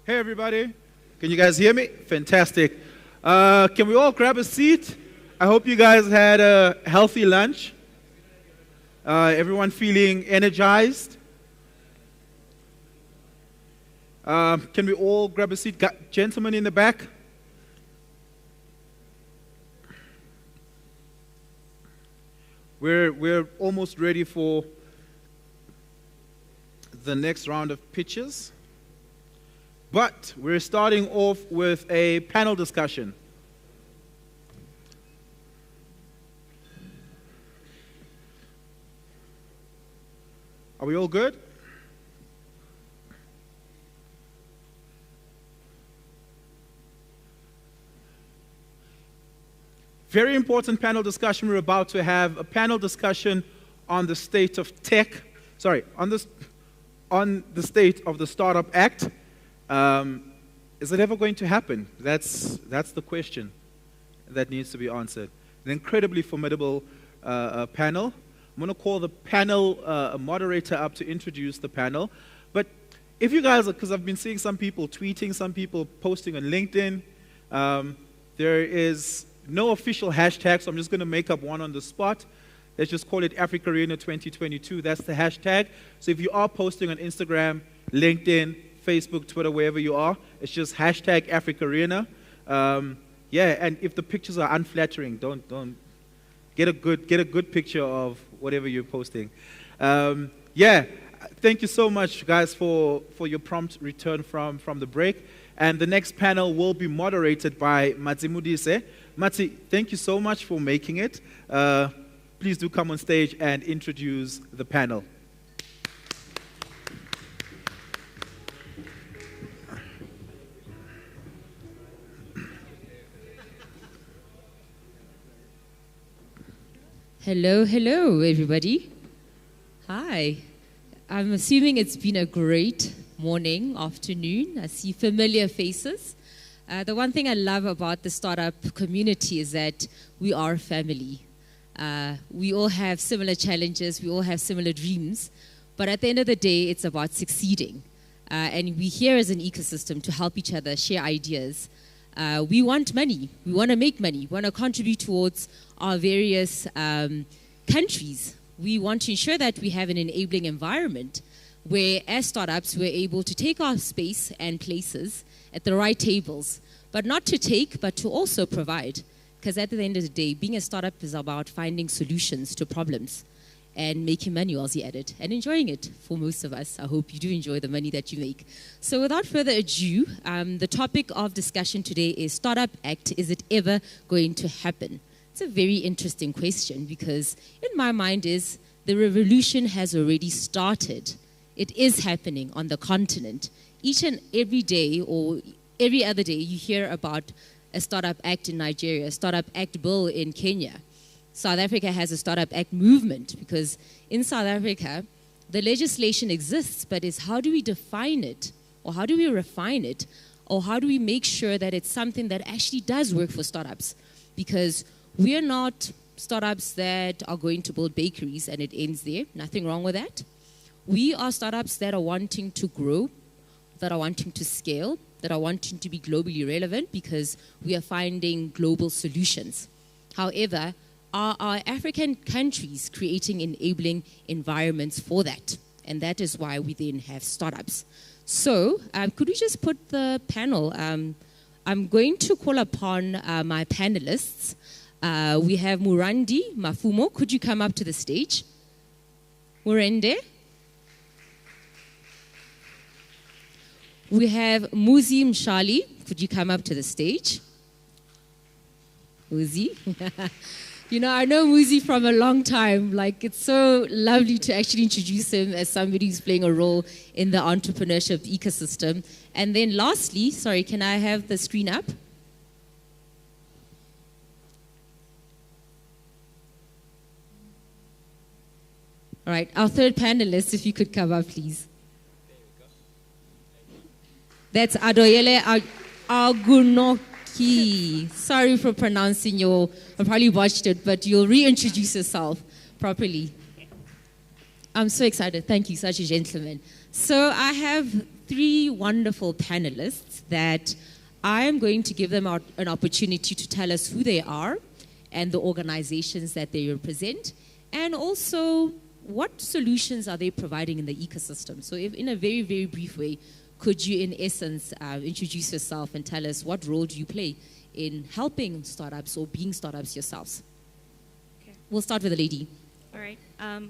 Hey everybody, can you guys hear me? Fantastic. Can we all grab a seat? I hope you guys had a healthy lunch. Everyone feeling energized? Can we all grab a seat? Gentlemen in the back. We're almost ready for the next round of pitches. But we're starting off with a panel discussion. Are we all good? Very important panel discussion. We're about to have a panel discussion on the state of tech. On the state of the Startup Act. Is it ever going to happen? That's the question that needs to be answered. An incredibly formidable panel. I'm going to call the panel moderator up to introduce the panel. But if you guys, because I've been seeing some people tweeting, some people posting on LinkedIn, there is no official hashtag, so I'm just going to make up one on the spot. Let's just call it AfricArena 2022. That's the hashtag. So if you are posting on Instagram, LinkedIn, Facebook, Twitter, wherever you are, it's just hashtag AfricArena. And if the pictures are unflattering, don't get a good picture of whatever you're posting. Thank you so much, guys, for your prompt return from the break. And the next panel will be moderated by Matsi Mudise. Matsi, thank you so much for making it. Please do come on stage and introduce the panel. Hello, everybody. Hi. I'm assuming it's been a great morning, afternoon. I see familiar faces. The one thing I love about the startup community is that we are a family. We all have similar challenges. We all have similar dreams. But at the end of the day, it's about succeeding. And we're here as an ecosystem to help each other share ideas. We want money. We want to make money. We want to contribute towards our various countries. We want to ensure that we have an enabling environment where, as startups, we're able to take our space and places at the right tables, but not to take, but to also provide. Because at the end of the day, being a startup is about finding solutions to problems and making money whilst you're at it and enjoying it for most of us. I hope you do enjoy the money that you make. So without further ado, the topic of discussion today is Startup Act. Is it ever going to happen? It's a very interesting question because in my mind is the revolution has already started. It is happening on the continent. Each and every day or every other day you hear about a Startup Act in Nigeria, a Startup Act bill in Kenya. South Africa has a Startup Act movement because in South Africa, the legislation exists, but it's how do we define it, or how do we refine it, or how do we make sure that it's something that actually does work for startups? Because we are not startups that are going to build bakeries and it ends there. Nothing wrong with that. We are startups that are wanting to grow, that are wanting to scale, that are wanting to be globally relevant because we are finding global solutions. However, are our African countries creating enabling environments for that? And that is why we then have startups. So could we just put the panel? I'm going to call upon my panelists. We have Murandi Mafumo. Could you come up to the stage? Murende. We have Muzi Mshali. Could you come up to the stage? Muzi. You know, I know Muzi from a long time. Like, it's so lovely to actually introduce him as somebody who's playing a role in the entrepreneurship ecosystem. And then lastly, sorry, can I have the screen up? All right, our third panelist, if you could come up, please. That's Adoyele Agunoki. Sorry for pronouncing your, I probably watched it, but you'll reintroduce yourself properly. I'm so excited. Thank you, such a gentleman. So I have three wonderful panelists that I am going to give them an opportunity to tell us who they are and the organizations that they represent, and also what solutions are they providing in the ecosystem. So if in a very, very brief way, could you in essence introduce yourself and tell us what role do you play in helping startups or being startups yourselves? Okay. We'll start with a lady. All right,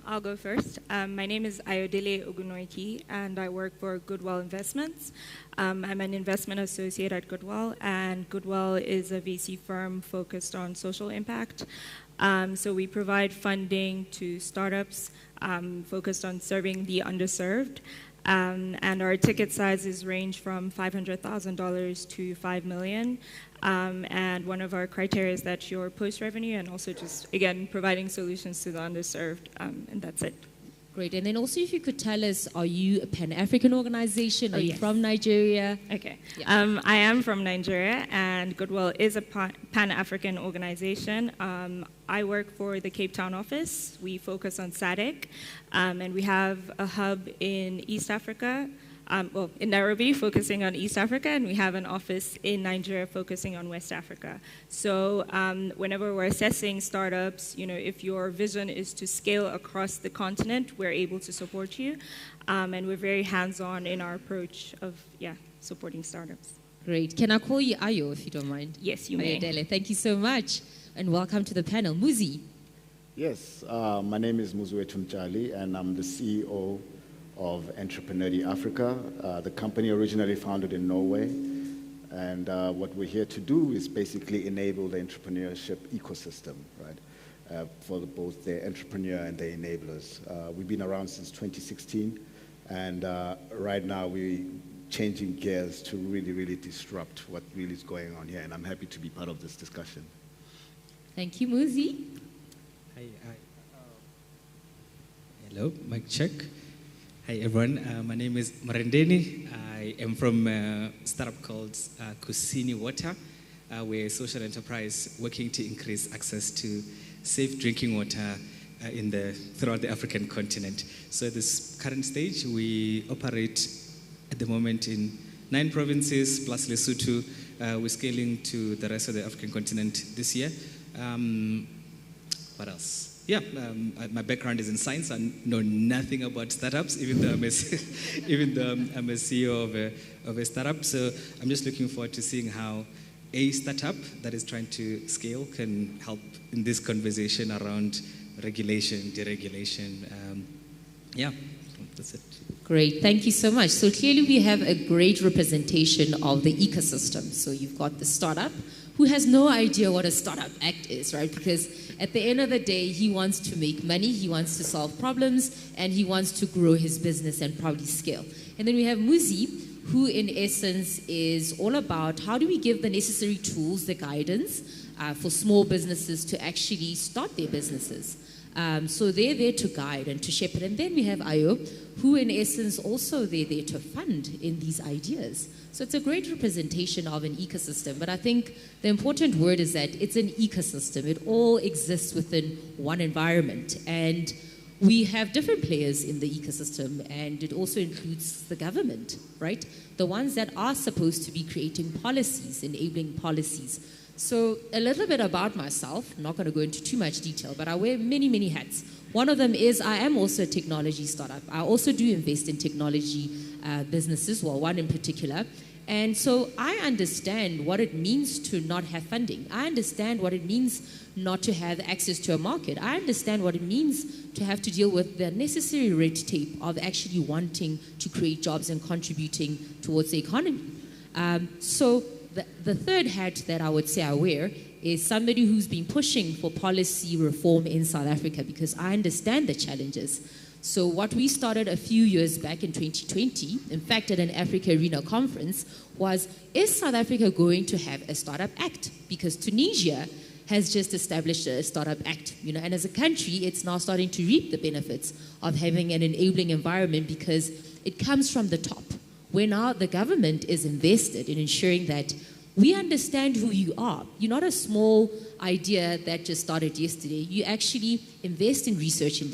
I'll go first. My name is Ayodele Ogunoiki, and I work for Goodwell Investments. I'm an investment associate at Goodwell, and Goodwell is a VC firm focused on social impact. So we provide funding to startups focused on serving the underserved. And our ticket sizes range from $500,000 to $5 million. And one of our criteria is that you're post-revenue and also just, again, providing solutions to the underserved. And that's it. Great. And then also if you could tell us, are you a Pan-African organization? Are you yes. from Nigeria? Okay. Yeah. I am from Nigeria, and Goodwell is a Pan-African organization. I work for the Cape Town office. We focus on SADC, and we have a hub in East Africa, in Nairobi, focusing on East Africa, and we have an office in Nigeria focusing on West Africa. So whenever we're assessing startups, if your vision is to scale across the continent, we're able to support you, and we're very hands-on in our approach of, supporting startups. Great. Can I call you Ayo, if you don't mind? Yes, you may. Ayodele, thank you so much, and welcome to the panel. Muzi. Yes, my name is Muzuetu Mjali, and I'm the CEO of Entrepreneur Africa. The company originally founded in Norway, and what we're here to do is basically enable the entrepreneurship ecosystem, right, for both the entrepreneur and the enablers. We've been around since 2016, and right now we're changing gears to really disrupt what really is going on here, and I'm happy to be part of this discussion. Thank you, Muzi. Hi. Hello, mic check. Hi everyone, my name is Marendeni. I am from a startup called Kusini Water. We're a social enterprise working to increase access to safe drinking water throughout the African continent. So at this current stage, we operate at the moment in 9 provinces plus Lesotho. We're scaling to the rest of the African continent this year. What else? Yeah, my background is in science. I know nothing about startups, even though I'm a CEO of a startup. So I'm just looking forward to seeing how a startup that is trying to scale can help in this conversation around regulation, deregulation. That's it. Great, thank you so much. So clearly we have a great representation of the ecosystem. So you've got the startup who has no idea what a startup act is, right? Because at the end of the day, he wants to make money, he wants to solve problems, and he wants to grow his business and probably scale. And then we have Muzi, who in essence is all about how do we give the necessary tools, the guidance for small businesses to actually start their businesses. So they're there to guide and to shepherd. And then we have Ayo, who in essence also they're there to fund in these ideas. So it's a great representation of an ecosystem. But I think the important word is that it's an ecosystem. It all exists within one environment. And we have different players in the ecosystem, and it also includes the government, right? The ones that are supposed to be creating policies, enabling policies. So a little bit about myself, I'm not going to go into too much detail, but I wear many, many hats. One of them is I am also a technology startup. I also do invest in technology businesses, well, one in particular. And so I understand what it means to not have funding. I understand what it means not to have access to a market. I understand what it means to have to deal with the necessary red tape of actually wanting to create jobs and contributing towards the economy. So the third hat that I would say I wear is somebody who's been pushing for policy reform in South Africa, because I understand the challenges. So what we started a few years back in 2020, in fact at an AfricArena conference, was, is South Africa going to have a startup act? Because Tunisia has just established a startup act, and as a country, it's now starting to reap the benefits of having an enabling environment, because it comes from the top, where now the government is invested in ensuring that we understand who you are. You're not a small idea that just started yesterday. You actually invest in research and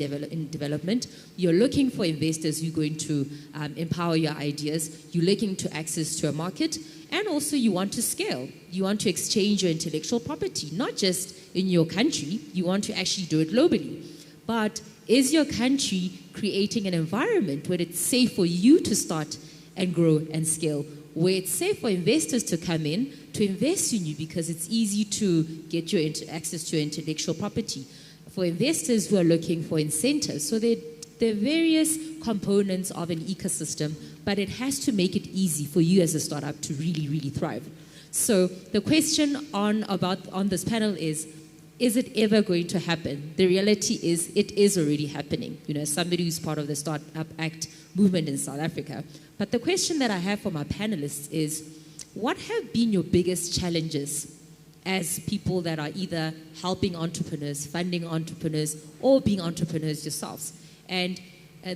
development. You're looking for investors who are going to empower your ideas. You're looking to access to a market. And also you want to scale. You want to exchange your intellectual property, not just in your country. You want to actually do it globally. But is your country creating an environment where it's safe for you to start and grow and scale, where it's safe for investors to come in to invest in you because it's easy to get your access to your intellectual property, for investors who are looking for incentives? So there are various components of an ecosystem, but it has to make it easy for you as a startup to really, really thrive. So the question on this panel is it ever going to happen? The reality is it is already happening. You know, somebody who's part of the Startup Act movement in South Africa. But the question that I have for my panelists is, what have been your biggest challenges as people that are either helping entrepreneurs, funding entrepreneurs, or being entrepreneurs yourselves? And a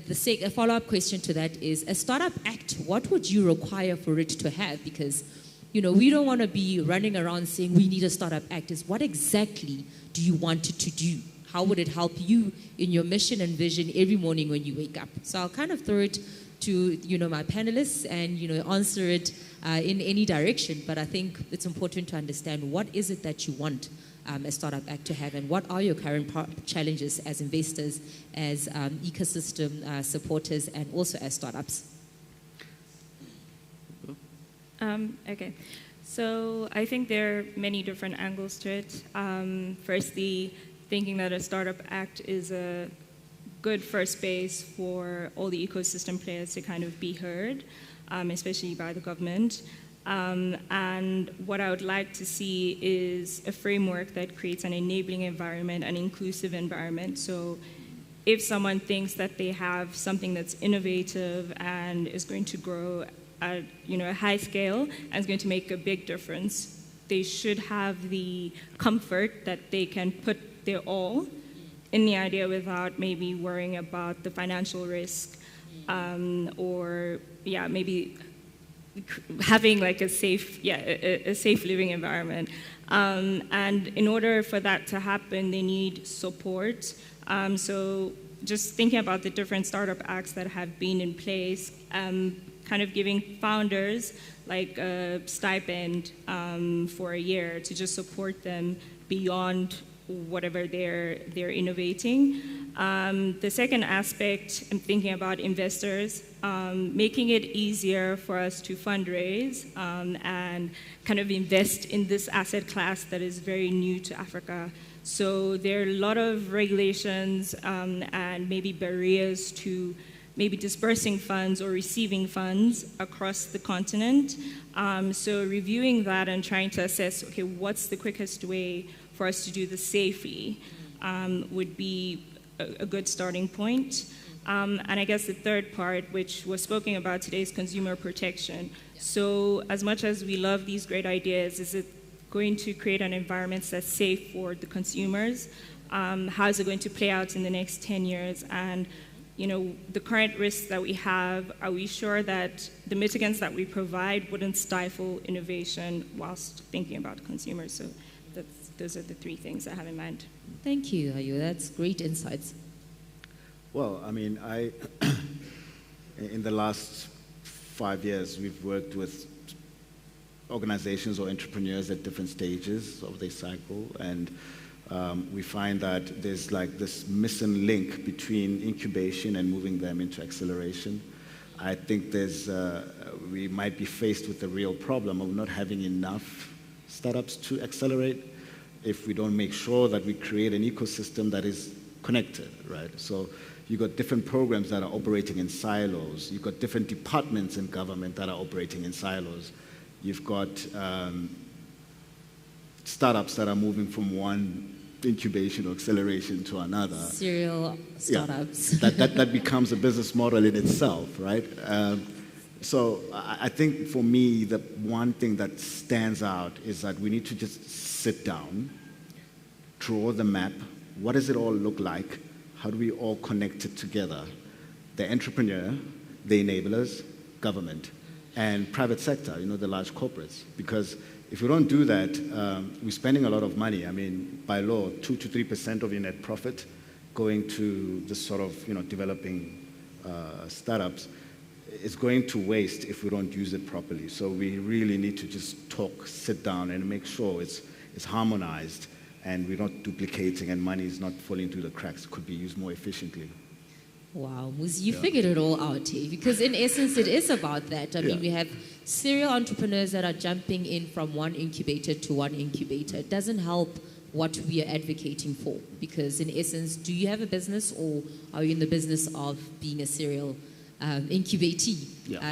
follow-up question to that is, a Startup Act, what would you require for it to have? Because, you know, we don't want to be running around saying we need a Startup Act. Is what exactly do you want it to do? How would it help you in your mission and vision every morning when you wake up? So I'll kind of throw it to, you know, my panelists and, you know, answer it in any direction. But I think it's important to understand, what is it that you want a Startup Act to have, and what are your current challenges as investors, as ecosystem supporters, and also as startups? Okay, so I think there are many different angles to it. Firstly, thinking that a Startup Act is a good first base for all the ecosystem players to kind of be heard, especially by the government. And what I would like to see is a framework that creates an enabling environment, an inclusive environment. So if someone thinks that they have something that's innovative and is going to grow at, you know, a high scale and is going to make a big difference, they should have the comfort that they can put their all in the idea without maybe worrying about the financial risk, or maybe having like a safe living environment. And in order for that to happen, they need support. So just thinking about the different startup acts that have been in place, kind of giving founders like a stipend for a year to just support them beyond whatever they're innovating. The second aspect, I'm thinking about investors, making it easier for us to fundraise and kind of invest in this asset class that is very new to Africa. So there are a lot of regulations and maybe barriers to maybe dispersing funds or receiving funds across the continent. So reviewing that and trying to assess, okay, what's the quickest way for us to do this safely would be a good starting point. And I guess the third part, which was spoken about today, is consumer protection. So as much as we love these great ideas, is it going to create an environment that's safe for the consumers? How is it going to play out in the next 10 years? And you know, the current risks that we have, are we sure that the mitigants that we provide wouldn't stifle innovation whilst thinking about consumers? So those are the three things I have in mind. Thank you, Ayo. That's great insights. Well, I mean, in the last 5 years, we've worked with organizations or entrepreneurs at different stages of their cycle, and we find that there's like this missing link between incubation and moving them into acceleration. I think we might be faced with the real problem of not having enough startups to accelerate if we don't make sure that we create an ecosystem that is connected, right? So you've got different programs that are operating in silos. You've got different departments in government that are operating in silos. You've got startups that are moving from one incubation or acceleration to another. Serial startups. Yeah, that becomes a business model in itself, right? So I think for me, the one thing that stands out is that we need to just sit down, draw the map. What does it all look like? How do we all connect it together? The entrepreneur, the enablers, government, and private sector, you know, the large corporates. Because If we don't do that, we're spending a lot of money. I mean, by law, 2 to 3% of your net profit going to this sort of, developing startups is going to waste if we don't use it properly. So we really need to just talk, sit down, and make sure it's harmonized and we're not duplicating and money is not falling through the cracks. It could be used more efficiently. Wow, Muzi, you figured it all out here, because in essence it is about that. I mean, we have serial entrepreneurs that are jumping in from one incubator to one incubator. It doesn't help what we are advocating for, because in essence, do you have a business or are you in the business of being a serial incubatee?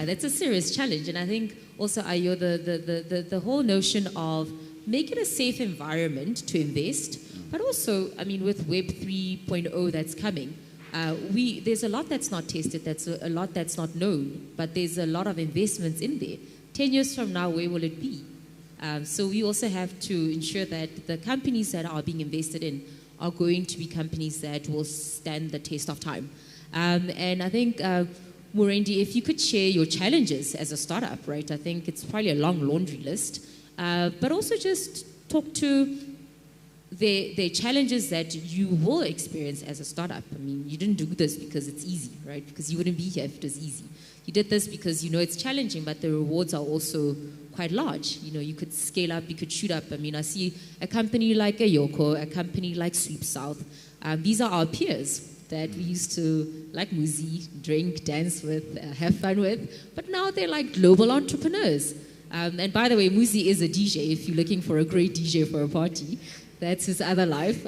That's a serious challenge. And I think also, Ayo, the whole notion of make it a safe environment to invest, but also, I mean, with Web 3.0 that's coming, there's a lot that's not tested, that's a lot that's not known, but there's a lot of investments in there. 10 years from now, where will it be? So we also have to ensure that the companies that are being invested in are going to be companies that will stand the test of time. And I think, Murendi, if you could share your challenges as a startup, right? I think it's probably a long laundry list, but also just talk to the challenges that you will experience as a startup. I mean, you didn't do this because it's easy, right? Because you wouldn't be here if it was easy. You did this because you know it's challenging, but the rewards are also quite large. You know, you could scale up, you could shoot up. I mean, I see a company like Ayoko, a company like Sweep South. These are our peers that we used to, like Muzi, drink, dance with, have fun with. But now they're like global entrepreneurs. And by the way, Muzi is a DJ, if you're looking for a great DJ for a party. That's his other life.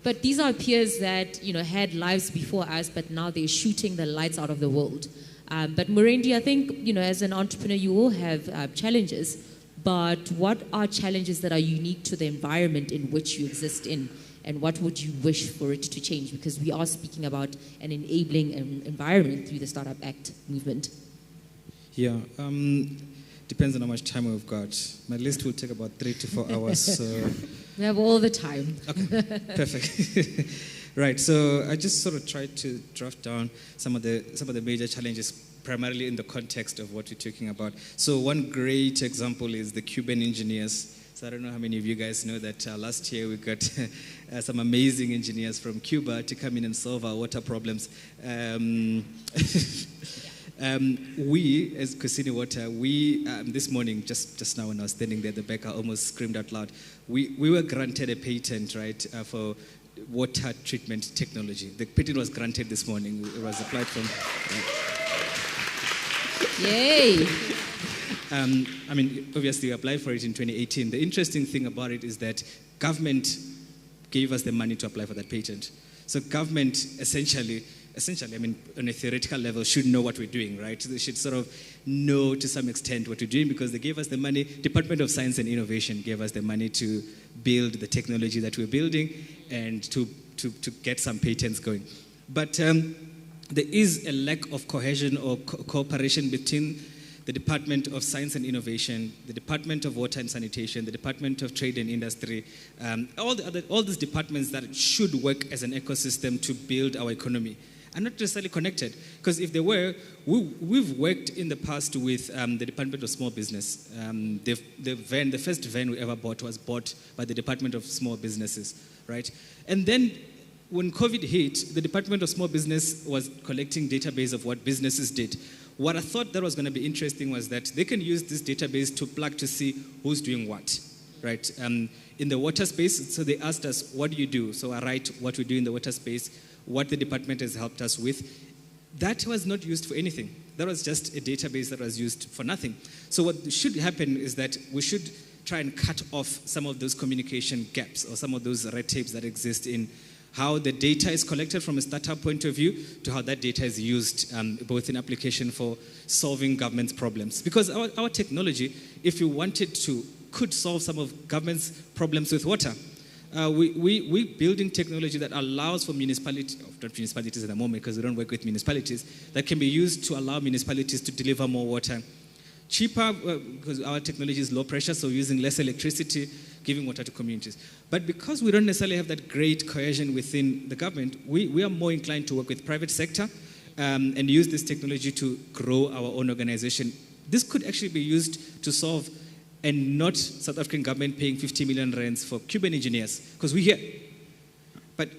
But these are peers that, you know, had lives before us, but now they're shooting the lights out of the world. But Murendi, I think, you know, as an entrepreneur, you will have challenges, but what are challenges that are unique to the environment in which you exist in, and what would you wish for it to change? Because we are speaking about an enabling environment through the Startup Act movement. Yeah, depends on how much time we've got. My list will take about 3 to 4 hours, so... We have all the time. Okay, perfect. Right, so I just sort of tried to draft down some of the major challenges, primarily in the context of what we're talking about. So one great example is the Cuban engineers. So I don't know how many of you guys know that last year we got some amazing engineers from Cuba to come in and solve our water problems. We, as Kusini Water, this morning, just now when I was standing there at the back, I almost screamed out loud. We were granted a patent, right, for water treatment technology. The patent was granted this morning. It was applied from... Yay! I mean, obviously, we applied for it in 2018. The interesting thing about it is that government gave us the money to apply for that patent. So government essentially, I mean, on a theoretical level, should know what we're doing, right? They should sort of know to some extent what we're doing because they gave us the money. Department of Science and Innovation gave us the money to build the technology that we're building and to get some patents going. But there is a lack of cohesion or cooperation between the Department of Science and Innovation, the Department of Water and Sanitation, the Department of Trade and Industry, all these departments that should work as an ecosystem to build our economy are not necessarily connected. Because if they were, we've worked in the past with the Department of Small Business. The first van we ever bought was bought by the Department of Small Businesses, right? And then when COVID hit, the Department of Small Business was collecting database of what businesses did. What I thought that was going to be interesting was that they can use this database to plug to see who's doing what, right? In the water space, so they asked us, what do you do? So I write what we do in the water space, what the department has helped us with. That was not used for anything. That was just a database that was used for nothing. So what should happen is that we should try and cut off some of those communication gaps or some of those red tapes that exist in how the data is collected from a startup point of view to how that data is used both in application for solving government's problems. Because our technology, if you wanted to, could solve some of government's problems with water. We're building technology that allows for municipalities, not municipalities at the moment because we don't work with municipalities, that can be used to allow municipalities to deliver more water cheaper because our technology is low pressure, so using less electricity, giving water to communities. But because we don't necessarily have that great cohesion within the government, we are more inclined to work with private sector and use this technology to grow our own organization. This could actually be used to solve and not South African government paying 50 million rands for Cuban engineers, because we're here. But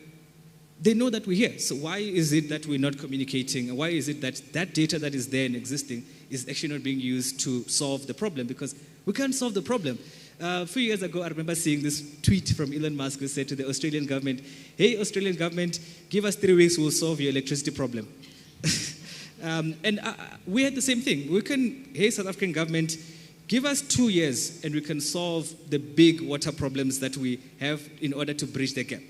they know that we're here. So why is it that we're not communicating? And why is it that that data that is there and existing is actually not being used to solve the problem? Because we can't solve the problem. A few years ago, I remember seeing this tweet from Elon Musk who said to the Australian government, "Hey, Australian government, give us 3 weeks, we'll solve your electricity problem." We had the same thing. Hey, South African government, give us 2 years and we can solve the big water problems that we have in order to bridge the gap.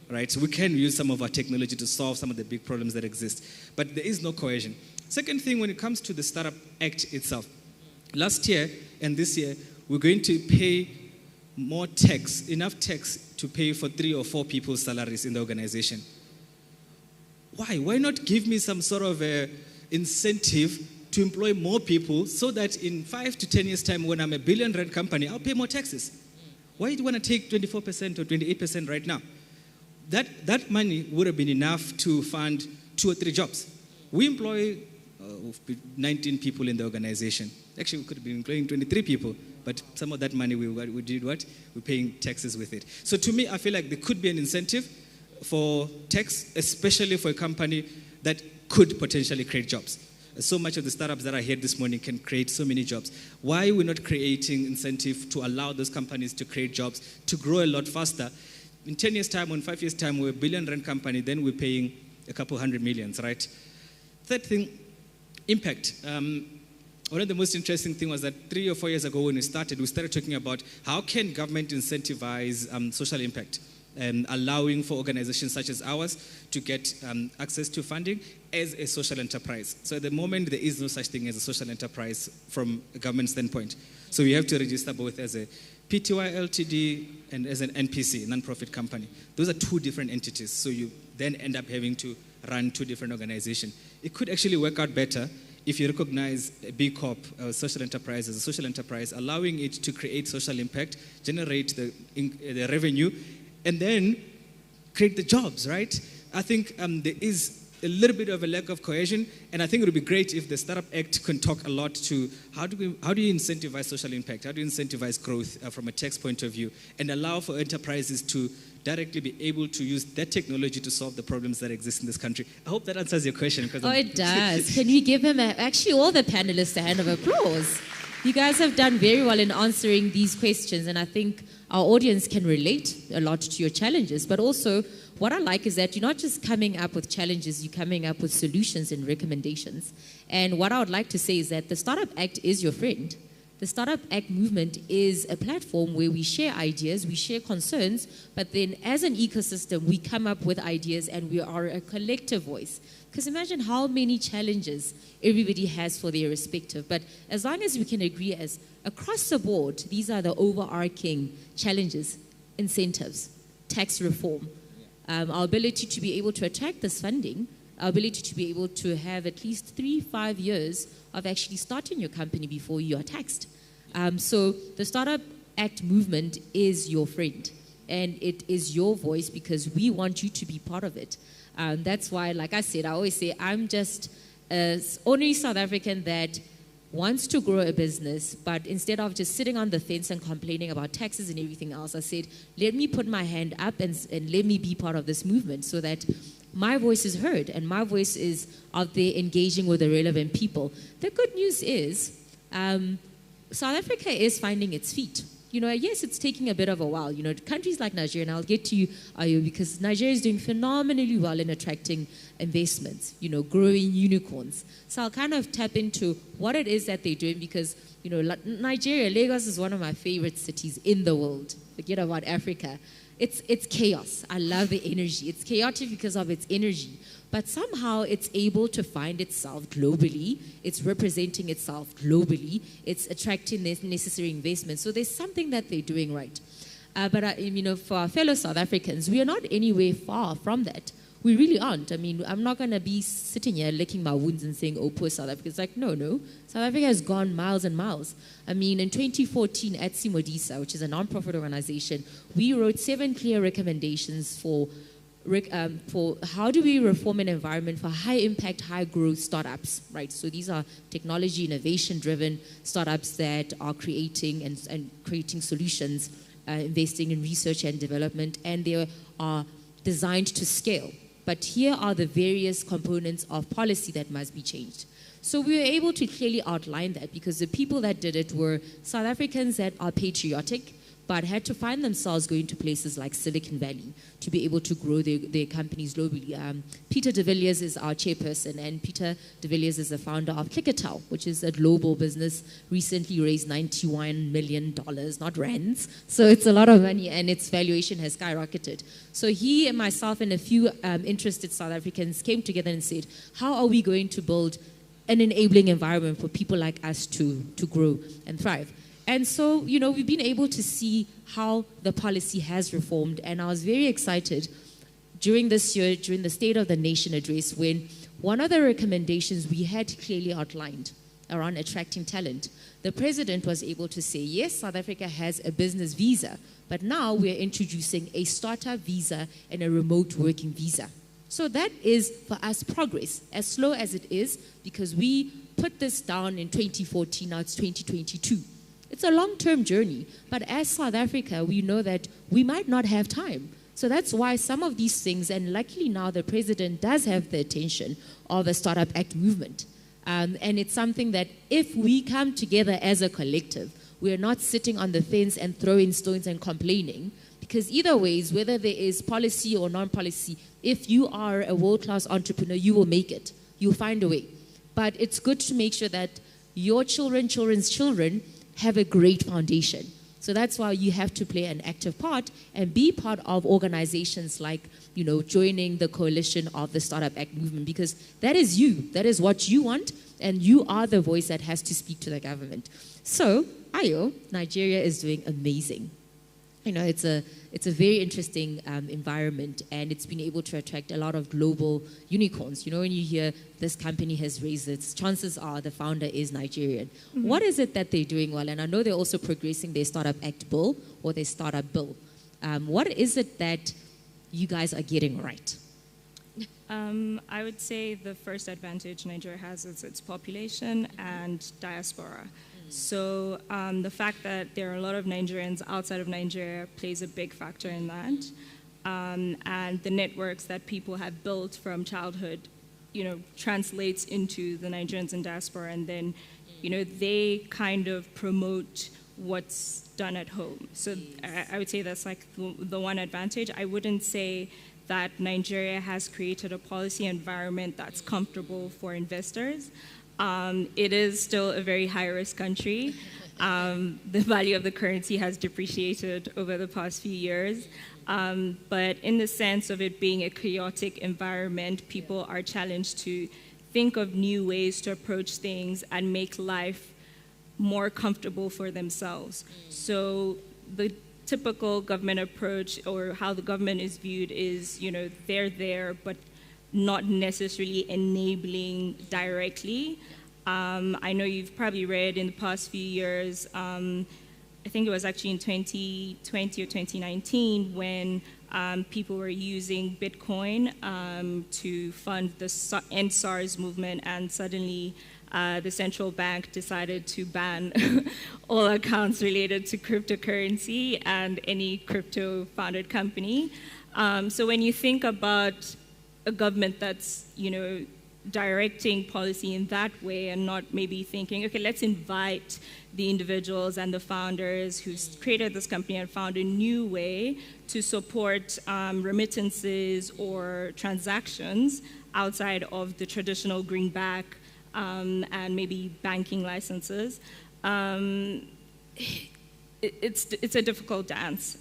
Right? So we can use some of our technology to solve some of the big problems that exist. But there is no cohesion. Second thing, when it comes to the Startup Act itself, last year and this year, we're going to pay more tax, enough tax to pay for 3 or 4 people's salaries in the organization. Why? Why not give me some sort of incentive to employ more people so that in 5 to 10 years' time, when I'm a billion rand company, I'll pay more taxes? Why do you want to take 24% or 28% right now? That money would have been enough to fund 2 or 3 jobs. We employ 19 people in the organization. Actually, we could have been employing 23 people, but some of that money we did what? We're paying taxes with it. So to me, I feel like there could be an incentive for tax, especially for a company that could potentially create jobs. So much of the startups that are here this morning can create so many jobs. Why are we not creating incentive to allow those companies to create jobs, to grow a lot faster? In 10 years' time, or in 5 years' time, we're a billion rand company, then we're paying a couple hundred millions, right? Third thing, impact. One of the most interesting things was that 3 or 4 years ago when we started talking about how can government incentivize social impact and allowing for organizations such as ours to get access to funding as a social enterprise. So at the moment, there is no such thing as a social enterprise from a government standpoint. So we have to register both as a PTY Ltd and as an NPC, non-profit company. Those are 2 different entities. So you then end up having to run 2 different organizations. It could actually work out better if you recognize a B Corp, a social enterprise, as a social enterprise, allowing it to create social impact, generate the revenue, and then create the jobs, right? I think there is a little bit of a lack of cohesion, and I think it would be great if the Startup Act can talk a lot to how do you incentivize social impact, how do you incentivize growth from a tax point of view, and allow for enterprises to directly be able to use that technology to solve the problems that exist in this country. I hope that answers your question. It does. Can we give him, actually all the panelists, a hand of applause? You guys have done very well in answering these questions, and I think our audience can relate a lot to your challenges. But also, what I like is that you're not just coming up with challenges, you're coming up with solutions and recommendations. And what I would like to say is that the Startup Act is your friend. The Startup Act movement is a platform where we share ideas, we share concerns, but then as an ecosystem, we come up with ideas and we are a collective voice. Because imagine how many challenges everybody has for their respective. But as long as we can agree as across the board, these are the overarching challenges, incentives, tax reform, our ability to be able to attract this funding, our ability to be able to have at least 3-5 years of actually starting your company before you are taxed. So the Startup Act movement is your friend, and it is your voice because we want you to be part of it. That's why, like I said, I always say I'm just an ordinary South African that wants to grow a business, but instead of just sitting on the fence and complaining about taxes and everything else, I said, let me put my hand up and let me be part of this movement so that my voice is heard and my voice is out there engaging with the relevant people. The good news is South Africa is finding its feet. You know, yes, it's taking a bit of a while. You know, countries like Nigeria, and I'll get to you, Ayo, because Nigeria is doing phenomenally well in attracting investments, you know, growing unicorns. So I'll kind of tap into what it is that they're doing because, you know, Nigeria, Lagos is one of my favorite cities in the world. Forget about Africa. It's chaos. I love the energy. It's chaotic because of its energy. But somehow it's able to find itself globally. It's representing itself globally. It's attracting necessary investment. So there's something that they're doing right. But you know, for our fellow South Africans, we are not anywhere far from that. We really aren't. I mean, I'm not going to be sitting here licking my wounds and saying, oh, poor South Africa. It's like, no. South Africa has gone miles and miles. I mean, in 2014 at Simodisa, which is a non-profit organization, we wrote 7 clear recommendations for for how do we reform an environment for high impact, high growth startups, right? So these are technology innovation driven startups that are creating and creating solutions, investing in research and development, and they are designed to scale. But here are the various components of policy that must be changed. So we were able to clearly outline that because the people that did it were South Africans that are patriotic, but had to find themselves going to places like Silicon Valley to be able to grow their companies globally. Peter de Villiers is our chairperson, and Peter de Villiers is the founder of Clickertel, which is a global business, recently raised $91 million, not rands. So it's a lot of money, and its valuation has skyrocketed. So he and myself and a few interested South Africans came together and said, how are we going to build an enabling environment for people like us to grow and thrive? And so, we've been able to see how the policy has reformed. And I was very excited during this year, during the State of the Nation address, when one of the recommendations we had clearly outlined around attracting talent, the president was able to say, yes, South Africa has a business visa, but now we're introducing a startup visa and a remote working visa. So that is, for us, progress, as slow as it is, because we put this down in 2014, now it's 2022. It's a long-term journey, but as South Africa, we know that we might not have time. So that's why some of these things, and luckily now the president does have the attention of the Startup Act movement. And it's something that if we come together as a collective, we are not sitting on the fence and throwing stones and complaining, because either ways, whether there is policy or non-policy, if you are a world-class entrepreneur, you will make it. You'll find a way. But it's good to make sure that your children's children have a great foundation. So that's why you have to play an active part and be part of organizations like, joining the coalition of the Startup Act movement, because that is you. That is what you want, and you are the voice that has to speak to the government. So, Ayo, Nigeria is doing amazing. It's a very interesting environment, and it's been able to attract a lot of global unicorns. When you hear this company has raised its, chances are the founder is Nigerian. Mm-hmm. What is it that they're doing well? And I know they're also progressing their Startup Act bill or their Startup bill. What is it that you guys are getting right? I would say the first advantage Nigeria has is its population and diaspora. So the fact that there are a lot of Nigerians outside of Nigeria plays a big factor in that. And the networks that people have built from childhood, translates into the Nigerians in diaspora, and then, they kind of promote what's done at home. So I would say that's like the one advantage. I wouldn't say that Nigeria has created a policy environment that's comfortable for investors. It is still a very high-risk country. The value of the currency has depreciated over the past few years. But in the sense of it being a chaotic environment, people are challenged to think of new ways to approach things and make life more comfortable for themselves. So the typical government approach, or how the government is viewed, is, they're there, but not necessarily enabling directly. I know you've probably read in the past few years, I think it was actually in 2020 or 2019 when people were using Bitcoin to fund the End SARS movement, and suddenly the central bank decided to ban all accounts related to cryptocurrency and any crypto-founded company. So when you think about a government that's, directing policy in that way, and not maybe thinking, okay, let's invite the individuals and the founders who created this company and found a new way to support remittances or transactions outside of the traditional greenback and maybe banking licenses. It's a difficult dance.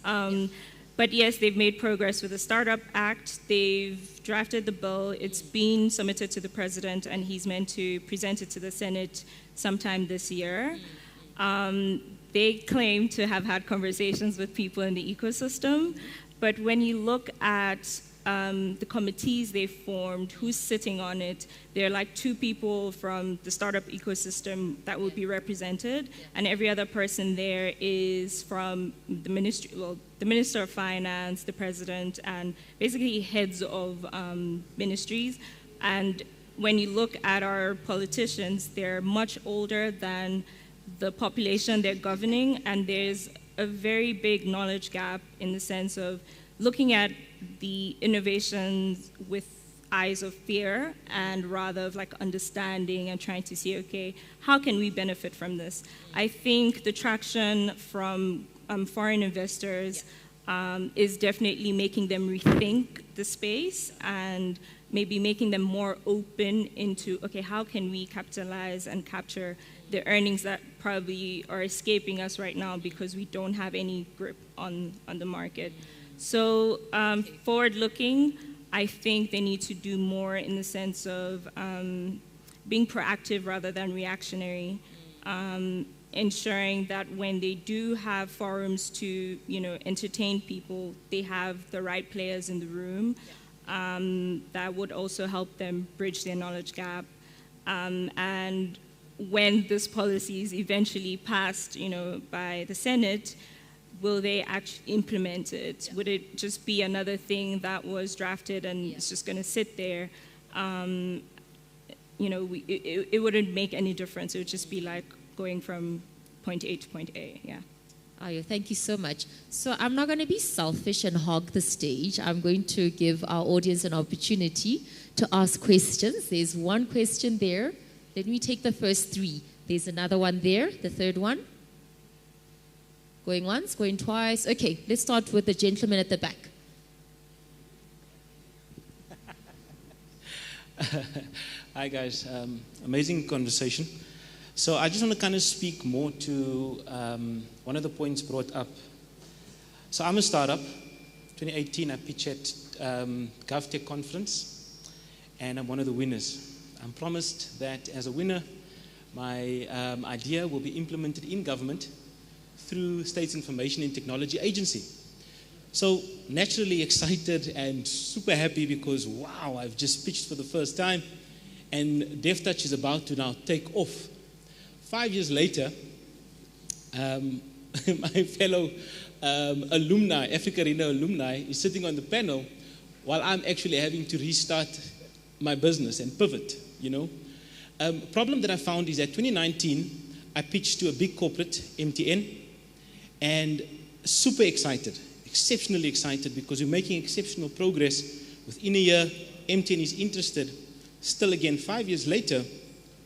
But yes, they've made progress with the Startup Act. They've drafted the bill. It's been submitted to the president, and he's meant to present it to the Senate sometime this year. They claim to have had conversations with people in the ecosystem, but when you look at the committees they formed, who's sitting on it. There are like 2 people from the startup ecosystem that will be represented, and every other person there is from the ministry, well, the Minister of Finance, the President, and basically heads of ministries. And when you look at our politicians, they're much older than the population they're governing, and there's a very big knowledge gap in the sense of looking at the innovations with eyes of fear and rather of like understanding and trying to see, okay, how can we benefit from this? I think the traction from foreign investors is definitely making them rethink the space and maybe making them more open into, okay, how can we capitalize and capture the earnings that probably are escaping us right now because we don't have any grip on the market. So forward-looking, I think they need to do more in the sense of being proactive rather than reactionary, ensuring that when they do have forums to, entertain people, they have the right players in the room. That would also help them bridge their knowledge gap. And when this policy is eventually passed, by the Senate, will they actually implement it? Would it just be another thing that was drafted and it's just going to sit there? It wouldn't make any difference. It would just be like going from point A to point A, yeah. Ayo, thank you so much. So I'm not going to be selfish and hog the stage. I'm going to give our audience an opportunity to ask questions. There's one question there. Let me take the first 3. There's another one there, the third one. Going once, going twice. Okay, let's start with the gentleman at the back. Hi guys, amazing conversation. So I just want to kind of speak more to one of the points brought up. So I'm a startup. 2018 I pitched at GovTech conference and I'm one of the winners. I'm promised that as a winner, my idea will be implemented in government through State's Information and Technology Agency. So naturally excited and super happy because, wow, I've just pitched for the first time and DevTouch is about to now take off. 5 years later, my fellow alumni, AfricArena alumni, is sitting on the panel while I'm actually having to restart my business and pivot, Problem that I found is that 2019, I pitched to a big corporate, MTN, and super excited, exceptionally excited because we're making exceptional progress. Within a year, MTN is interested. Still again, 5 years later,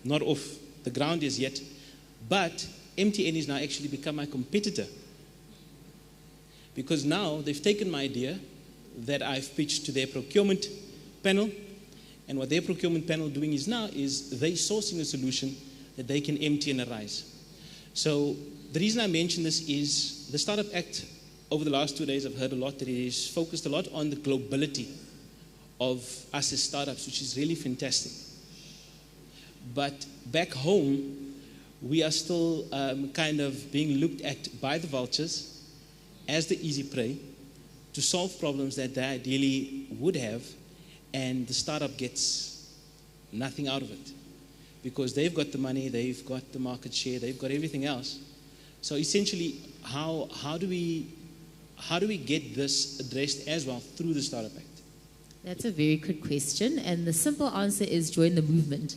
not off the ground as yet, but MTN is now actually become my competitor. Because now they've taken my idea that I've pitched to their procurement panel, and what their procurement panel doing is now is they sourcing a solution that they can MTN arise. So the reason I mention this is the Startup Act, over the last 2 days I've heard a lot that it is focused a lot on the globality of us as startups, which is really fantastic. But back home, we are still kind of being looked at by the vultures as the easy prey to solve problems that they ideally would have, and the startup gets nothing out of it because they've got the money, they've got the market share, they've got everything else. So essentially, how do we get this addressed as well through the Startup Act? That's a very good question, and the simple answer is join the movement,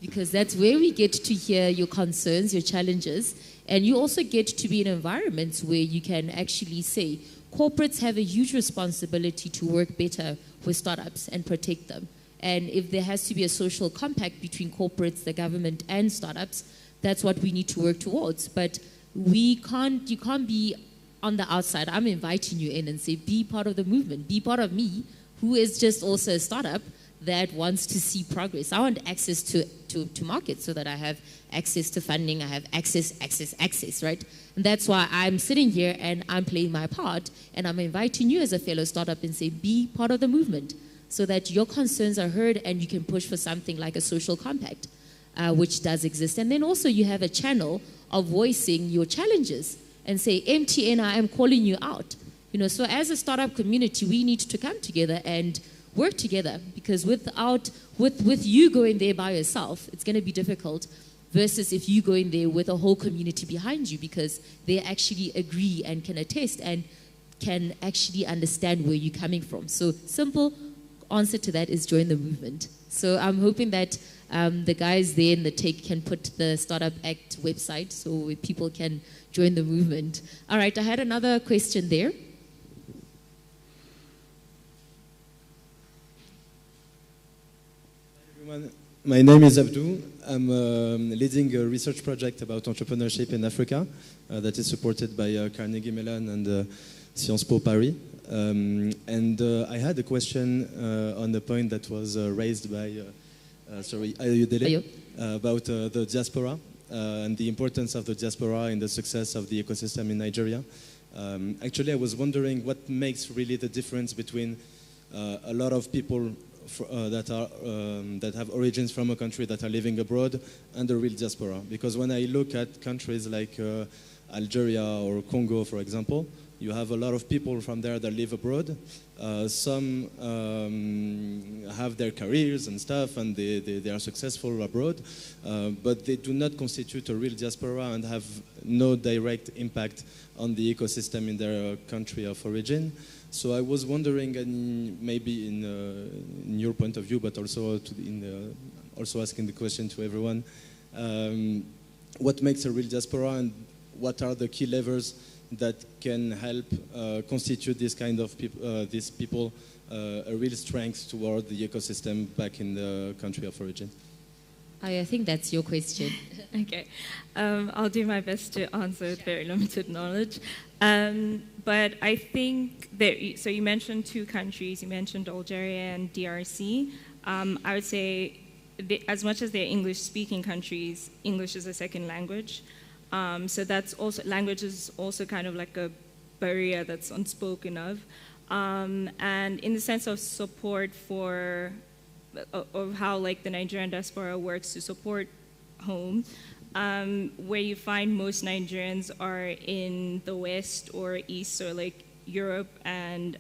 because that's where we get to hear your concerns, your challenges, and you also get to be in environments where you can actually say, corporates have a huge responsibility to work better with startups and protect them. And if there has to be a social compact between corporates, the government, and startups, that's what we need to work towards. But you can't be on the outside. I'm inviting you in and say, be part of the movement, be part of me, who is just also a startup that wants to see progress. I want access to markets so that I have access to funding, I have access, right? And that's why I'm sitting here and I'm playing my part, and I'm inviting you as a fellow startup and say, be part of the movement so that your concerns are heard and you can push for something like a social compact, which does exist. And then also you have a channel of voicing your challenges and say, MTN, I am calling you out. So as a startup community, we need to come together and work together, because with you going there by yourself, it's going to be difficult, versus if you going there with a whole community behind you, because they actually agree and can attest and can actually understand where you're coming from. So simple answer to that is join the movement. So I'm hoping that the guys there in the tech can put the Startup Act website so people can join the movement. All right, I had another question there. My name is Abdou. I'm leading a research project about entrepreneurship in Africa that is supported by Carnegie Mellon and Sciences Po Paris. I had a question on the point that was raised by Ayodele about the diaspora and the importance of the diaspora in the success of the ecosystem in Nigeria. Actually, I was wondering what makes really the difference between a lot of people that have origins from a country that are living abroad and the real diaspora. Because when I look at countries like Algeria or Congo, for example, you have a lot of people from there that live abroad. Some have their careers and stuff, and they are successful abroad, but they do not constitute a real diaspora and have no direct impact on the ecosystem in their country of origin. So I was wondering, and maybe in your point of view, but also also asking the question to everyone, what makes a real diaspora, and what are the key levers that can help constitute this kind of these people a real strength toward the ecosystem back in the country of origin? I think that's your question. Okay, I'll do my best to answer with very limited knowledge. But I think that, so you mentioned two countries, you mentioned Algeria and DRC. I would say, as much as they're English-speaking countries, English is a second language. So that's also, language is also kind of like a barrier that's unspoken of. And in the sense of support of how like the Nigerian diaspora works to support home, where you find most Nigerians are in the West or East, so like Europe and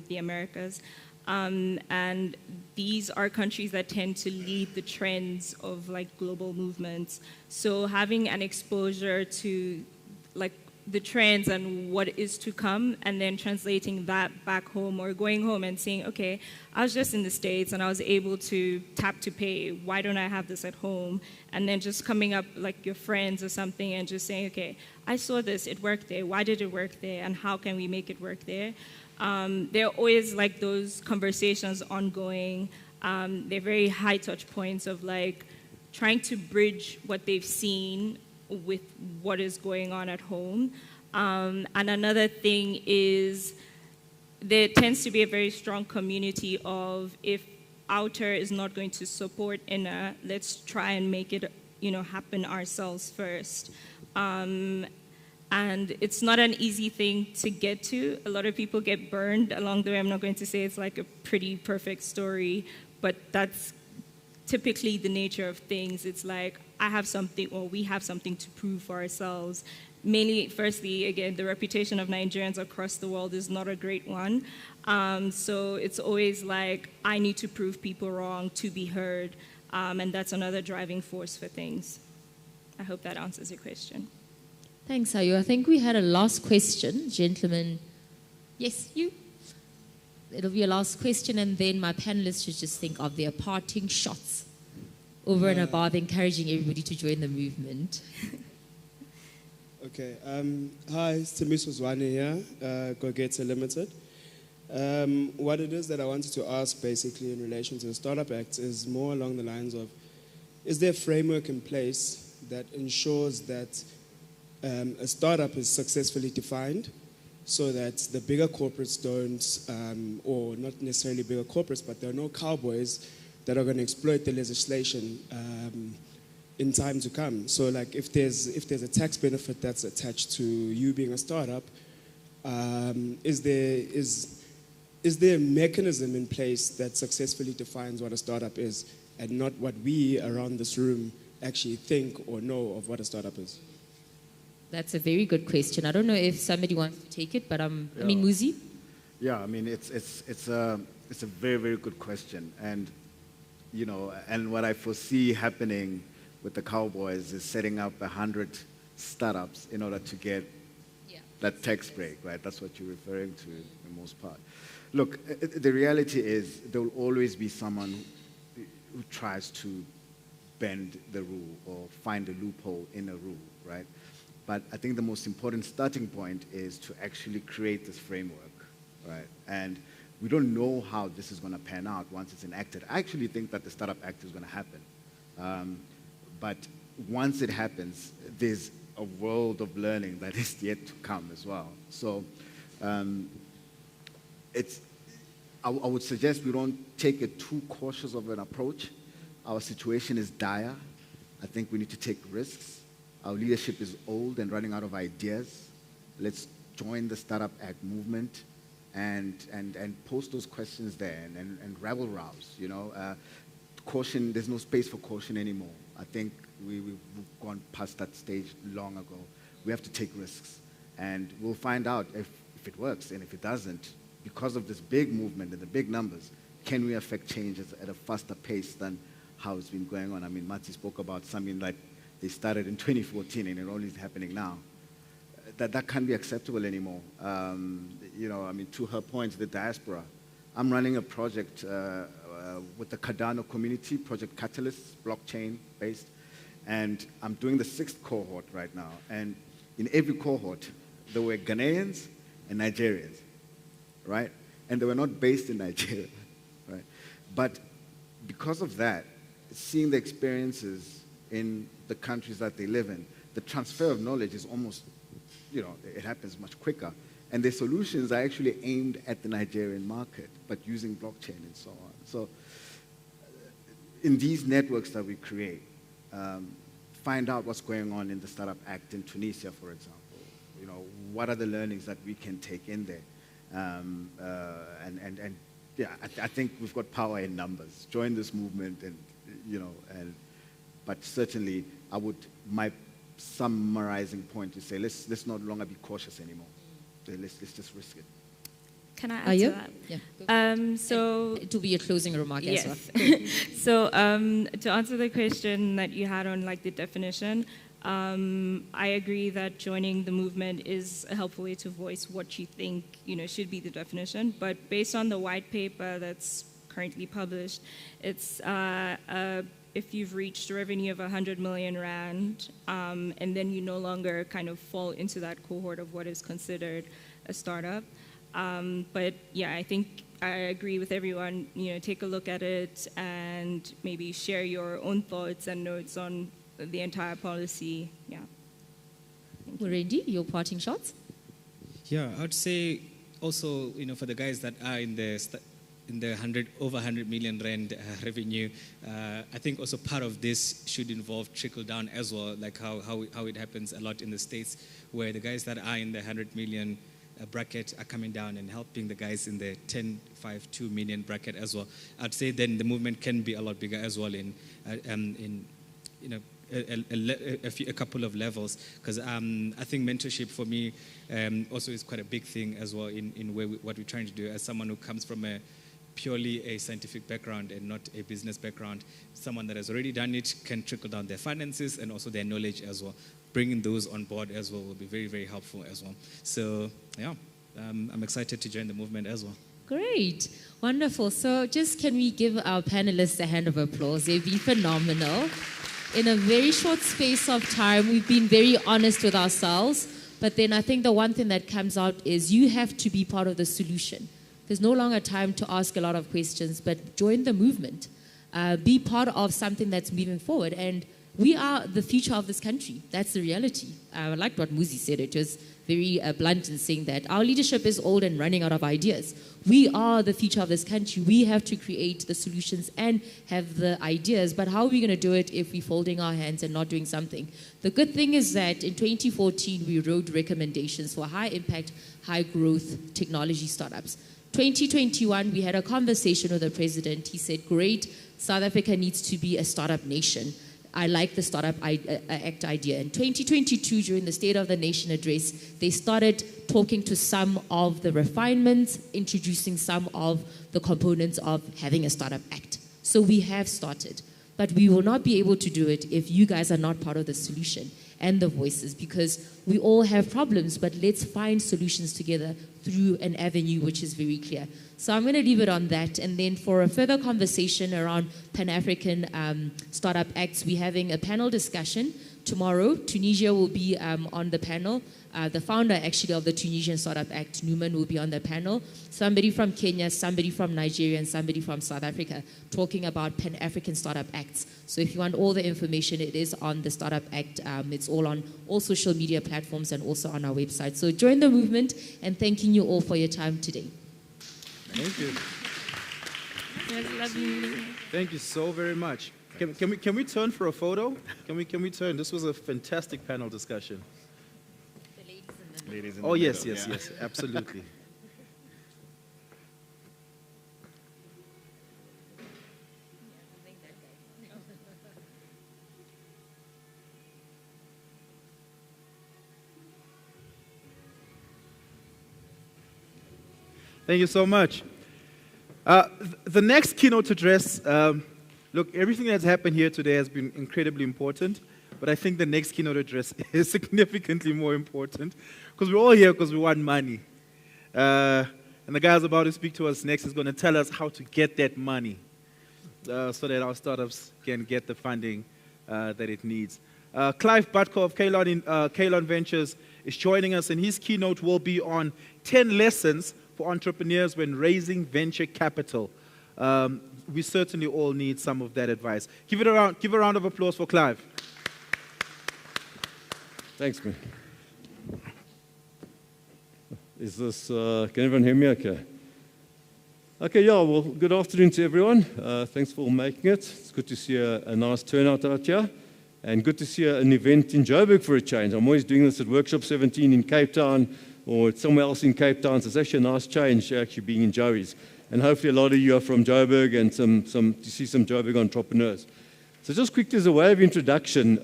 the Americas. And these are countries that tend to lead the trends of like global movements. So having an exposure to like the trends and what is to come, and then translating that back home or going home and saying, okay, I was just in the States and I was able to tap to pay. Why don't I have this at home? And then just coming up like your friends or something and just saying, okay, I saw this, it worked there. Why did it work there? And how can we make it work there? There are always like those conversations ongoing. They're very high touch points of like trying to bridge what they've seen with what is going on at home. And another thing is there tends to be a very strong community of, if outer is not going to support inner, let's try and make it happen ourselves first. And it's not an easy thing to get to. A lot of people get burned along the way. I'm not going to say it's like a pretty perfect story, but that's typically the nature of things. It's like, I have something, or we have something to prove for ourselves. Mainly, firstly, again, the reputation of Nigerians across the world is not a great one. So it's always like, I need to prove people wrong to be heard. And that's another driving force for things. I hope that answers your question. Thanks, Ayo. I think we had a last question. Gentlemen. Yes, you. It'll be a last question, and then my panelists should just think of their parting shots over and above encouraging everybody to join the movement. Okay. Hi, it's Temiso Zwane here, Go-Getter Limited. What it is that I wanted to ask, basically, in relation to the Startup Act is more along the lines of, is there a framework in place that ensures that a startup is successfully defined so that the bigger corporates don't, or not necessarily bigger corporates, but there are no cowboys that are going to exploit the legislation in time to come. So like if there's a tax benefit that's attached to you being a startup, is there a mechanism in place that successfully defines what a startup is, and not what we around this room actually think or know of what a startup is? That's a very good question. I don't know if somebody wants to take it, but I mean, Muzi? Yeah, I mean, it's a very, very good question. And, you know, and what I foresee happening with the Cowboys is setting up 100 startups in order to get that tax break, right? That's what you're referring to in the most part. Look, the reality is there will always be someone who tries to bend the rule or find a loophole in a rule, right? But I think the most important starting point is to actually create this framework, right? And we don't know how this is going to pan out once it's enacted. I actually think that the Startup Act is going to happen. But once it happens, there's a world of learning that is yet to come as well. So I would suggest we don't take a too cautious of an approach. Our situation is dire. I think we need to take risks. Our leadership is old and running out of ideas. Let's join the Startup Act movement and post those questions there and rabble-rouse, you know. Caution, there's no space for caution anymore. I think we've gone past that stage long ago. We have to take risks. And we'll find out if it works, and if it doesn't, because of this big movement and the big numbers, can we affect changes at a faster pace than how it's been going on? I mean, Mati spoke about something like they started in 2014 and it only is happening now. That can't be acceptable anymore. You know, I mean, to her point, the diaspora. I'm running a project with the Cardano community, Project Catalyst, blockchain-based, and I'm doing the 6th cohort right now. And in every cohort, there were Ghanaians and Nigerians, right? And they were not based in Nigeria, right? But because of that, seeing the experiences in the countries that they live in, the transfer of knowledge is almost, you know, it happens much quicker. And the solutions are actually aimed at the Nigerian market, but using blockchain and so on. So in these networks that we create, find out what's going on in the Startup Act in Tunisia, for example. You know, what are the learnings that we can take in there? Yeah, I think we've got power in numbers. Join this movement and, you know, but certainly my summarizing point is say, let's no longer be cautious anymore. Let's just risk it. Can I add to that? Yeah. So it will be a closing remark yes. as well. So to answer the question that you had on like the definition, I agree that joining the movement is a helpful way to voice what you think, you know, should be the definition. But based on the white paper that's currently published, it's if you've reached a revenue of 100 million rand, and then you no longer kind of fall into that cohort of what is considered a startup. But yeah, I think I agree with everyone. You know, take a look at it and maybe share your own thoughts and notes on the entire policy. Yeah. Randy, your parting shots? Yeah, I'd say also, you know, for the guys that are in the over 100 million rand revenue, I think also part of this should involve trickle down as well, like how it happens a lot in the States, where the guys that are in the 100 million bracket are coming down and helping the guys in the 10, 5, 2 million bracket as well. I'd say then the movement can be a lot bigger as well in you know, a couple of levels, because I think mentorship for me also is quite a big thing as well in what we're trying to do. As someone who comes from purely a scientific background and not a business background, someone that has already done it can trickle down their finances and also their knowledge as well. Bringing those on board as well will be very, very helpful as well. So yeah, I'm excited to join the movement as well. Great. Wonderful. So just can we give our panelists a hand of applause? They've been phenomenal. In a very short space of time, we've been very honest with ourselves. But then I think the one thing that comes out is you have to be part of the solution. There's no longer time to ask a lot of questions, but join the movement. Be part of something that's moving forward. And we are the future of this country. That's the reality. I liked what Muzi said. It was very blunt in saying that our leadership is old and running out of ideas. We are the future of this country. We have to create the solutions and have the ideas. But how are we going to do it if we're folding our hands and not doing something? The good thing is that in 2014, we wrote recommendations for high-impact, high-growth technology startups. 2021, we had a conversation with the president. He said, great, South Africa needs to be a startup nation. I like the Startup Act idea. In 2022, during the State of the Nation address, they started talking to some of the refinements, introducing some of the components of having a Startup Act. So we have started, but we will not be able to do it if you guys are not part of the solution and the voices, because we all have problems, but let's find solutions together through an avenue which is very clear. So I'm going to leave it on that, and then for a further conversation around Pan-African Startup Acts, we're having a panel discussion tomorrow. Tunisia will be on the panel. The founder, actually, of the Tunisian Startup Act, Newman, will be on the panel. Somebody from Kenya, somebody from Nigeria, and somebody from South Africa talking about Pan-African Startup Acts. So if you want all the information, it is on the Startup Act. It's all on all social media platforms and also on our website. So join the movement, and thanking you all for your time today. Thank you. Yes, love you. Thank you so very much. Can we turn for a photo? Can we turn? This was a fantastic panel discussion. Ladies in Oh, the yes, middle, yes, yeah. yes, absolutely. Thank you so much. The next keynote address, look, everything that's happened here today has been incredibly important, but I think the next keynote address is significantly more important, because we're all here because we want money. And the guy who's about to speak to us next is going to tell us how to get that money so that our startups can get the funding that it needs. Clive Butko of Kalon Ventures is joining us, and his keynote will be on 10 lessons for entrepreneurs when raising venture capital. We certainly all need some of that advice. Give a round of applause for Clive. Thanks, man. Is this, can everyone hear me okay? Okay, yeah, well, good afternoon to everyone. Thanks for making it. It's good to see a nice turnout out here, and good to see an event in Joburg for a change. I'm always doing this at Workshop 17 in Cape Town, or somewhere else in Cape Town. So it's actually a nice change actually being in Joey's. And hopefully a lot of you are from Joburg, and to see some Joburg entrepreneurs. So just quickly as a way of introduction,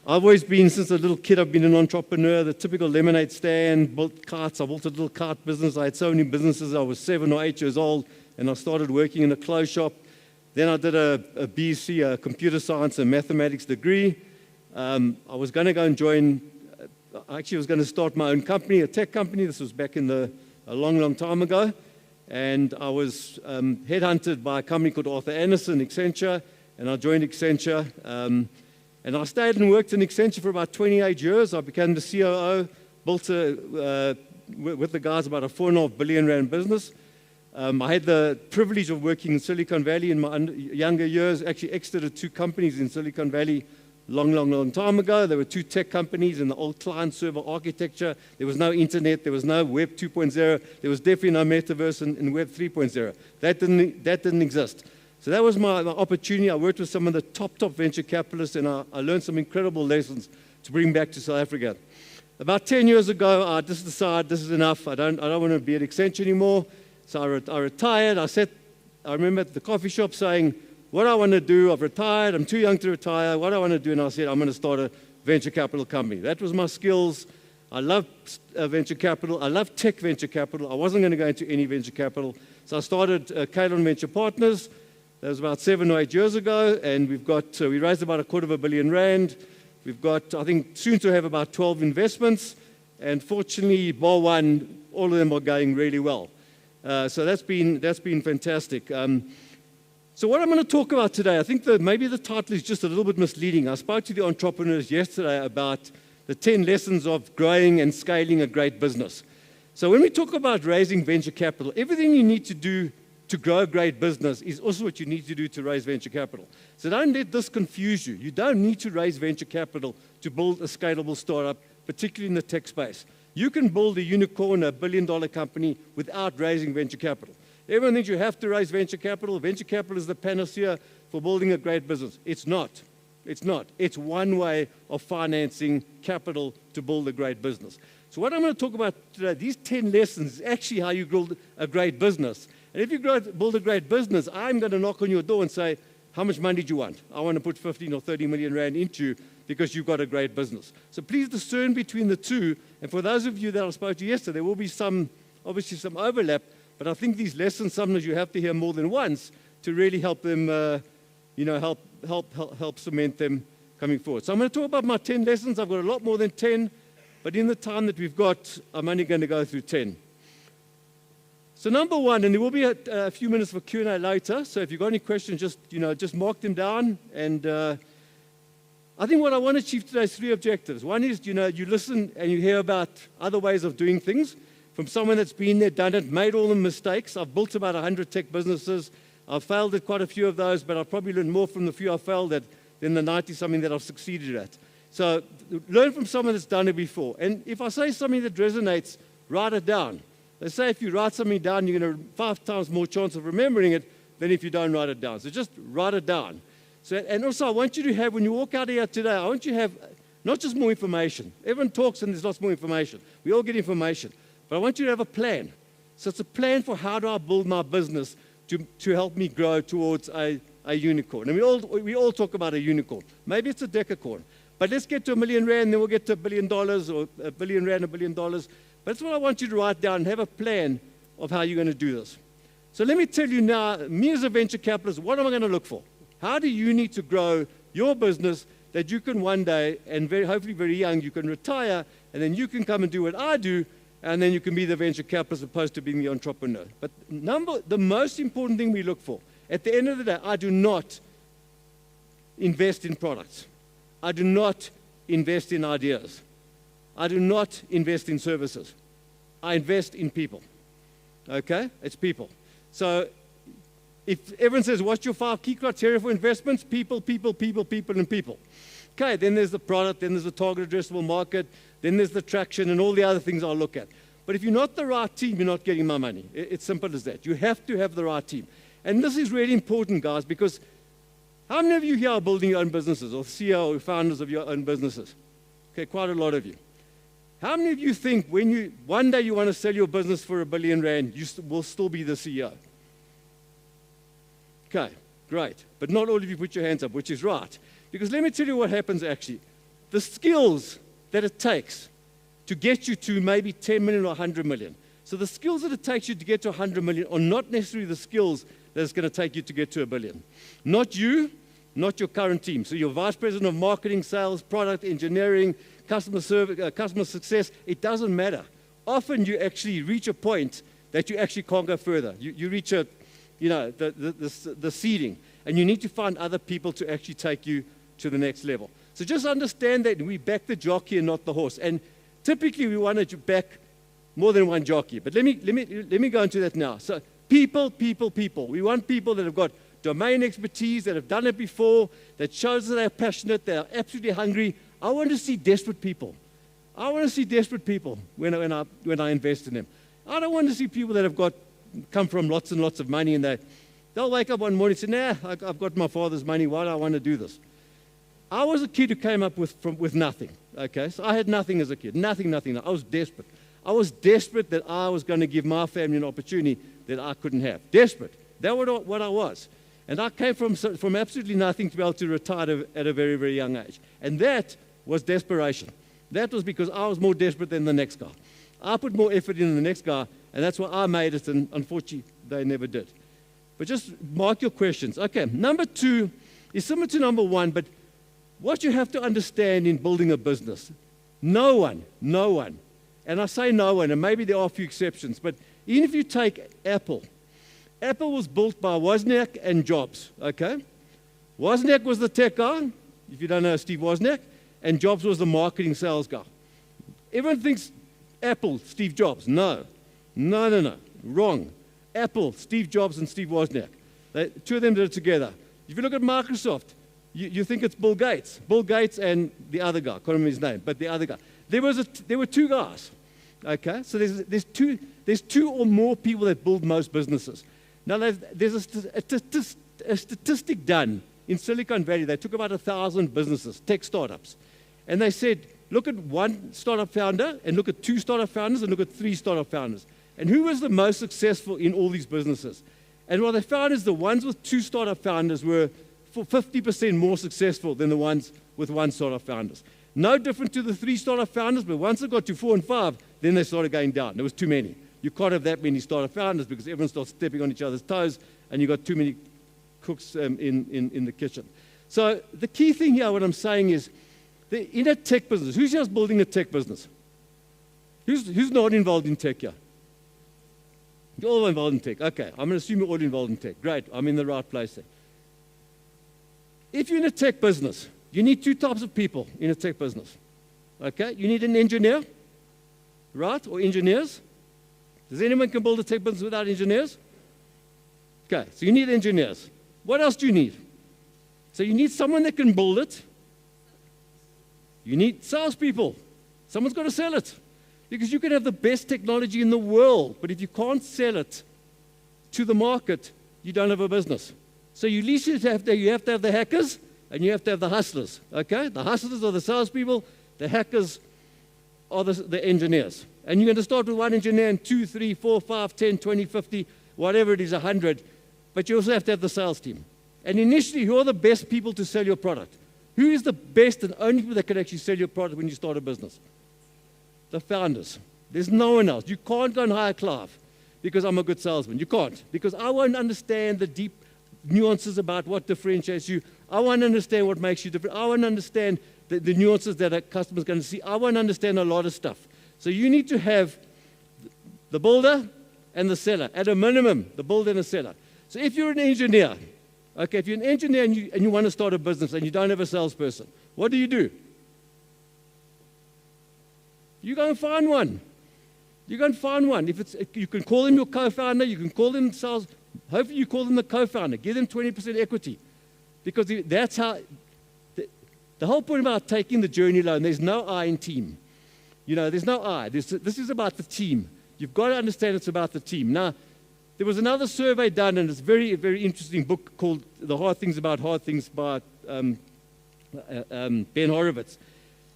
I've always been, since a little kid, I've been an entrepreneur, the typical lemonade stand, built carts. I built a little cart business. I had so many businesses. I was 7 or 8 years old, and I started working in a clothes shop. Then I did a BSc, a computer science and mathematics degree. I was going to go and join, I actually was going to start my own company, a tech company. This was back in a long, long time ago. And I was headhunted by a company called Arthur Andersen, Accenture, and I joined Accenture. And I stayed and worked in Accenture for about 28 years. I became the COO, built with the guys about a 4.5 billion rand business. I had the privilege of working in Silicon Valley in my younger years, actually exited 2 companies in Silicon Valley long time ago. There were 2 tech companies in the old client-server architecture. There was no internet. There was no Web 2.0. There was definitely no metaverse in Web 3.0. That didn't exist. So that was my opportunity. I worked with some of the top venture capitalists, and I learned some incredible lessons to bring back to South Africa. About 10 years ago, I just decided this is enough. I don't want to be at Accenture anymore. So I retired. I remember at the coffee shop saying, what I want to do, I've retired, I'm too young to retire, what I want to do, and I said, I'm going to start a venture capital company. That was my skills. I love venture capital. I love tech venture capital. I wasn't going to go into any venture capital. So I started Kalon Venture Partners. That was about 7 or 8 years ago, and we raised about a R250 million. We've got, I think, soon to have about 12 investments, and fortunately, bar one, all of them are going really well. So that's been fantastic. So what I'm going to talk about today, I think that maybe the title is just a little bit misleading. I spoke to the entrepreneurs yesterday about the 10 lessons of growing and scaling a great business. So when we talk about raising venture capital, everything you need to do to grow a great business is also what you need to do to raise venture capital. So don't let this confuse you. You don't need to raise venture capital to build a scalable startup, particularly in the tech space. You can build a unicorn, a billion-dollar company without raising venture capital. Everyone thinks you have to raise venture capital. Venture capital is the panacea for building a great business. It's not. It's not. It's one way of financing capital to build a great business. So what I'm going to talk about today, these 10 lessons, is actually how you build a great business. And if you build a great business, I'm going to knock on your door and say, how much money do you want? I want to put 15 or 30 million rand into you because you've got a great business. So please discern between the two. And for those of you that I spoke to yesterday, there will be obviously some overlap, but I think these lessons sometimes you have to hear more than once to really help them, help cement them coming forward. So I'm going to talk about my 10 lessons. I've got a lot more than 10, but in the time that we've got, I'm only going to go through 10. So number one, and there will be a few minutes for Q&A later, so if you've got any questions, just mark them down. And I think what I want to achieve today is 3 objectives. One is, you listen and you hear about other ways of doing things from someone that's been there, done it, made all the mistakes. I've built about 100 tech businesses. I've failed at quite a few of those, but I've probably learned more from the few I've failed at than the 90-something that I've succeeded at. So learn from someone that's done it before. And if I say something that resonates, write it down. They say if you write something down, you're going to have 5 times more chance of remembering it than if you don't write it down. So just write it down. So, and also, I want you to have, when you walk out here today, I want you to have not just more information. Everyone talks and there's lots more information. We all get information. But I want you to have a plan. So it's a plan for how do I build my business to help me grow towards a unicorn. And we all talk about a unicorn. Maybe it's a decacorn. But let's get to $1 million rand, then we'll get to $1 billion, or $1 billion rand, $1 billion. But that's what I want you to write down and have a plan of how you're going to do this. So let me tell you now, me as a venture capitalist, what am I going to look for? How do you need to grow your business that you can one day, and hopefully very young, you can retire, and then you can come and do what I do, and then you can be the venture capitalist as opposed to being the entrepreneur. But the most important thing we look for, at the end of the day, I do not invest in products. I do not invest in ideas. I do not invest in services. I invest in people. Okay? It's people. So if everyone says, what's your 5 key criteria for investments? People, people, people, people, and people. Okay, then there's the product, then there's the target addressable market, then there's the traction and all the other things I'll look at. But if you're not the right team, you're not getting my money. It's simple as that. You have to have the right team. And this is really important, guys, because how many of you here are building your own businesses or CEO or founders of your own businesses? Okay, quite a lot of you. How many of you think when one day you want to sell your business for R1 billion, you will still be the CEO? Okay, great. But not all of you put your hands up, which is right. Because let me tell you what happens actually. The skills that it takes to get you to maybe 10 million or 100 million. So the skills that it takes you to get to 100 million are not necessarily the skills that it's going to take you to get to $1 billion. Not you, not your current team. So your vice president of marketing, sales, product, engineering, customer service, customer success, it doesn't matter. Often you actually reach a point that you actually can't go further. You reach the seeding, and you need to find other people to actually take you to the next level. So just understand that we back the jockey and not the horse. And typically we want to back more than one jockey. But let me go into that now. So people, people, people. We want people that have got domain expertise, that have done it before, that shows that they're passionate, they're absolutely hungry. I want to see desperate people. I want to see desperate people when I invest in them. I don't want to see people that have come from lots and lots of money and they'll wake up one morning and say, nah, I've got my father's money, why do I want to do this? I was a kid who came up with nothing, okay? So I had nothing as a kid, nothing. I was desperate. I was desperate that I was going to give my family an opportunity that I couldn't have. Desperate. That was what I was. And I came from absolutely nothing to be able to retire at a very, very young age. And that was desperation. That was because I was more desperate than the next guy. I put more effort in than the next guy, and that's why I made it, and unfortunately, they never did. But just mark your questions. Okay, number 2 is similar to number 1, but what you have to understand in building a business, no one, and I say no one, and maybe there are a few exceptions, but even if you take Apple was built by Wozniak and Jobs, okay? Wozniak was the tech guy, if you don't know Steve Wozniak, and Jobs was the marketing sales guy. Everyone thinks Apple, Steve Jobs. No. Wrong. Apple, Steve Jobs and Steve Wozniak. Two of them did it together. If you look at Microsoft, you think it's Bill Gates. Bill Gates and the other guy. I can't remember his name, but the other guy. There were 2 guys. Okay? So there's two or more people that build most businesses. Now, there's a statistic done in Silicon Valley. They took about 1,000 businesses, tech startups, and they said, look at 1 startup founder, and look at 2 startup founders, and look at 3 startup founders. And who was the most successful in all these businesses? And what they found is the ones with 2 startup founders were 50% more successful than the ones with one startup founders. No different to the 3 startup founders, but once it got to 4 and 5, then they started going down. There was too many. You can't have that many startup founders because everyone starts stepping on each other's toes, and you've got too many cooks in the kitchen. So the key thing here, what I'm saying is, in a tech business, who's just building a tech business? Who's not involved in tech here? You're all involved in tech. Okay, I'm going to assume you're all involved in tech. Great, I'm in the right place there. If you're in a tech business, you need 2 types of people in a tech business. Okay, you need an engineer, right, or engineers. Does anyone can build a tech business without engineers? Okay, so you need engineers. What else do you need? So you need someone that can build it. You need salespeople. Someone's got to sell it. Because you can have the best technology in the world, but if you can't sell it to the market, you don't have a business. So you at least have to have the hackers, and you have to have the hustlers. Okay? The hustlers are the salespeople. The hackers are the engineers. And you're going to start with 1 engineer and 2, 3, 4, 5, 10, 20, 50, whatever it is, 100. But you also have to have the sales team. And initially, who are the best people to sell your product? Who is the best and only people that can actually sell your product when you start a business? The founders. There's no one else. You can't go and hire Clive because I'm a good salesman. You can't. Because I won't understand the deep nuances about what differentiates you. I won't understand what makes you different. I won't understand the nuances that a customer's going to see. I won't understand a lot of stuff. So you need to have the builder and the seller. At a minimum, the builder and the seller. So if you're an engineer, okay, if you're an engineer and you want to start a business and you don't have a salesperson, what do? You go and find one. You go and find one. You can call him your co-founder. You can call them sales. Hopefully you call them the co-founder. Give them 20% equity. Because that's how, the whole point about taking the journey loan, there's no I in team. You know, there's no I. This is about the team. You've got to understand it's about the team. Now, there was another survey done, and it's a very, very interesting book called The Hard Things About Hard Things by Ben Horowitz.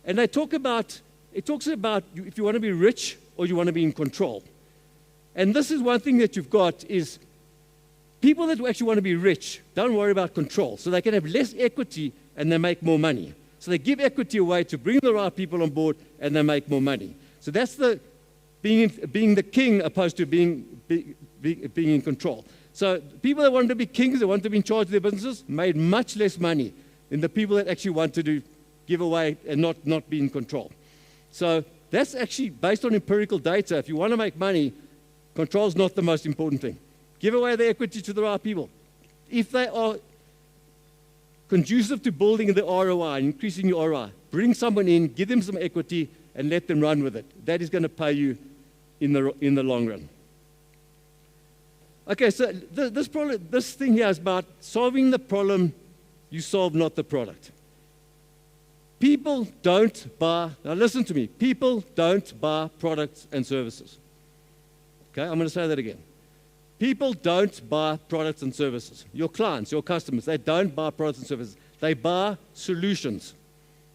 And it talks about if you want to be rich or you want to be in control. And this is one thing that you've got is people that actually want to be rich don't worry about control. So they can have less equity and they make more money. So they give equity away to bring the right people on board and they make more money. So that's the being the king opposed to being in control. So people that wanted to be kings, that wanted to be in charge of their businesses, made much less money than the people that actually wanted to give away and not be in control. So that's actually based on empirical data. If you want to make money, control is not the most important thing. Give away the equity to the right people. If they are conducive to building the ROI and increasing your ROI, bring someone in, give them some equity, and let them run with it. That is going to pay you in the long run. Okay, so this thing here is about solving the problem you solve, not the product. People don't buy, now listen to me, people don't buy products and services. Okay, I'm going to say that again. People don't buy products and services. Your clients, your customers, they don't buy products and services. They buy solutions.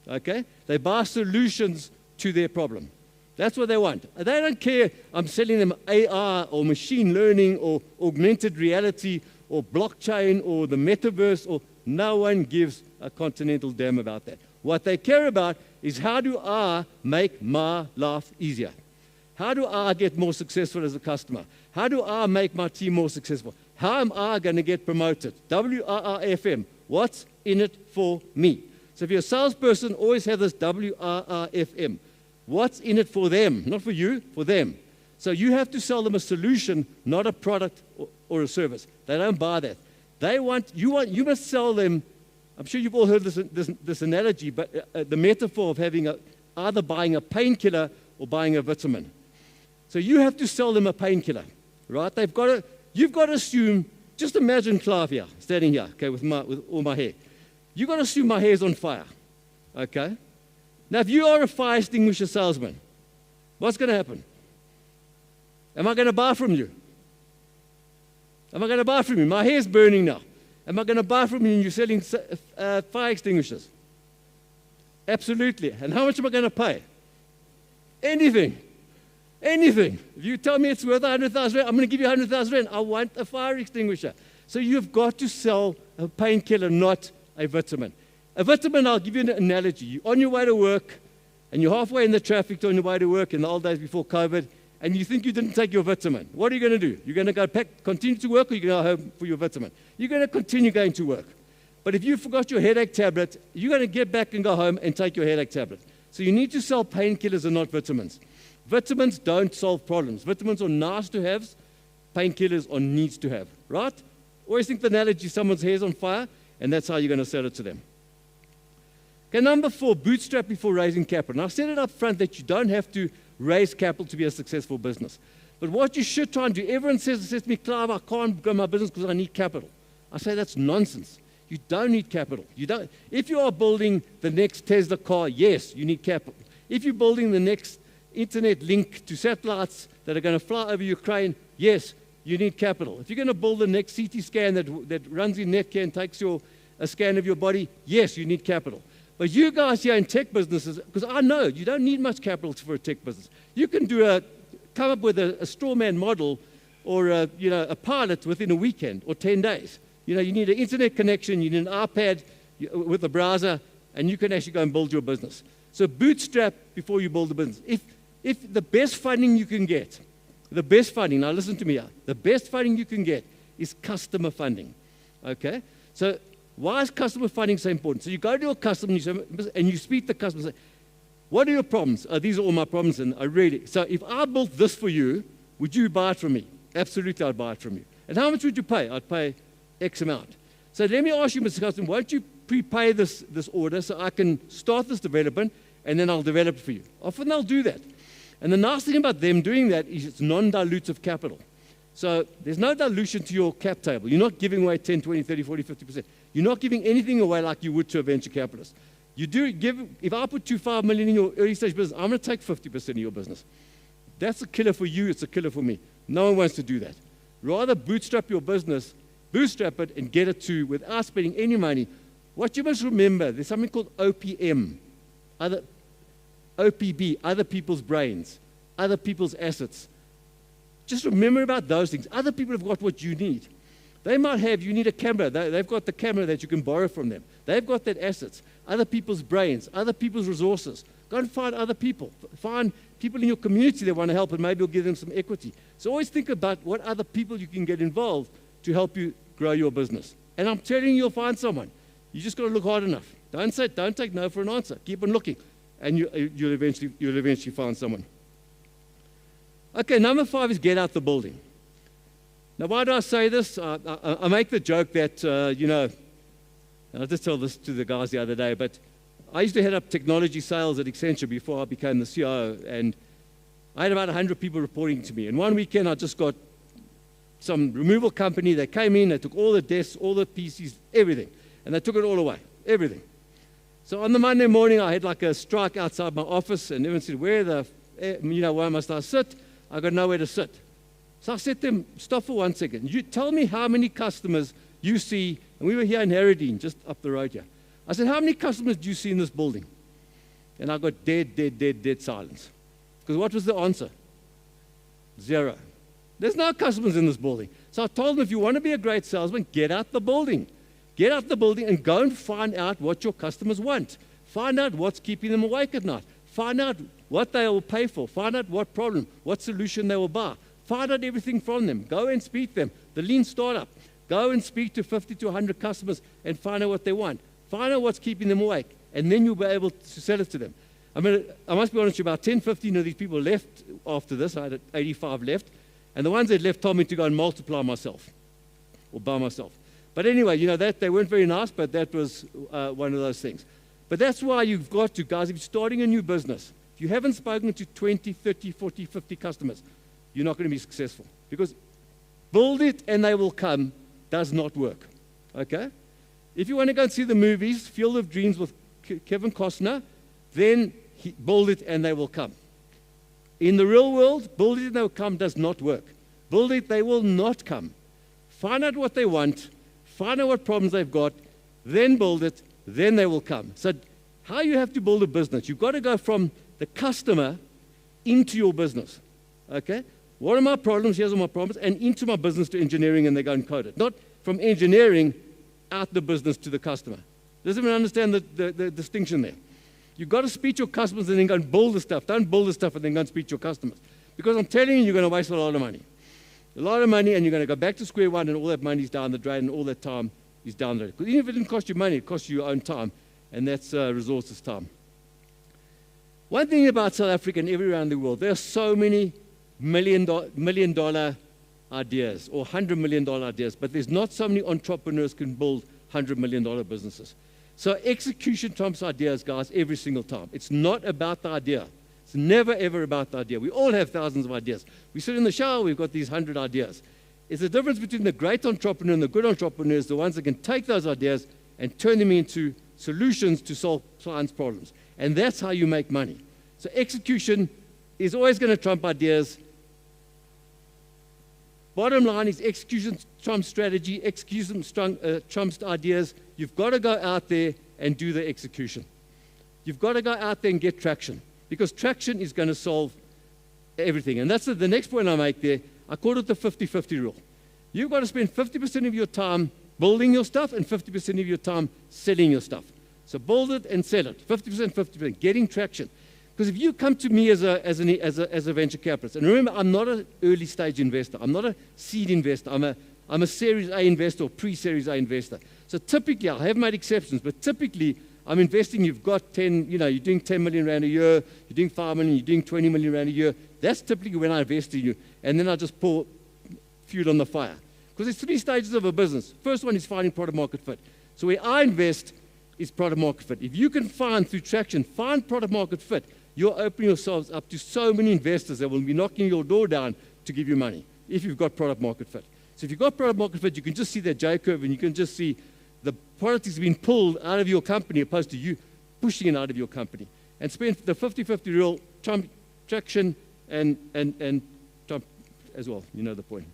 Okay? They buy solutions to their problem. That's what they want. They don't care I'm selling them AI or machine learning or augmented reality or blockchain or the metaverse, or no one gives a continental damn about that. What they care about is how do I make my life easier? How do I get more successful as a customer? How do I make my team more successful? How am I going to get promoted? WRRFM. What's in it for me? So if you're a salesperson, always have this WRRFM. What's in it for them? Not for you, for them. So you have to sell them a solution, not a product or a service. They don't buy that. You must sell them. I'm sure you've all heard this analogy, but the metaphor of having either buying a painkiller or buying a vitamin. So you have to sell them a painkiller, right? You've got to assume, just imagine Clive here, standing here, okay, with all my hair. You've got to assume my hair is on fire, okay? Now, if you are a fire extinguisher salesman, what's going to happen? Am I going to buy from you? Am I going to buy from you? My hair is burning now. Am I going to buy from you and you're selling fire extinguishers? Absolutely. And how much am I going to pay? Anything. Anything. If you tell me it's worth 100,000 rand, I'm going to give you 100,000 rand. I want a fire extinguisher. So you've got to sell a painkiller, not a vitamin. A vitamin, I'll give you an analogy. You're on your way to work, and you're halfway in the traffic on your way to work in the old days before COVID, and you think you didn't take your vitamin. What are you going to do? You're going to go continue to work, or you're going to go home for your vitamin? You're going to continue going to work. But if you forgot your headache tablet, you're going to get back and go home and take your headache tablet. So you need to sell painkillers and not vitamins. Vitamins don't solve problems. Vitamins are nice to have. Painkillers are needs to have, right? Always think the analogy, someone's hair's on fire, and that's how you're going to sell it to them. Okay, number 4, bootstrap before raising capital. Now, I said it up front that you don't have to raise capital to be a successful business. But what you should try and do, everyone says to me, Clive, I can't grow my business because I need capital. I say that's nonsense. You don't need capital. You don't. If you are building the next Tesla car, yes, you need capital. If you're building the next internet link to satellites that are going to fly over Ukraine, yes, you need capital. If you're going to build the next CT scan that runs in Netcare and takes a scan of your body, yes, you need capital. But you guys here in tech businesses, because I know you don't need much capital for a tech business. You can come up with a straw man model or a pilot within a weekend or 10 days. You need an internet connection, you need an iPad with a browser, and you can actually go and build your business. So bootstrap before you build a business. If the best funding you can get, now listen to me here, the best funding you can get is customer funding. Okay? So why is customer funding so important? So you go to your customer and you speak to the customer and say, what are your problems? These are all my problems, and I really. So if I built this for you, would you buy it from me? Absolutely, I'd buy it from you. And how much would you pay? I'd pay X amount. So let me ask you, Mr. Customer, why don't you prepay this order so I can start this development, and then I'll develop it for you. Often they'll do that. And the nice thing about them doing that is it's non-dilutive capital. So there's no dilution to your cap table. You're not giving away 10, 20, 30, 40, 50%. You're not giving anything away like you would to a venture capitalist. You do give, if I put $5 million in your early stage business, I'm going to take 50% of your business. That's a killer for you, it's a killer for me. No one wants to do that. Rather bootstrap your business, bootstrap it and get it to without spending any money. What you must remember, there's something called OPM, OPB, other people's brains, other people's assets. Just remember about those things. Other people have got what you need. They might have, you need a camera. They've got the camera that you can borrow from them. They've got that assets. Other people's brains, other people's resources. Go and find other people. Find people in your community that want to help, and maybe you'll give them some equity. So always think about what other people you can get involved to help you grow your business. And I'm telling you, you'll find someone. You just got to look hard enough. Don't take no for an answer. Keep on looking, and you'll eventually find someone. Okay, number 5 is get out the building. Now, why do I say this? I make the joke that, I just told this to the guys the other day, but I used to head up technology sales at Accenture before I became the CIO, and I had about 100 people reporting to me. And one weekend, I just got some removal company. They came in, they took all the desks, all the PCs, everything, and they took it all away, everything. So on the Monday morning, I had like a strike outside my office, and everyone said, where must I sit? I got nowhere to sit. So I said to them, stop for 1 second. You tell me how many customers you see, and we were here in Herodine, just up the road here. I said, how many customers do you see in this building? And I got dead silence. Because what was the answer? 0. There's no customers in this building. So I told them, if you want to be a great salesman, get out the building. Get out the building and go and find out what your customers want. Find out what's keeping them awake at night. Find out what they will pay for. Find out what problem, what solution they will buy. Find out everything from them. Go and speak to them. The lean startup. Go and speak to 50 to 100 customers and find out what they want. Find out what's keeping them awake. And then you'll be able to sell it to them. I mean, I must be honest with you, about 10, 15 of these people left after this. I had 85 left. And the ones that left told me to go and multiply myself or by myself. But anyway, that they weren't very nice, but that was one of those things. But that's why you've got to, guys, if you're starting a new business, if you haven't spoken to 20, 30, 40, 50 customers, you're not going to be successful. Because build it and they will come does not work. Okay? If you want to go and see the movies, Field of Dreams with Kevin Costner, then build it and they will come. In the real world, build it and they will come does not work. Build it, they will not come. Find out what they want, find out what problems they've got, then build it, then they will come. So how you have to build a business, you've got to go from the customer into your business. Okay? What are my problems? Here's all my problems. And into my business to engineering, and they go and code it. Not from engineering out the business to the customer. Does everyone understand the distinction there? You've got to speak to your customers and then go and build the stuff. Don't build the stuff and then go and speak to your customers. Because I'm telling you, you're going to waste a lot of money. A lot of money, and you're going to go back to square one, and all that money is down the drain, and all that time is down the drain. Because even if it didn't cost you money, it cost you your own time, and that's resources time. One thing about South Africa and everywhere around the world, there are so many million dollar ideas or $100 million ideas, but there's not so many entrepreneurs can build $100 million businesses. So execution trumps ideas, guys, every single time. It's not about the idea. It's never, ever about the idea. We all have thousands of ideas. We sit in the shower, we've got these 100 ideas. It's the difference between the great entrepreneur and the good entrepreneurs, the ones that can take those ideas and turn them into solutions to solve clients' problems. And that's how you make money. So execution is always going to trump ideas. Bottom line is execution trumps strategy, execution trumps ideas. You've got to go out there and do the execution. You've got to go out there and get traction, because traction is going to solve everything. And that's the next point I make there. I call it the 50-50 rule. You've got to spend 50% of your time building your stuff and 50% of your time selling your stuff. So build it and sell it. 50%, 50%, getting traction. Because if you come to me as a venture capitalist, and remember, I'm not an early stage investor. I'm not a seed investor. I'm a Series A investor or pre-Series A investor. So typically, I have made exceptions, but typically, I'm investing. You've got 10, you're doing 10 million rand a year, you're doing 5 million, you're doing 20 million rand a year. That's typically when I invest in you. And then I just pour fuel on the fire. Because there's 3 stages of a business. First one is finding product market fit. So where I invest is product market fit. If you can find, through traction, find product market fit, you're opening yourselves up to so many investors that will be knocking your door down to give you money if you've got product market fit. So if you've got product market fit, you can just see that J-curve, and you can just see the product is being pulled out of your company opposed to you pushing it out of your company. And spend the 50-50 rule, trump traction and trump as well. You know the point.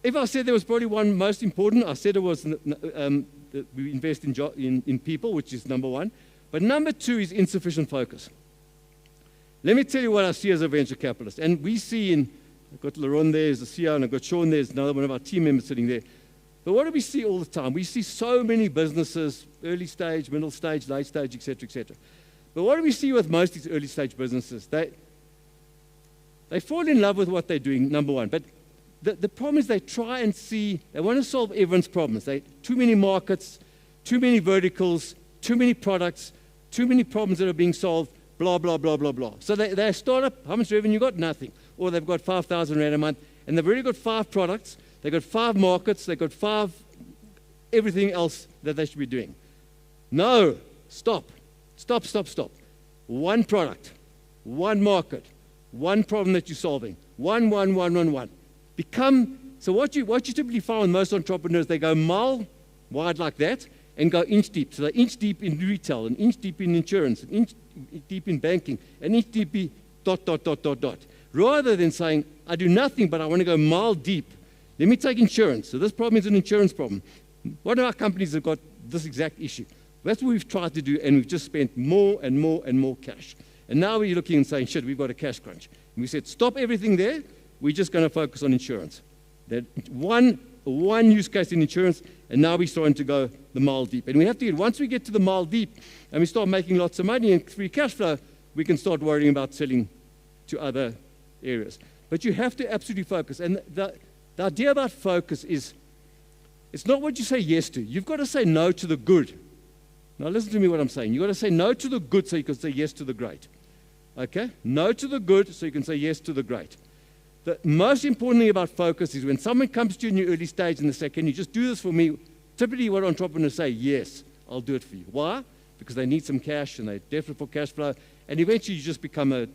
If I said there was probably one most important, I said it was that we invest in people, which is number one. But number 2 is insufficient focus. Let me tell you what I see as a venture capitalist. And we see I've got Laron there as the CEO, and I've got Sean there as another one of our team members sitting there. But what do we see all the time? We see so many businesses, early stage, middle stage, late stage, et cetera, et cetera. But what do we see with most of these early stage businesses? They fall in love with what they're doing, number one. But the problem is they try and see, they want to solve everyone's problems. Too many markets, too many verticals, too many products, too many problems that are being solved, blah, blah, blah, blah, blah. So they start up, how much revenue you got? Nothing. Or they've got 5,000 rand a month, and they've already got 5 products, they've got 5 markets, they've got 5 everything else that they should be doing. No, stop. One product, one market, one problem that you're solving. One. So what you typically find with most entrepreneurs, they go mile wide like that and go inch deep. So they're inch deep in retail, an inch deep in insurance, an inch deep in banking, an inch deep in ... Rather than saying, I do nothing, but I want to go mile deep. Let me take insurance. So this problem is an insurance problem. One of our companies have got this exact issue. That's what we've tried to do, and we've just spent more and more and more cash. And now we're looking and saying, shit, we've got a cash crunch. And we said, stop everything there. We're just going to focus on insurance. That one use case in insurance, and now we're starting to go the mile deep. And we have to once we get to the mile deep and we start making lots of money and free cash flow, we can start worrying about selling to other areas. But you have to absolutely focus. And the idea about focus is, it's not what you say yes to. You've got to say no to the good. Now listen to me what I'm saying. You've got to say no to the good so you can say yes to the great. Okay? No to the good so you can say yes to the great. The most important thing about focus is when someone comes to you in your early stage and they say, can you just do this for me? Typically what entrepreneurs say, yes, I'll do it for you. Why? Because they need some cash and they're desperate for cash flow. And eventually you just become a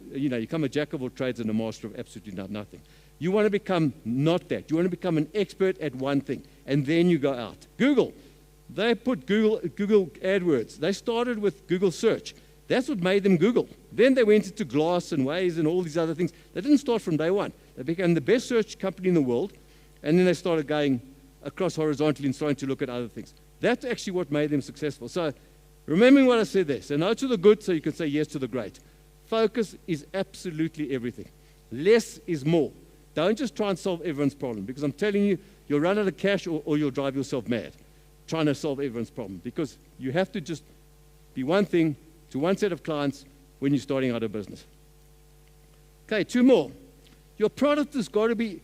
jack of all trades and a master of absolutely nothing. You want to become not that. You want to become an expert at one thing. And then you go out. Google. They put Google AdWords. They started with Google search. That's what made them Google. Then they went into Glass and Waze and all these other things. They didn't start from day one. They became the best search company in the world. And then they started going across horizontally and starting to look at other things. That's actually what made them successful. So remembering what I said there. Say no to the good so you can say yes to the great. Focus is absolutely everything. Less is more. Don't just try and solve everyone's problem, because I'm telling you, you'll run out of cash or you'll drive yourself mad trying to solve everyone's problem, because you have to just be one thing to one set of clients when you're starting out a business. Okay, 2 more. Your product has got to be,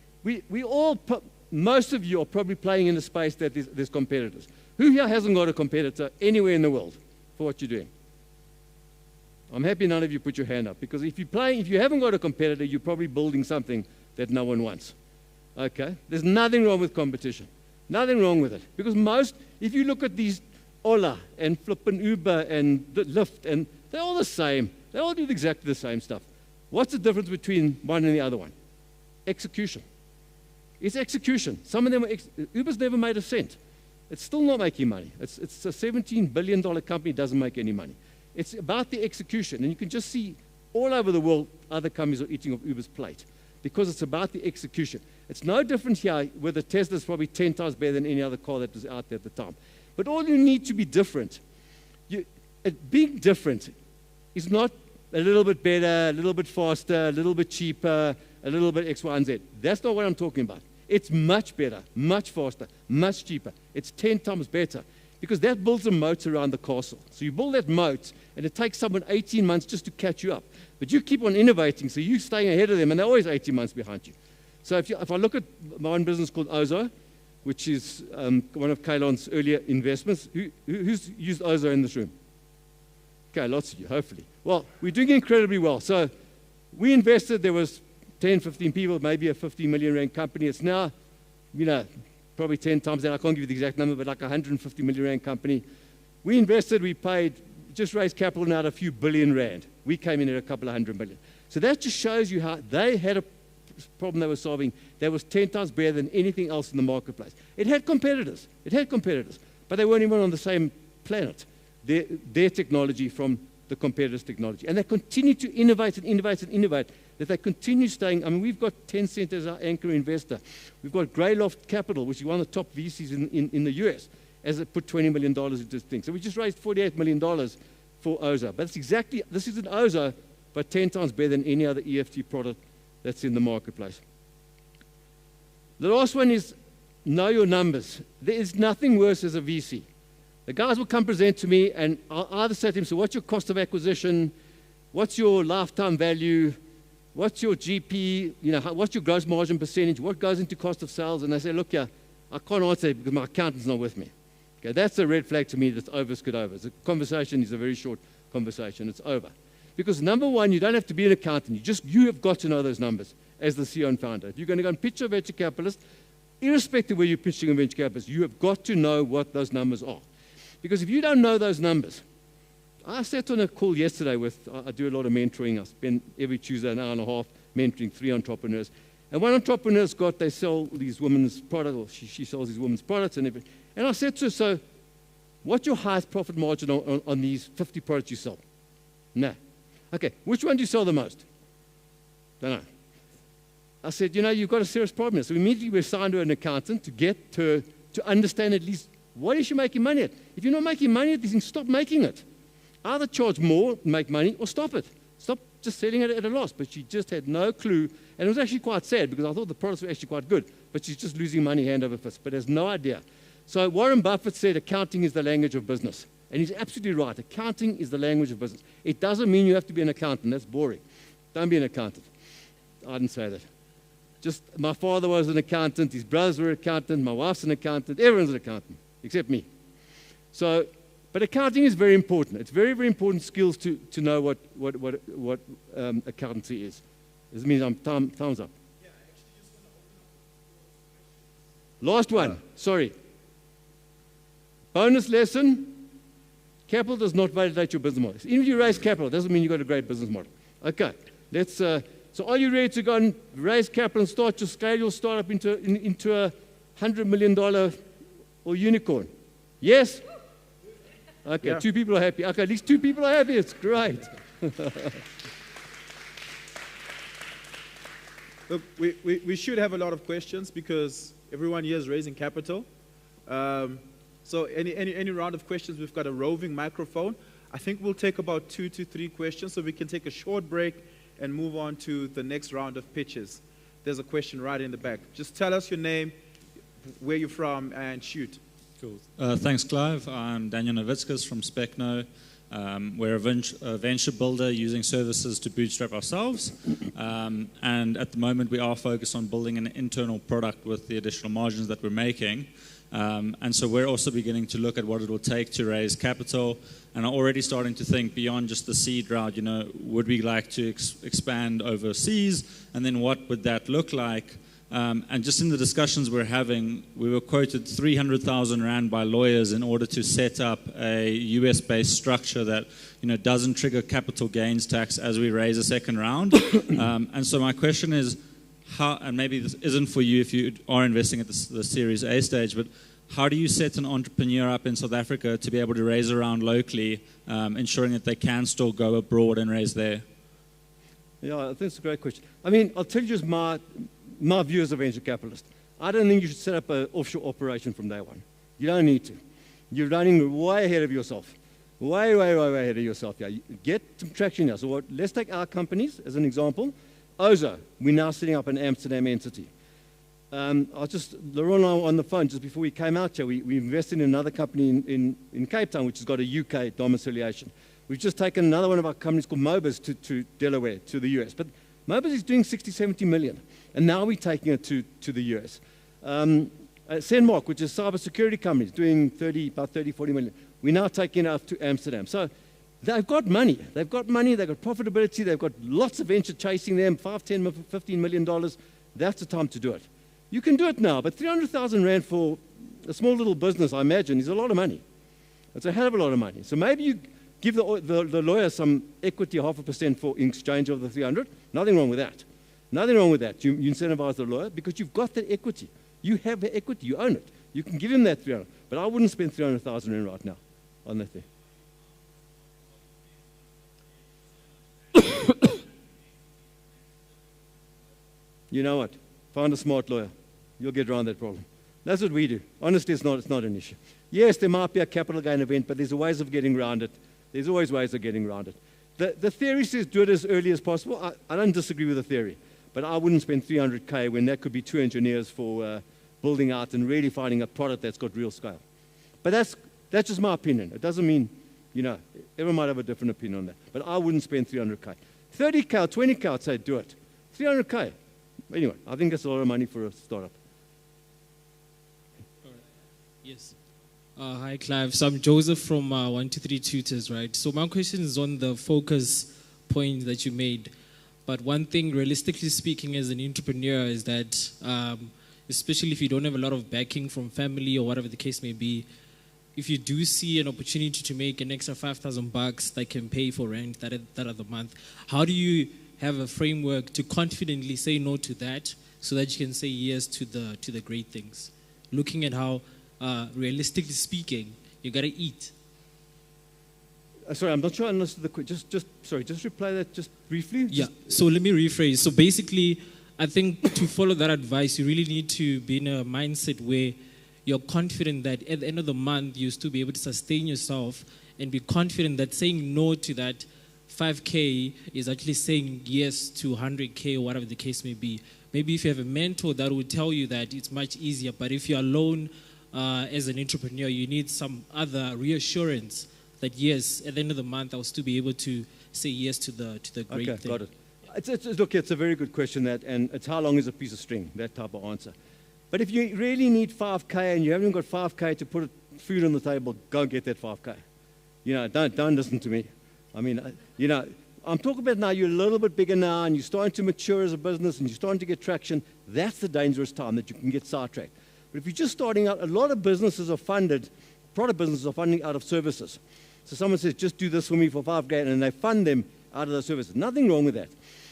most of you are probably playing in a space that there's competitors. Who here hasn't got a competitor anywhere in the world for what you're doing? I'm happy none of you put your hand up, because if you haven't got a competitor, you're probably building something that no one wants. Okay? There's nothing wrong with competition. Nothing wrong with it. Because if you look at these Ola and flippin' Uber and Lyft, and they're all the same. They all do exactly the same stuff. What's the difference between one and the other one? Execution. It's execution. Some of them Uber's never made a cent. It's still not making money. It's a $17 billion company, doesn't make any money. It's about the execution. And you can just see all over the world, other companies are eating off Uber's plate because it's about the execution. It's no different here where the Tesla's probably 10 times better than any other car that was out there at the time. But all you need to be different. Being different is not a little bit better, a little bit faster, a little bit cheaper, a little bit X, Y, and Z. That's not what I'm talking about. It's much better, much faster, much cheaper. It's 10 times better, because that builds a moat around the castle. So you build that moat, and it takes someone 18 months just to catch you up. But you keep on innovating, so you're staying ahead of them, and they're always 18 months behind you. So if I look at my own business called Ozo, which is one of Kalon's earlier investments, who's used Ozo in this room? Okay, lots of you, hopefully. Well, we're doing incredibly well. So we invested, there was 10, 15 people, maybe a 50 million rand company. It's now, probably 10 times that. I can't give you the exact number, but like a 150 million rand company. We invested, we paid, just raised capital now at a few billion rand. We came in at a couple of 100 million. So that just shows you how they had a problem they were solving that was 10 times better than anything else in the marketplace. It had competitors, but they weren't even on the same planet. Their technology from the competitors' technology. And they continue to innovate and innovate and innovate, that they continue staying. I mean, we've got Tencent as our anchor investor. We've got Greyloft Capital, which is one of the top VCs in the US, as it put $20 million into this thing. So we just raised $48 million for Ozo. But this is an Ozo, but 10 times better than any other EFT product that's in the marketplace. The last one is know your numbers. There is nothing worse as a VC. The guys will come present to me, and I'll either say to them, so what's your cost of acquisition? What's your lifetime value? What's your GP? What's your gross margin percentage? What goes into cost of sales? And they say, look, I can't answer it because my accountant's not with me. Okay, that's a red flag to me that's over, scoot over. The conversation is a very short conversation. It's over. Because number one, you don't have to be an accountant. You have got to know those numbers as the CEO and founder. If you're going to go and pitch a venture capitalist, irrespective of where you're pitching a venture capitalist, you have got to know what those numbers are. Because if you don't know those numbers, I sat on a call yesterday I do a lot of mentoring. I spend every Tuesday an hour and a half mentoring 3 entrepreneurs. And one entrepreneur's they sell these women's products, or she sells these women's products and everything. And I said to her, so what's your highest profit margin on these 50 products you sell? No. Okay, which one do you sell the most? Don't know. I said, you've got a serious problem here. So immediately we assigned her an accountant to get her to understand at least what is she making money at. If you're not making money at these things, stop making it. Either charge more, make money, or stop it. Stop just selling it at a loss. But she just had no clue. And it was actually quite sad because I thought the products were actually quite good. But she's just losing money hand over fist, but has no idea. So Warren Buffett said accounting is the language of business. And he's absolutely right. Accounting is the language of business. It doesn't mean you have to be an accountant. That's boring. Don't be an accountant. I didn't say that. Just my father was an accountant. His brothers were an accountant. My wife's an accountant. Everyone's an accountant, except me. So, but accounting is very important. It's very, very important skills to know what accountancy is. This means I'm thumbs up. Yeah, actually just last one. Sorry. Bonus lesson. Capital does not validate your business model. Even if you raise capital, it doesn't mean you've got a great business model. Okay, let's. So are you ready to go and raise capital and start to scale your startup into a $100 million or unicorn? Yes? Okay, yeah. 2 people are happy. Okay, at least 2 people are happy. It's great. Look, we should have a lot of questions because everyone here is raising capital. So any round of questions, we've got a roving microphone. I think we'll take about 2 to 3 questions so we can take a short break and move on to the next round of pitches. There's a question right in the back. Just tell us your name, where you're from, and shoot. Cool. Thanks, Clive. I'm Daniel Novitskas from Specno. We're a venture builder using services to bootstrap ourselves. And at the moment, we are focused on building an internal product with the additional margins that we're making. And so we're also beginning to look at what it will take to raise capital, and are already starting to think beyond just the seed route. You know, would we like to expand overseas, and then what would that look like? And just in the discussions we're having, we were quoted 300,000 Rand by lawyers in order to set up a US-based structure that, you know, doesn't trigger capital gains tax as we raise a second round. And so my question is, how, and maybe this isn't for you if you are investing at the Series A stage, but how do you set an entrepreneur up in South Africa to be able to raise a round locally, ensuring that they can still go abroad and raise there? Yeah, I think it's a great question. I mean, I'll tell you just my view as a venture capitalist. I don't think you should set up an offshore operation from day one. You don't need to. You're running way ahead of yourself. Way ahead of yourself. Yeah. Get some traction now. So let's take our companies as an example. Ozo, we're now setting up an Amsterdam entity. Laurent and I were on the phone just before we came out here. We invested in another company in Cape Town, which has got a UK domiciliation. We've just taken another one of our companies called Mobus to Delaware, to the US. But Mobus is doing 60, 70 million. And now we're taking it to the US. Senmark, which is a cybersecurity company, is doing about 30, 40 million. We're now taking it up to Amsterdam. So they've got money. They've got profitability. They've got lots of venture chasing them, $5, $10, $15 million. That's the time to do it. You can do it now, but 300,000 Rand for a small little business, I imagine, is a lot of money. It's a hell of a lot of money. So maybe you give the lawyer some equity, 0.5% for in exchange of the 300. Nothing wrong with that. Nothing wrong with that. You incentivize the lawyer because you've got the equity. You have the equity. You own it. You can give him that 300. But I wouldn't spend 300,000 Rand right now on that thing. You know what? Find a smart lawyer. You'll get around that problem. That's what we do. Honestly, it's not an issue. Yes, there might be a capital gain event, but there's ways of getting around it. There's always ways of getting around it. The theory says do it as early as possible. I don't disagree with the theory, but I wouldn't spend 300K when that could be 2 engineers for building out and really finding a product that's got real scale. But that's just my opinion. It doesn't mean, you know, everyone might have a different opinion on that. But I wouldn't spend 300K. 30K or 20K, I'd say do it. 300K. Anyway, I think that's a lot of money for a startup. Yes. Hi, Clive. So I'm Joseph from 123 Tutors, right? So my question is on the focus point that you made. But one thing, realistically speaking, as an entrepreneur is that, especially if you don't have a lot of backing from family or whatever the case may be, if you do see an opportunity to make an extra $5,000 that can pay for rent that other month, how do you have a framework to confidently say no to that so that you can say yes to the great things? Looking at how, realistically speaking, you got to eat. Sorry, I'm not sure I understood the question. Just reply that just briefly. Yeah, so let me rephrase. So basically, I think to follow that advice, you really need to be in a mindset where you're confident that at the end of the month, you'll still be able to sustain yourself and be confident that saying no to that 5K is actually saying yes to 100K or whatever the case may be. Maybe if you have a mentor that will tell you that it's much easier, but if you're alone as an entrepreneur, you need some other reassurance that yes, at the end of the month, I'll still be able to say yes to the great thing. Got it. Look, it's a very good question, and it's how long is a piece of string, that type of answer. But if you really need 5K and you haven't got 5K to put food on the table, go get that 5K. You know, don't listen to me. I mean, you know, I'm talking about now you're a little bit bigger now and you're starting to mature as a business and you're starting to get traction. That's the dangerous time that you can get sidetracked. But if you're just starting out, a lot of businesses are funded, product businesses are funding out of services. So someone says, just do this for me for 5K, and they fund them out of those services. Nothing wrong with that.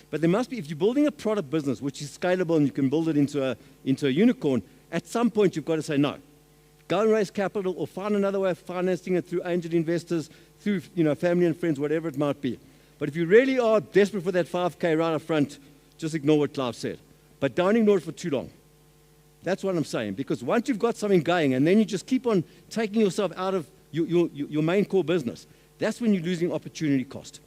But there must be, if you're building a product business, which is scalable and you can build it into a unicorn, at some point you've got to say no. Go and raise capital or find another way of financing it through angel investors, through family and friends, whatever it might be. But if you really are desperate for that 5K right up front, just ignore what Clive said. But don't ignore it for too long. That's what I'm saying. Because once you've got something going and then you just keep on taking yourself out of your main core business, that's when you're losing opportunity cost.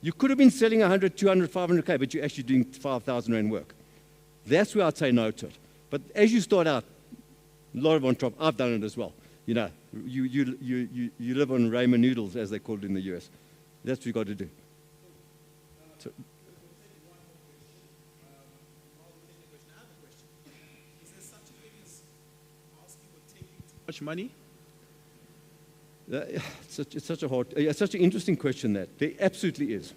You could have been selling 100, 200, 500K, but you're actually doing 5,000 Rand work. That's where I'd say no to it. But as you start out, A lot of entrepreneurs. I've done it as well. You know, you live on ramen noodles, as they call it in the US. That's what you've got to do. So, much money? It's such an interesting question. That there absolutely is.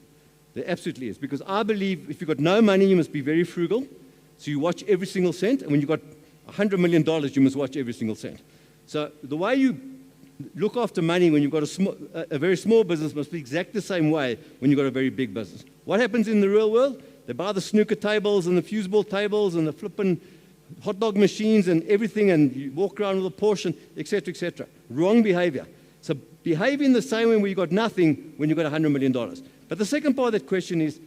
There absolutely is, because I believe if you've got no money, you must be very frugal. So you watch every single cent, and when you've got $100 million, you must watch every single cent. So the way you look after money when you've got a very small business must be exactly the same way when you've got a very big business. What happens in the real world? They buy the snooker tables and the foosball tables and the flipping hot dog machines and everything, and you walk around with a Porsche, etc., etc. Wrong behavior. So behave in the same way where you've got nothing when you've got $100 million. But the second part of that question is,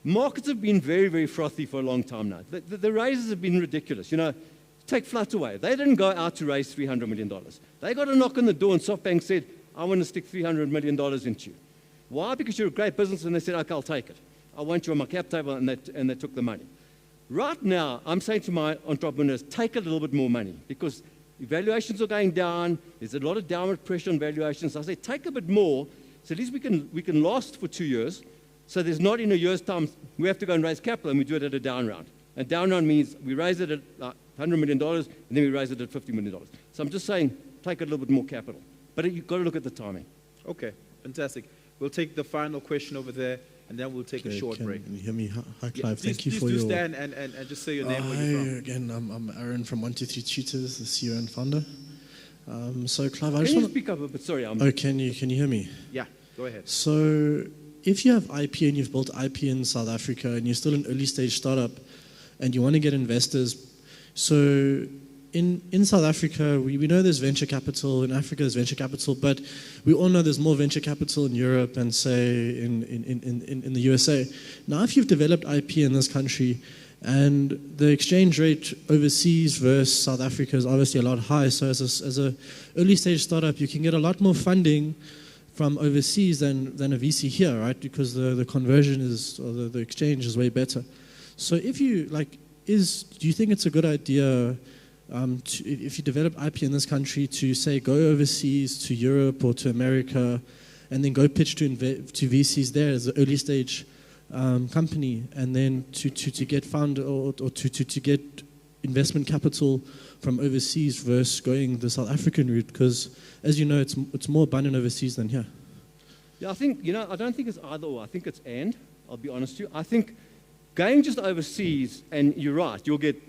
markets have been very, very frothy for a long time now. The raises have been ridiculous. You know, take Flutterwave. They didn't go out to raise $300 million. They got a knock on the door, and SoftBank said, I want to stick $300 million into you. Why? Because you're a great business, and they said, okay, I'll take it. I want you on my cap table, and they took the money. Right now, I'm saying to my entrepreneurs, take a little bit more money, because valuations are going down. There's a lot of downward pressure on valuations. I say, take a bit more, so at least we can last for 2 years. So there's not in a year's time, we have to go and raise capital, and we do it at a down round. And down round means we raise it at $100 million, and then we raise it at $50 million. So I'm just saying, take a little bit more capital. But you've got to look at the timing. Okay, fantastic. We'll take the final question over there, and then we'll take a short break. Can you hear me? Hi, Clive. Thank you for your... Please do stand and just say your name. Where you're from. Again, I'm Aaron from 123 Tutors, the CEO and founder. So, Clive, I just want to... speak up a bit? Sorry. Can you hear me? Yeah, go ahead. So, if you have IP and you've built IP in South Africa and you're still an early stage startup and you want to get investors, so in South Africa, we know there's venture capital, in Africa there's venture capital, but we all know there's more venture capital in Europe and, say, in the USA. Now, if you've developed IP in this country and the exchange rate overseas versus South Africa is obviously a lot higher, so as a early stage startup, you can get a lot more funding from overseas than a VC here, right? Because the conversion is, or the exchange is way better. So if you, do you think it's a good idea if you develop IP in this country to, say, go overseas to Europe or to America and then go pitch to VCs there as an early stage company, and then to get fund or to get investment capital from overseas versus going the South African route? Because, as you know, it's more abundant overseas than here. Yeah, I think, I don't think it's either or. I think it's and. I'll be honest with you. I think going just overseas, and you're right, you'll get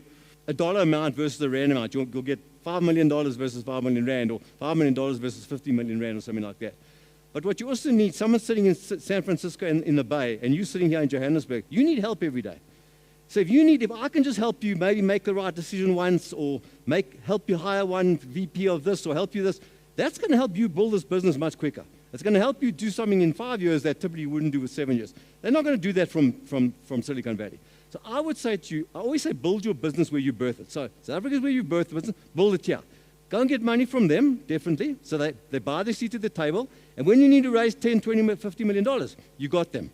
a dollar amount versus the rand amount. You'll get $5 million versus 5 million rand, or $5 million versus 50 million rand, or something like that. But what you also need, someone sitting in San Francisco in the Bay, and you sitting here in Johannesburg, you need help every day. So if I can just help you maybe make the right decision once, or help you hire one VP of this, or help you this, that's going to help you build this business much quicker. It's going to help you do something in 5 years that typically you wouldn't do with 7 years. They're not going to do that from Silicon Valley. So I would say to you, I always say build your business where you birth it. So South Africa is where you birth the business, build it here. Go and get money from them, definitely. So they buy their seat at the table. And when you need to raise $10, $20, $50 million, you got them.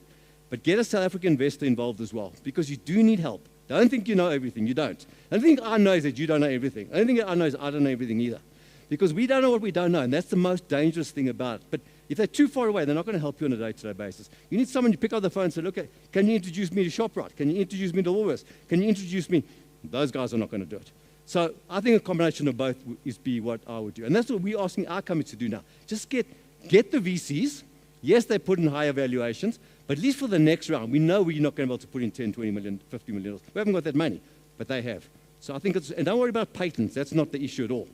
But get a South African investor involved as well, because you do need help. Don't think you know everything. You don't. The only thing I know is that you don't know everything. The only thing I know is I don't know everything either. Because we don't know what we don't know, and that's the most dangerous thing about it. But if they're too far away, they're not going to help you on a day-to-day basis. You need someone to pick up the phone and say, look, can you introduce me to ShopRite? Can you introduce me to Woolworths? Can you introduce me? Those guys are not going to do it. So I think a combination of both is what I would do. And that's what we're asking our company to do now. Just get the VCs. Yes, they put in higher valuations, but at least for the next round, we know we're not going to be able to put in 10, 20 million, 50 million. We haven't got that money, but they have. So I think and don't worry about patents. That's not the issue at all.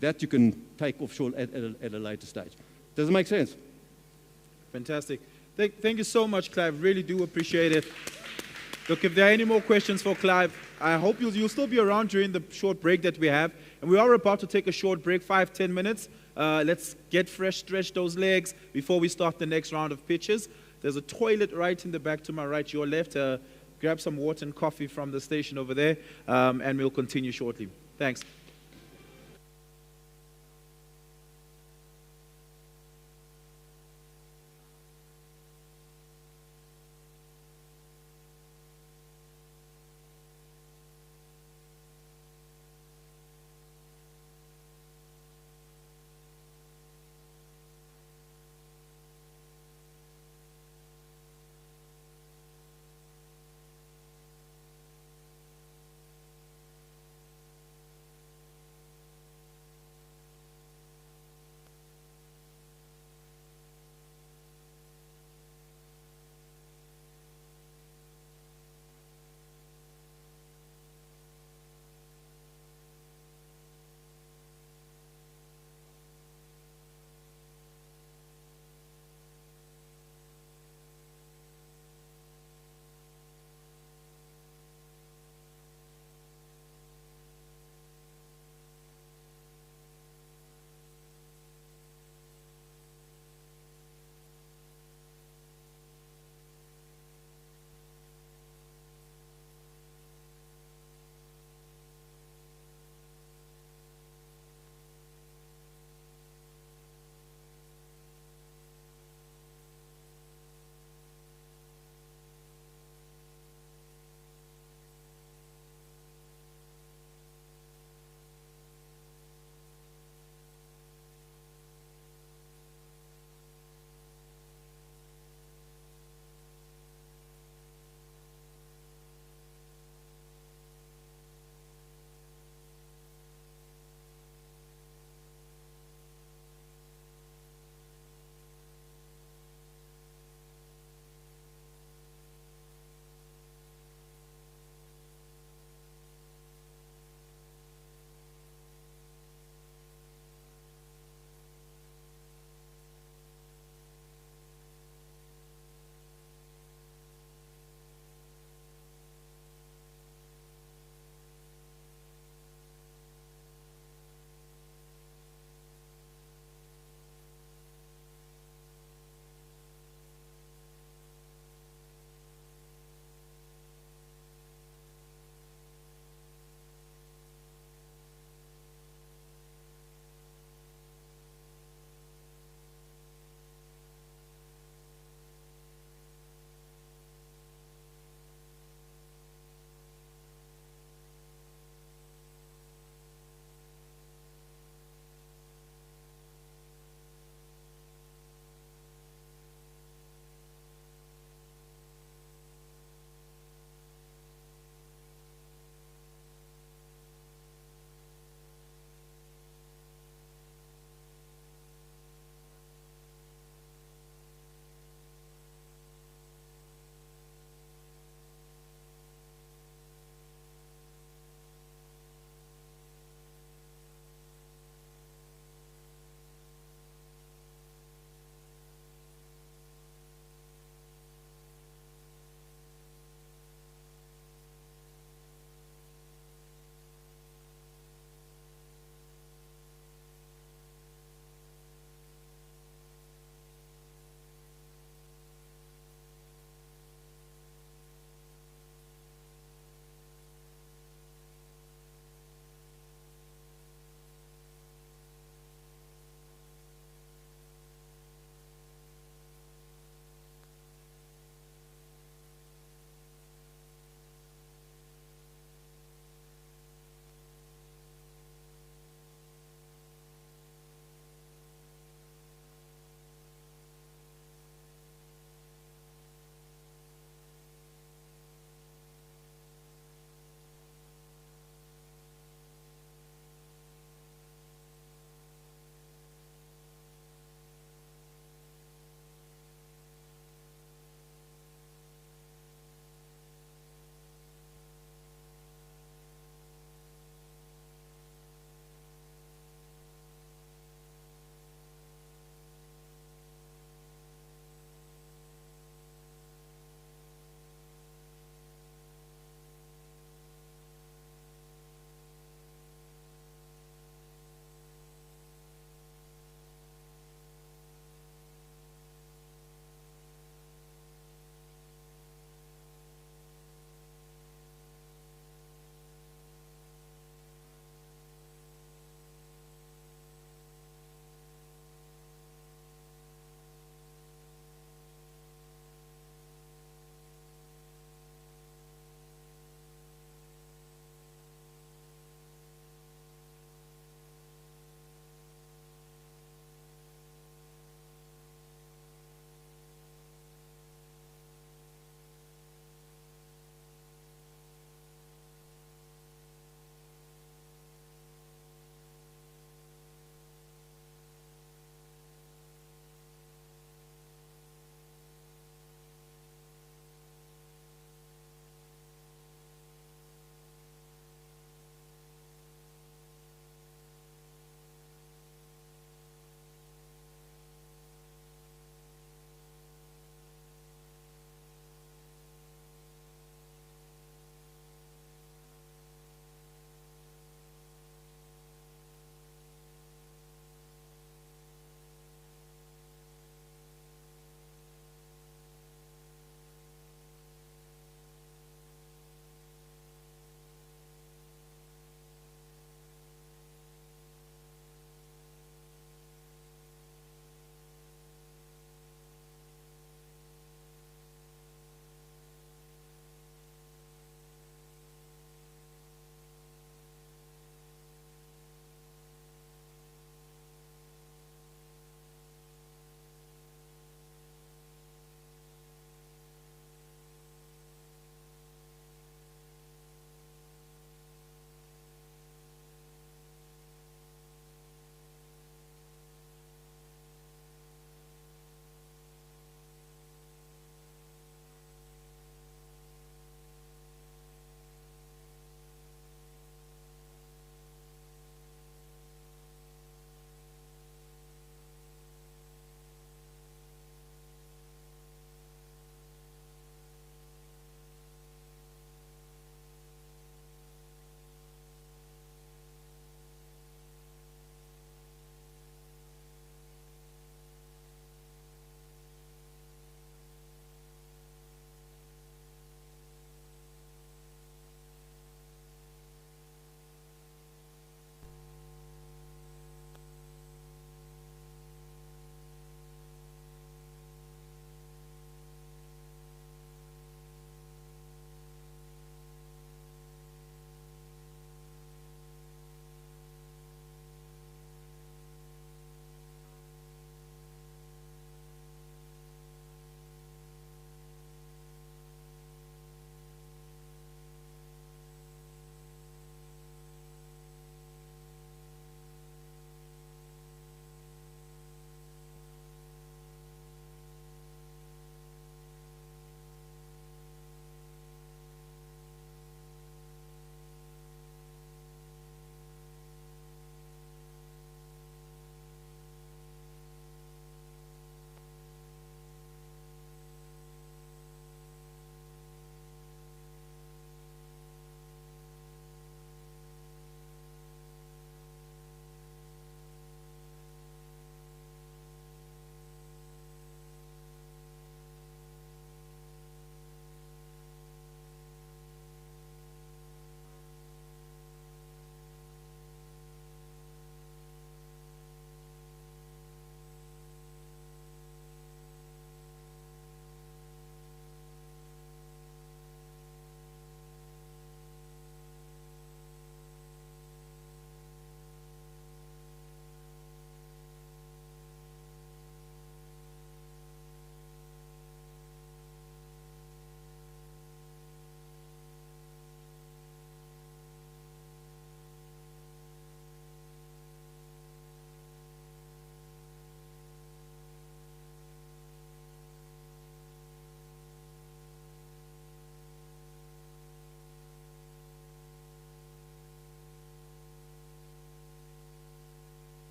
That you can take offshore at a later stage. Does it make sense? Fantastic. Thank you so much, Clive. Really do appreciate it. Look, if there are any more questions for Clive, I hope you'll still be around during the short break that we have. And we are about to take a short break, 5-10 minutes. Let's get fresh, stretch those legs before we start the next round of pitches. There's a toilet right in the back to my right, your left. Grab some water and coffee from the station over there, and we'll continue shortly. Thanks.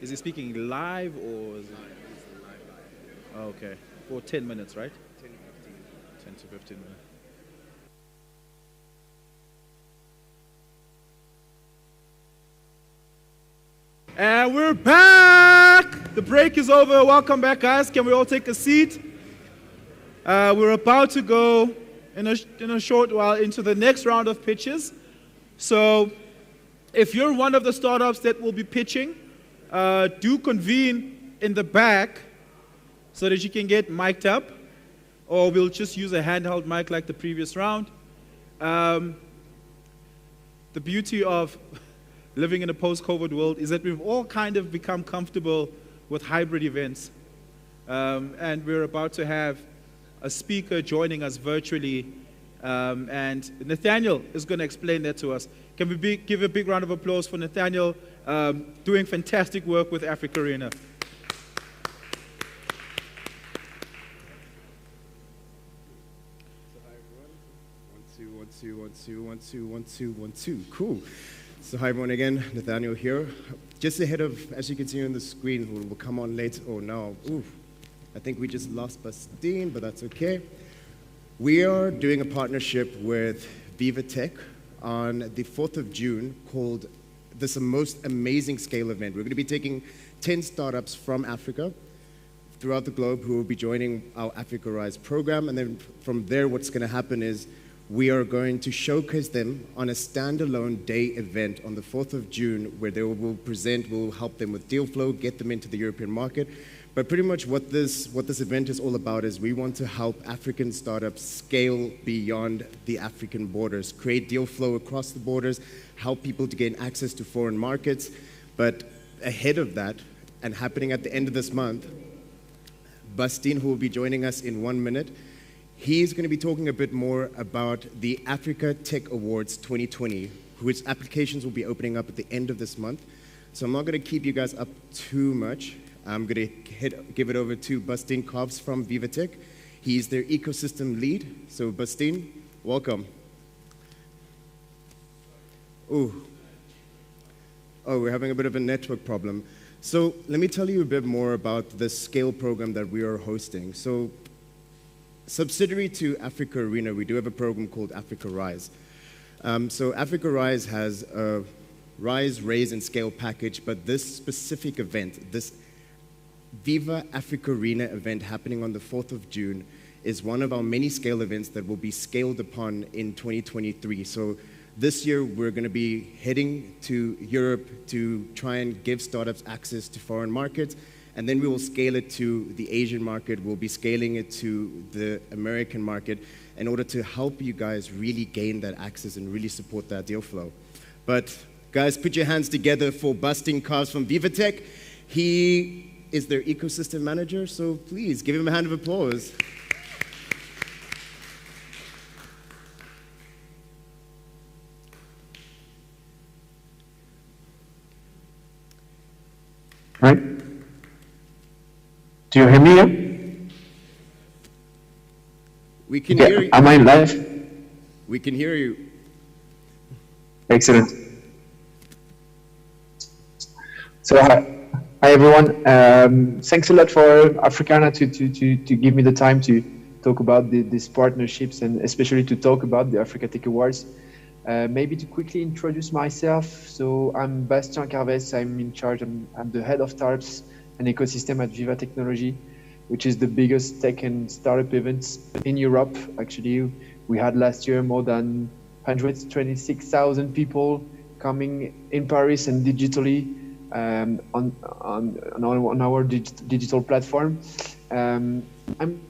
Is he speaking live or is it? Oh, okay. For 10 minutes, right? 10 to 15 minutes. And we're back! The break is over. Welcome back, guys. Can we all take a seat? We're about to go in a short while into the next round of pitches. So if you're one of the startups that will be pitching, do convene in the back so that you can get mic'd up, or we'll just use a handheld mic like the previous round. The beauty of living in a post-COVID world is that we've all kind of become comfortable with hybrid events. And we're about to have a speaker joining us virtually, and Nathaniel is going to explain that to us. Can we give a big round of applause for Nathaniel, doing fantastic work with AfricArena. One, two. Cool. So hi everyone again, Nathaniel here. Just ahead of, as you can see on the screen, who will come on later. Oh no, I think we just lost Bastine, but that's okay. We are doing a partnership with Viva Tech on the 4th of June called this most amazing scale event. We're going to be taking 10 startups from Africa throughout the globe who will be joining our Africa Rise program. And then from there, what's going to happen is we are going to showcase them on a standalone day event on the 4th of June where they will present, we'll help them with deal flow, get them into the European market. But pretty much what this event is all about is we want to help African startups scale beyond the African borders, create deal flow across the borders, help people to gain access to foreign markets. But ahead of that, and happening at the end of this month, Bastine, who will be joining us in 1 minute, he's going to be talking a bit more about the Africa Tech Awards 2020, which applications will be opening up at the end of this month. So I'm not going to keep you guys up too much. I'm going to give it over to Bastine Cobbs from Viva Tech. He's their ecosystem lead. So Bastine, welcome. Oh, we're having a bit of a network problem. So let me tell you a bit more about the scale program that we are hosting. So subsidiary to AfricArena, we do have a program called Africa Rise. So Africa Rise has a Rise, Raise, and Scale package, but this specific event, this Viva AfricArena event happening on the 4th of June is one of our many scale events that will be scaled upon in 2023. So this year, we're going to be heading to Europe to try and give startups access to foreign markets. And then we will scale it to the Asian market. We'll be scaling it to the American market in order to help you guys really gain that access and really support that deal flow. But guys, put your hands together for Bastine Cobbs from Viva Tech. He is their ecosystem manager, so please give him a hand of applause. Right. Do you hear me here? We can hear you. Am I live? We can hear you. Excellent. So hi everyone. Thanks a lot for AfricArena to give me the time to talk about these partnerships and especially to talk about the Africa Tech Awards. Maybe to quickly introduce myself. So I'm Bastien Carves. I'm in charge. I'm the head of startups and ecosystem at Viva Technology, which is the biggest tech and startup event in Europe. Actually, we had last year more than 126,000 people coming in Paris and digitally on our digital platform. I'm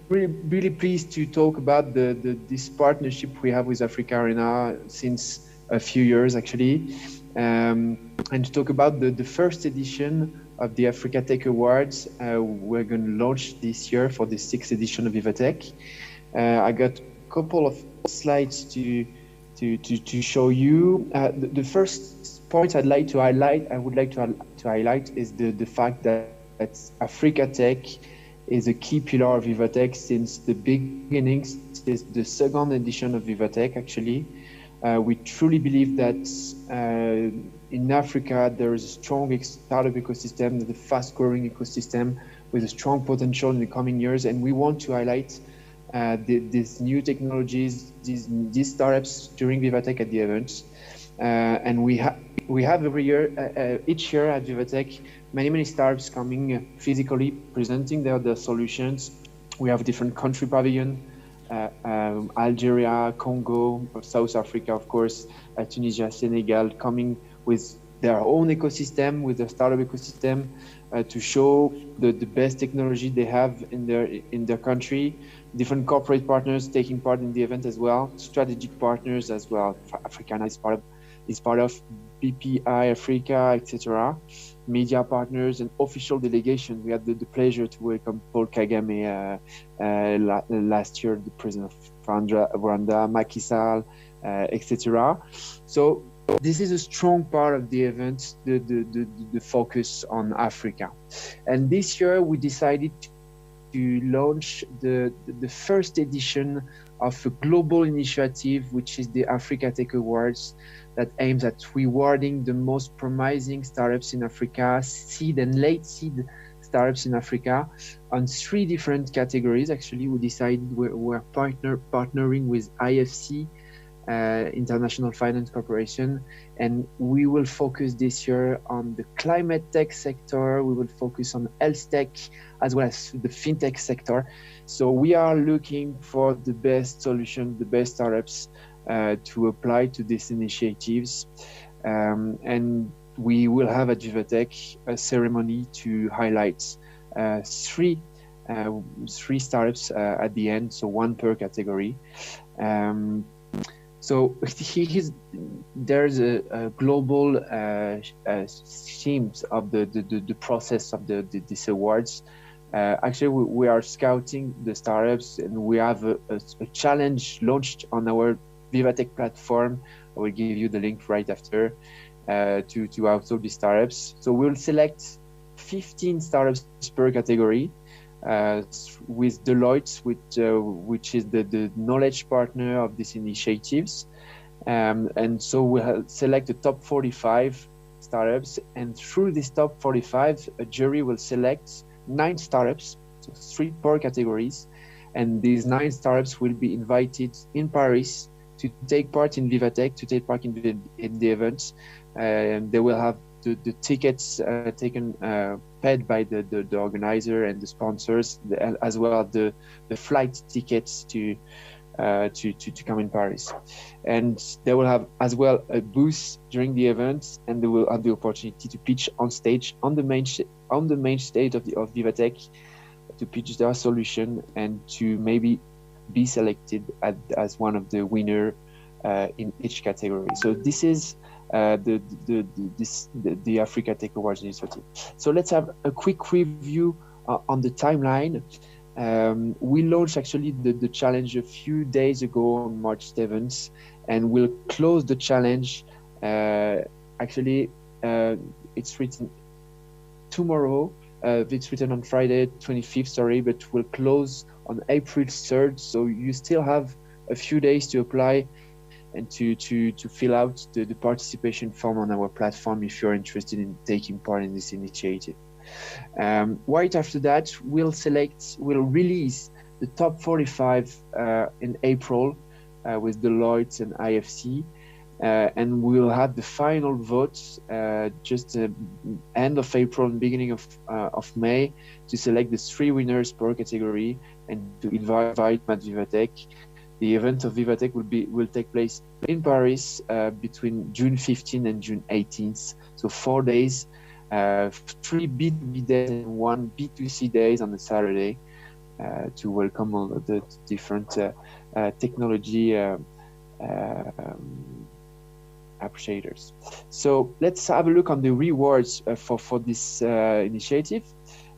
really pleased to talk about this partnership we have with AfricArena since a few years actually, and to talk about the first edition of the Africa Tech Awards we're going to launch this year for the 6th edition of Viva Tech. I got a couple of slides to show you. The first point I would like to highlight is the fact that Africa Tech is a key pillar of Viva Tech since the beginning. It's the second edition of Viva Tech actually. We truly believe that in Africa there is a strong startup ecosystem, the fast-growing ecosystem with a strong potential in the coming years, and we want to highlight these new technologies, these startups during Vivatech at the events. And we have every year, each year at Vivatech, many startups coming physically presenting their solutions. We have different country pavilion, Algeria, Congo, South Africa, of course, Tunisia, Senegal, coming with their own ecosystem, with their startup ecosystem, to show the best technology they have in their country. Different corporate partners taking part in the event as well, strategic partners as well. AfricArena is part of BPI Africa, etc. Media partners and official delegation. We had the pleasure to welcome Paul Kagame last year, the president of Rwanda, Macky Sall, etc. So this is a strong part of the event, the focus on Africa. And this year we decided to launch the first edition of a global initiative, which is the Africa Tech Awards, that aims at rewarding the most promising startups in Africa, seed and late seed startups in Africa, on 3 different categories. Actually, we decided we're partnering with IFC, International Finance Corporation, and we will focus this year on the climate tech sector. We will focus on health tech as well as the fintech sector. So we are looking for the best solution, the best startups to apply to these initiatives, and we will have at Vivatech a ceremony to highlight three startups at the end, so 1 per category. So there's a global themes of the process of these awards. Actually, we are scouting the startups, and we have a challenge launched on our Vivatech platform. I will give you the link right after to outsource the startups. So we'll select 15 startups per category. With Deloitte, which is the knowledge partner of these initiatives. And so we'll select the top 45 startups, and through this top 45, a jury will select 9 startups, so 3 per categories, and these 9 startups will be invited in Paris to take part in Vivatech, to take part in the event. And they will have the tickets taken, paid by the organizer and the sponsors, as well as the flight tickets to come in Paris. And they will have as well a booth during the event, and they will have the opportunity to pitch on stage, on the main stage of Vivatech, to pitch their solution and to maybe be selected as one of the winner in each category. So this is the Africa Tech Awards initiative. So let's have a quick review on the timeline. We launched actually the challenge a few days ago on March 7th, and we'll close the challenge. Actually, it's written tomorrow. It's written on Friday 25th, sorry, but we'll close on April 3rd. So you still have a few days to apply and to fill out the participation form on our platform if you're interested in taking part in this initiative. Right after that, we'll release the top 45 in April with Deloitte and IFC, and we'll have the final votes just end of April and beginning of May to select the 3 winners per category and to invite at Vivatech. The event of Vivatech will take place in Paris between June 15th and June 18th. So 4 days, 3 B2B days and 1 B2C days on a Saturday to welcome all of the different technology appreciators. So let's have a look on the rewards for this initiative.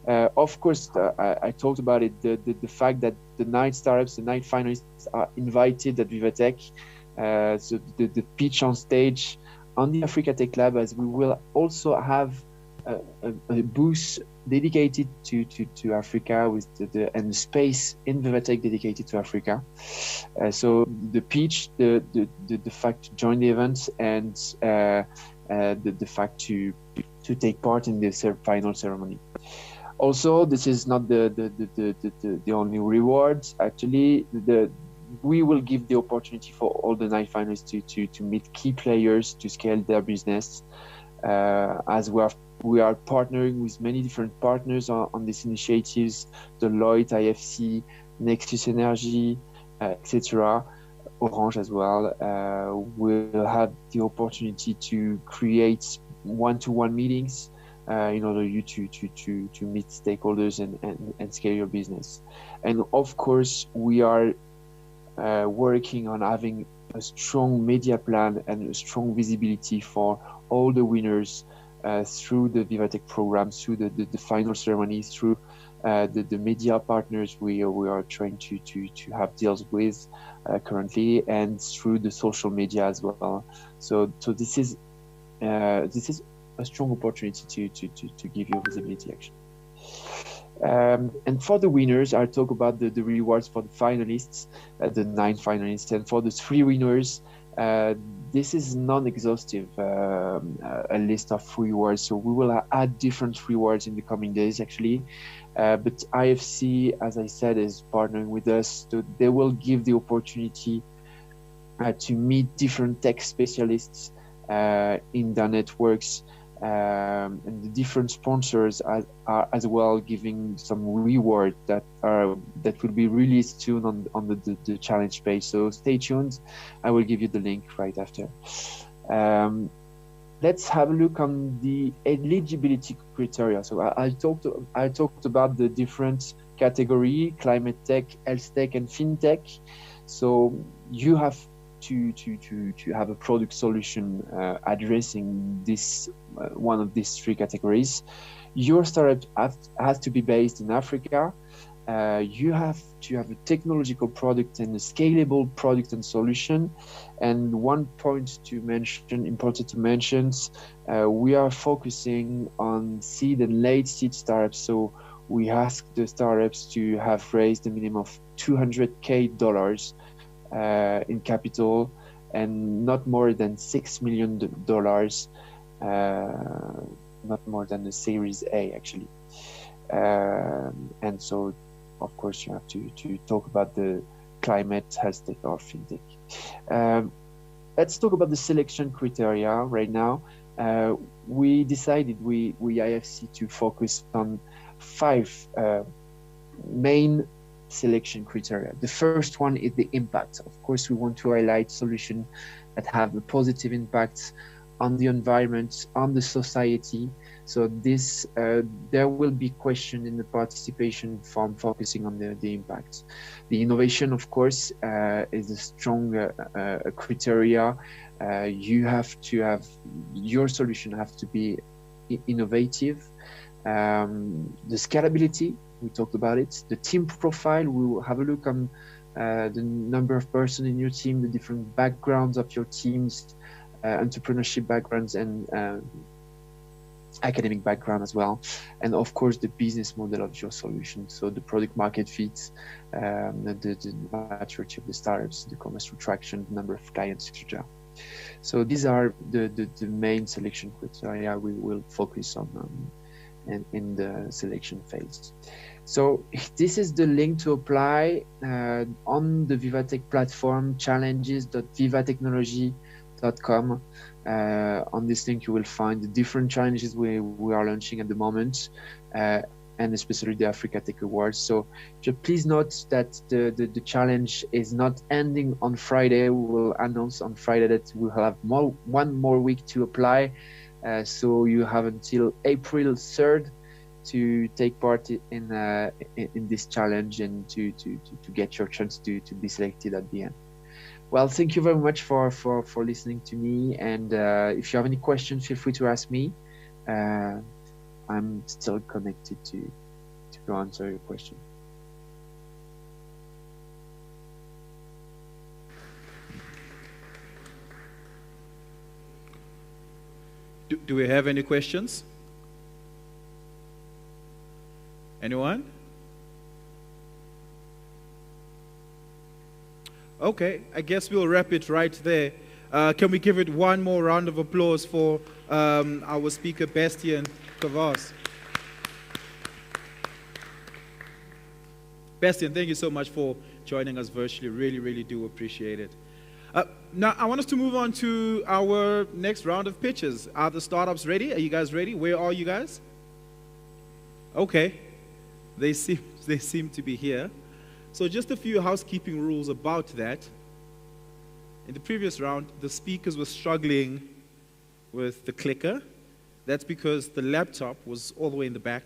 Of course, I talked about it, the fact that the 9 startups, the 9 finalists are invited at Vivatech. So the pitch on stage on the Africa Tech Lab, as we will also have a booth dedicated to Africa with and the space in Vivatech dedicated to Africa. So the pitch, the fact to join the event, and the fact to take part in the final ceremony. Also, this is not the only rewards. Actually, we will give the opportunity for all the 9 finalists to meet key players to scale their business. As we are partnering with many different partners on these initiatives: Deloitte, IFC, Nexus Energy, etc. Orange as well. We'll have the opportunity to create one-to-one meetings in order you to meet stakeholders and scale your business. And of course, we are working on having a strong media plan and a strong visibility for all the winners through the Vivatech program, through the final ceremony, through the media partners we are trying to have deals with currently, and through the social media as well. So this is a strong opportunity to give you visibility actually. And for the winners, I'll talk about the rewards for the finalists, the 9 finalists, and for the 3 winners. This is non-exhaustive, a list of rewards, so we will add different rewards in the coming days actually. But IFC, as I said, is partnering with us, so they will give the opportunity to meet different tech specialists in their networks, and the different sponsors are as well giving some reward that will be released soon on the challenge page. So stay tuned. I will give you the link right after. Let's have a look on the eligibility criteria. So I talked about the different category: climate tech, health tech, and fintech. So you have to have a product solution addressing this one of these 3 categories. Your startup has to be based in Africa. You have to have a technological product and a scalable product and solution. And one point to mention, important to mention, we are focusing on seed and late seed startups. So we ask the startups to have raised a minimum of $200K in capital, and not more than $6 million, not more than the Series A actually. And so, of course, you have to talk about the climate, health tech, or fintech. Let's talk about the selection criteria right now. We decided, we IFC, to focus on 5 main selection criteria. The first one is the impact. Of course, we want to highlight solutions that have a positive impact on the environment, on the society. So this there will be question in the participation form focusing on the impact. The innovation, of course, is a strong criteria. You have to have, your solution have to be innovative. The scalability, we talked about it. The team profile, we will have a look on the number of persons in your team, the different backgrounds of your teams, entrepreneurship backgrounds, and academic background as well. And of course, the business model of your solution. So the product market fit, the maturity of the startups, the commercial traction, the number of clients, etc. So these are the main selection criteria we will focus on in the selection phase. So this is the link to apply on the Vivatech platform, challenges.vivatechnology.com. On this link, you will find the different challenges we are launching at the moment, and especially the Africa Tech Awards. So just please note that the challenge is not ending on Friday. We will announce on Friday that we'll have one more week to apply. So you have until April 3rd to take part in this challenge and to get your chance to be selected at the end. Well, thank you very much for listening to me. And if you have any questions, feel free to ask me. I'm still connected to answer your question. Do we have any questions? Anyone? Okay, I guess we'll wrap it right there. Can we give it one more round of applause for our speaker, Bastian Kavas? Bastian, thank you so much for joining us virtually. Really, really do appreciate it. Now, I want us to move on to our next round of pitches. Are the startups ready? Are you guys ready? Where are you guys? Okay. They seem to be here. So just a few housekeeping rules about that. In the previous round, the speakers were struggling with the clicker. That's because the laptop was all the way in the back.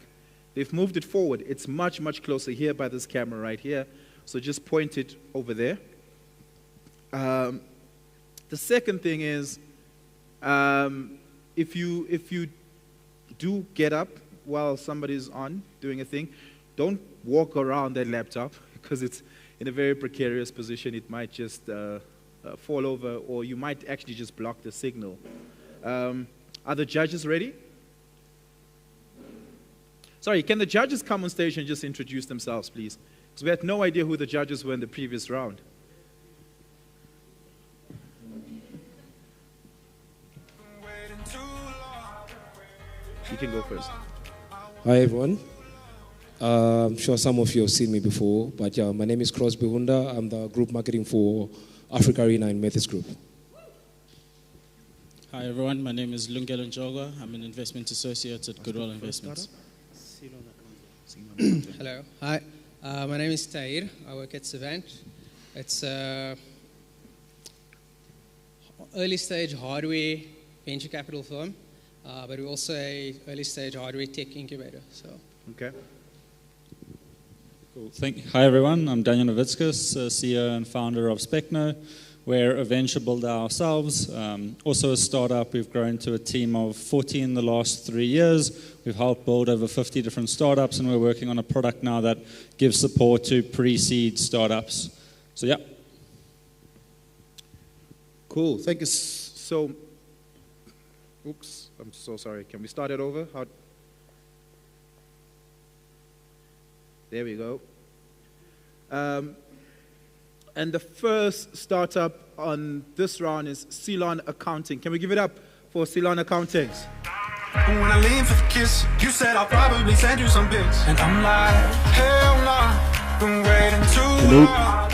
They've moved it forward. It's much, much closer here by this camera right here. So just point it over there. The second thing is, if you do get up while somebody's on doing a thing, don't walk around that laptop because it's in a very precarious position. It might just fall over, or you might actually just block the signal. Are the judges ready? Sorry, can the judges come on stage and just introduce themselves, please? Because we had no idea who the judges were in the previous round. You can go first. Hi, everyone. I'm sure some of you have seen me before, but yeah, my name is Crosby Hunda. I'm the group marketing for AfricArena in Mathis Group. Hi, everyone. My name is Lungelo Njogwa. I'm an investment associate at Goodwill Investments. Hello. Hi. My name is Tahir. I work at Savant. It's an early stage hardware venture capital firm, but we're also an early stage hardware tech incubator. So. Okay. Cool. Hi, everyone. I'm Daniel Novitskas, CEO and founder of Specno. We're a venture builder ourselves, also a startup. We've grown to a team of 40 in the last 3 years. We've helped build over 50 different startups, and we're working on a product now that gives support to pre-seed startups. So, yeah. Cool. Thank you. So, oops, I'm so sorry. Can we start it over? There we go. And the first startup on this round is Ceylon Accounting. Can we give it up for Ceylon Accounting? When I lean for the kiss, you said I'll probably send you some pics. And I'm like, hell nah, been waiting too long.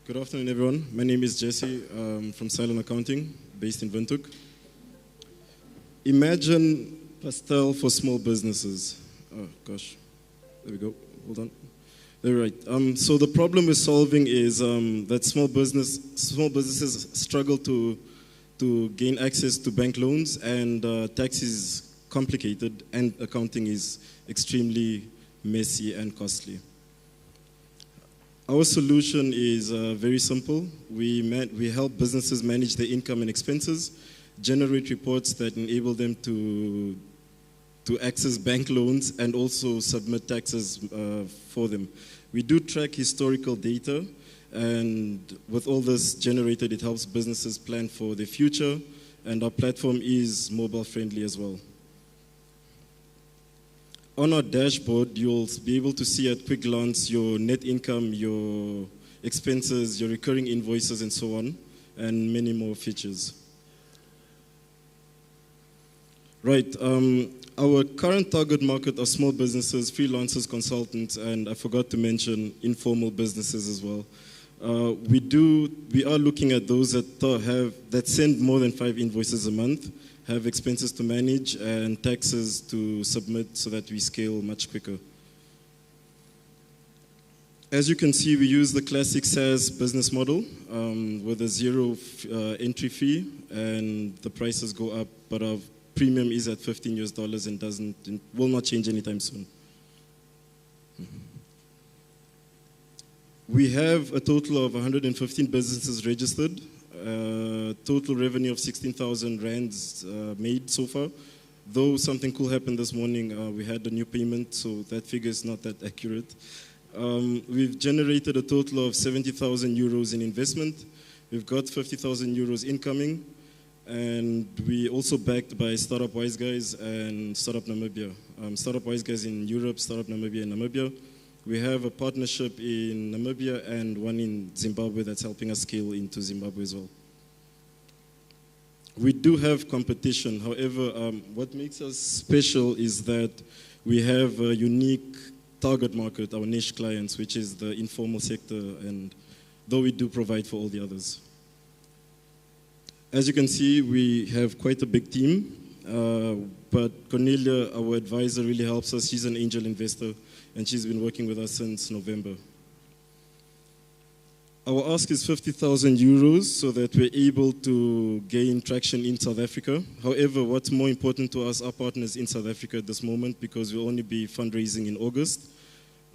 Good afternoon, everyone. My name is Jesse from Ceylon Accounting, based in Windhoek. Imagine pastel for small businesses. Oh, gosh. There we go. Hold on. All right. So the problem we're solving is that small businesses struggle to gain access to bank loans, and tax is complicated, and accounting is extremely messy and costly. Our solution is very simple. We help businesses manage their income and expenses, generate reports that enable them to access bank loans, and also submit taxes for them. We do track historical data, and with all this generated, it helps businesses plan for the future, and our platform is mobile friendly as well. On our dashboard, you'll be able to see at quick glance your net income, your expenses, your recurring invoices, and so on, and many more features. Right. Our current target market are small businesses, freelancers, consultants, and I forgot to mention informal businesses as well. We are looking at those that send more than 5 invoices a month, have expenses to manage, and taxes to submit so that we scale much quicker. As you can see, we use the classic SaaS business model with a zero entry fee, and the prices go up, but our premium is at $15 and will not change anytime soon. We have a total of 115 businesses registered, total revenue of 16,000 rands made so far. Though something cool happened this morning, we had a new payment, so that figure is not that accurate. We've generated a total of 70,000 euros in investment. We've got 50,000 euros incoming. And we also backed by Startup Wise Guys and Startup Namibia. Startup Wise Guys in Europe, Startup Namibia in Namibia. We have a partnership in Namibia and one in Zimbabwe that's helping us scale into Zimbabwe as well. We do have competition. However, what makes us special is that we have a unique target market, our niche clients, which is the informal sector, and though we do provide for all the others. As you can see, we have quite a big team, but Cornelia, our advisor, really helps us. She's an angel investor, and she's been working with us since November. Our ask is 50,000 euros so that we're able to gain traction in South Africa. However, what's more important to us, our partners in South Africa at this moment, because we'll only be fundraising in August.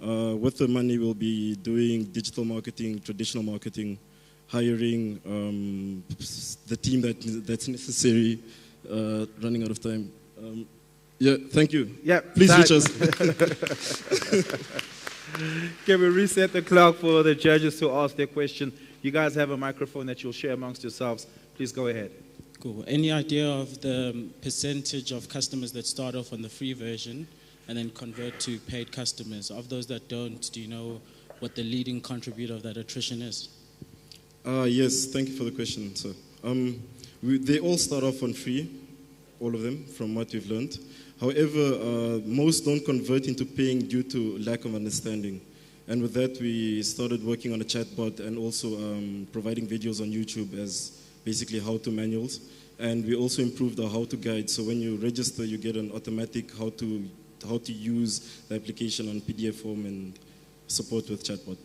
With the money, we'll be doing digital marketing, traditional marketing, hiring the team that's necessary, running out of time. Yeah, thank you. Yeah, please reach us. Can we reset the clock for the judges to ask their question? You guys have a microphone that you'll share amongst yourselves. Please go ahead. Cool. Any idea of the percentage of customers that start off on the free version and then convert to paid customers? Of those that don't, do you know what the leading contributor of that attrition is? Yes, thank you for the question, sir. They all start off on free, all of them, from what we've learned. However, most don't convert into paying due to lack of understanding. And with that, we started working on a chatbot and also providing videos on YouTube as basically how-to manuals. And we also improved our how-to guide. So when you register, you get an automatic how to use the application on PDF form and support with chatbot.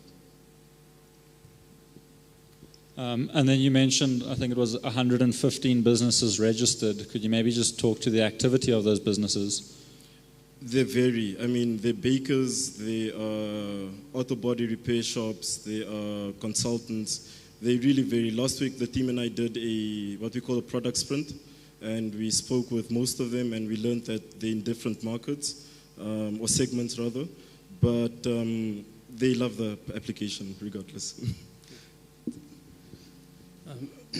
And then you mentioned, I think it was 115 businesses registered. Could you maybe just talk to the activity of those businesses? They vary. I mean, they're bakers, they are auto body repair shops, they are consultants. They really vary. Last week, the team and I did what we call a product sprint, and we spoke with most of them, and we learned that they're in different markets, or segments rather, but they love the application regardless.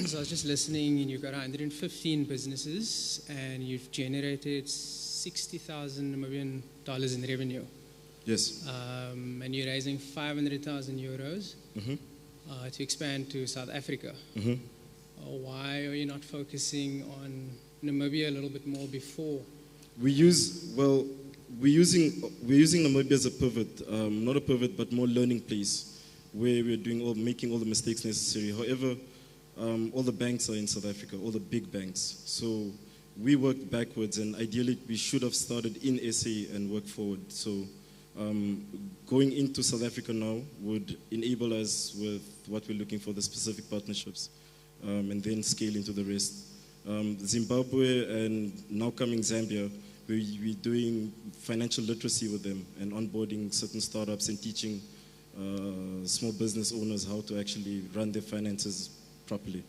So I was just listening, and you've got 115 businesses, and you've generated $60,000 million in revenue. Yes. And you're raising 500,000 euros to expand to South Africa. Why are you not focusing on Namibia a little bit more before? We're using Namibia as a pivot, not a pivot, but more learning place, where we're making all the mistakes necessary. However, all the banks are in South Africa, all the big banks. So we worked backwards, and ideally we should have started in SA and worked forward. So going into South Africa now would enable us with what we're looking for, the specific partnerships, and then scale into the rest. Zimbabwe and now coming Zambia, we're doing financial literacy with them and onboarding certain startups and teaching small business owners how to actually run their finances properly.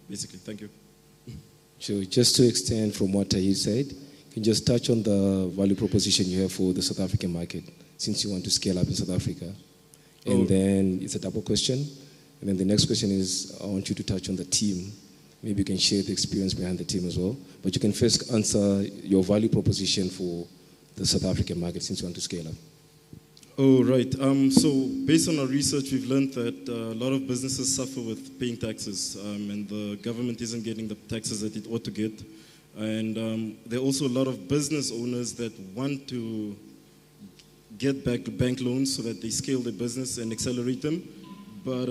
Basically, thank you. So just to extend from what you said, can you just touch on the value proposition you have for the South African market, since you want to scale up in South Africa? And then it's a double question. And then the next question is, I want you to touch on the team. Maybe you can share the experience behind the team as well. But you can first answer your value proposition for the South African market, since you want to scale up. Oh, right. So based on our research, we've learned that a lot of businesses suffer with paying taxes, and the government isn't getting the taxes that it ought to get. And there are also a lot of business owners that want to get back bank loans so that they scale their business and accelerate them, but